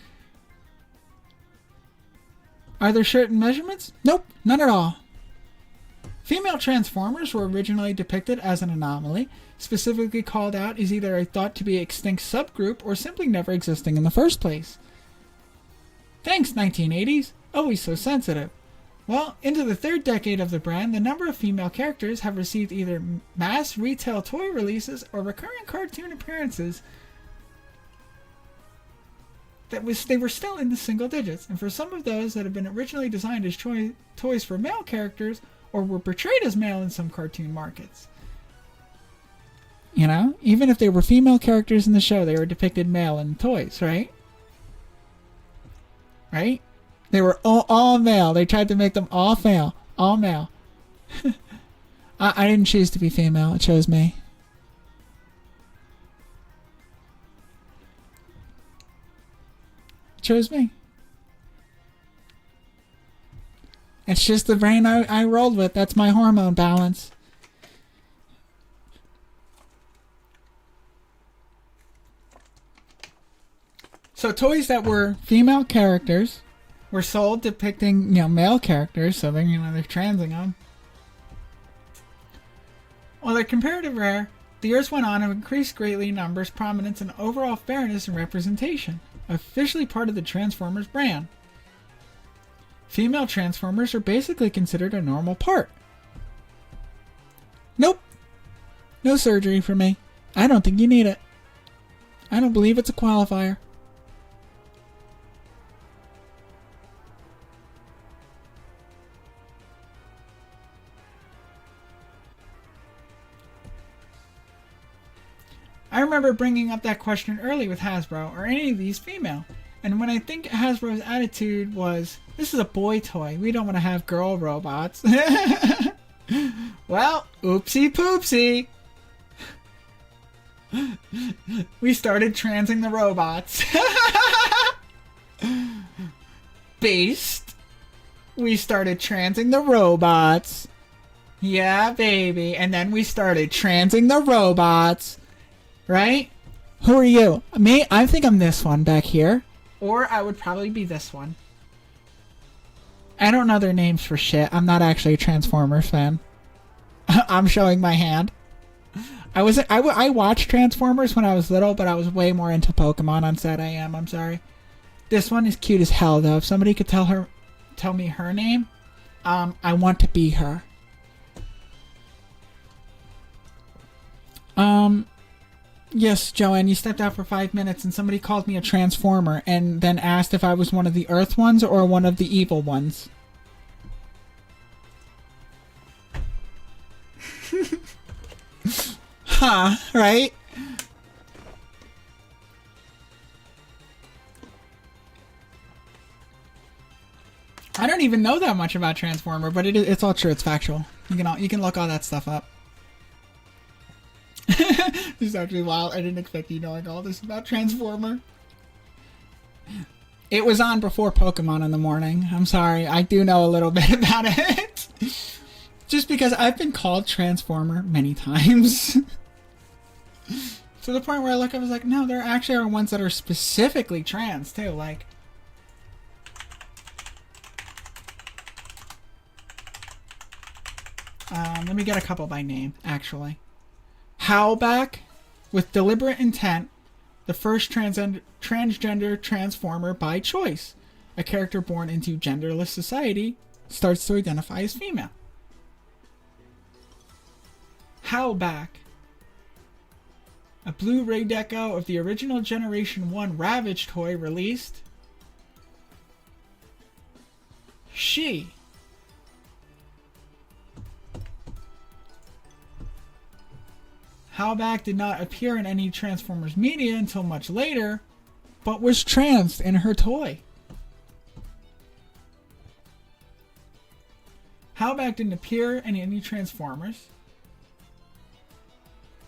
Are there certain measurements? Nope, none at all. Female Transformers were originally depicted as an anomaly, specifically called out as either a thought to be extinct subgroup or simply never existing in the first place. Thanks, 1980s. Always so sensitive. Well, into the third decade of the brand, the number of female characters have received either mass retail toy releases or recurring cartoon appearances they were still in the single digits, and for some of those that have been originally designed as toys for male characters or were portrayed as male in some cartoon markets. You know, even if they were female characters in the show, they were depicted male in toys, right? Right? They were all male. They tried to make them all male. All male. I didn't choose to be female. It chose me. It chose me. It's just the brain I rolled with. That's my hormone balance. So toys that were female characters were sold depicting, male characters, so they're, they're transing them. While they're comparatively rare, the years went on to increase greatly in numbers, prominence, and overall fairness and representation, officially part of the Transformers brand. Female Transformers are basically considered a normal part. Nope. No surgery for me. I don't think you need it. I don't believe it's a qualifier. I remember bringing up that question early with Hasbro. Are any of these female? And when I think Hasbro's attitude was, this is a boy toy. We don't want to have girl robots. Well, oopsie poopsie. We started transing the robots. Beast. We started transing the robots. Yeah, baby. And then we started transing the robots. Right? Who are you? Me? I think I'm this one back here. Or I would probably be this one. I don't know their names for shit. I'm not actually a Transformers fan. I'm showing my hand. I watched Transformers when I was little, but I was way more into Pokemon on set. I'm sorry. This one is cute as hell, though. If somebody could tell me her name, I want to be her. Yes, Joanne, you stepped out for 5 minutes and somebody called me a Transformer and then asked if I was one of the Earth ones or one of the evil ones. Huh, right? I don't even know that much about Transformer, but it's all true. It's factual. You can look all that stuff up. This is actually wild. I didn't expect you knowing all this about Transformer. It was on before Pokemon in the morning. I'm sorry. I do know a little bit about it. Just because I've been called Transformer many times. To the point where I was like, no, there actually are ones that are specifically trans, too. Like, let me get a couple by name, actually. Howlback, with deliberate intent, the first transgender transformer by choice. A character born into genderless society starts to identify as female. Howlback, a Blu-ray deco of the original Generation 1 Ravage toy released. She. Howlback did not appear in any Transformers media until much later, but was trans in her toy. Howlback didn't appear in any Transformers.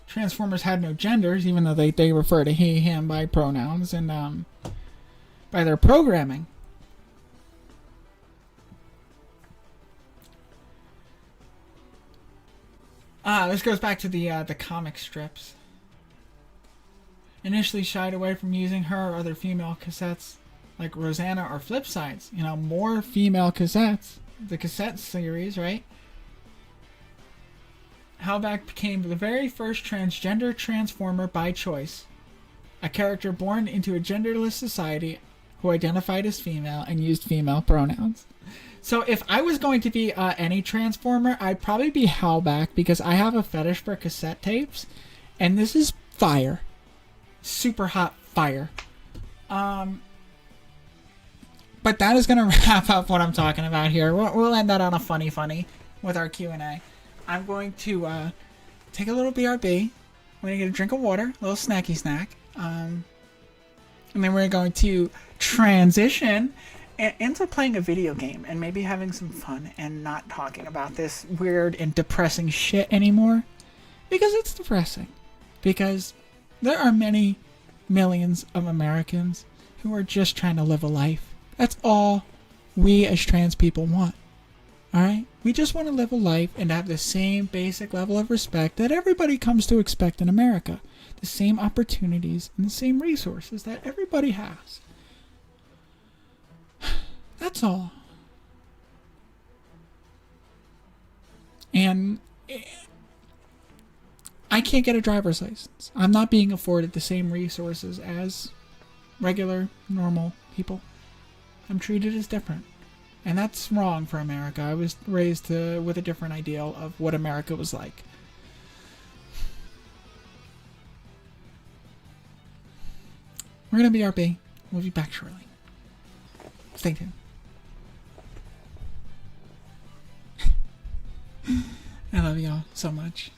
Transformers had no genders, even though they refer to he, him by pronouns and by their programming. This goes back to the comic strips. Initially shied away from using her or other female cassettes like Rosanna or Flipsides. More female cassettes. The cassette series, right? Howlback became the very first transgender transformer by choice. A character born into a genderless society who identified as female and used female pronouns. So if I was going to be any Transformer, I'd probably be Howlback because I have a fetish for cassette tapes, and this is fire. Super hot fire. But that is going to wrap up what I'm talking about here. We'll end that on a funny with our Q&A. I'm going to take a little BRB. I'm going to get a drink of water, a little snacky snack. And then we're going to transition into playing a video game and maybe having some fun and not talking about this weird and depressing shit anymore. Because it's depressing. Because there are many millions of Americans who are just trying to live a life. That's all we as trans people want. Alright? We just want to live a life and have the same basic level of respect that everybody comes to expect in America. The same opportunities and the same resources that everybody has. That's all. And I can't get a driver's license. I'm not being afforded the same resources as regular, normal people. I'm treated as different. And that's wrong for America. I was raised with a different ideal of what America was like. We're going to BRB. We'll be back shortly. Stay tuned. I love y'all so much.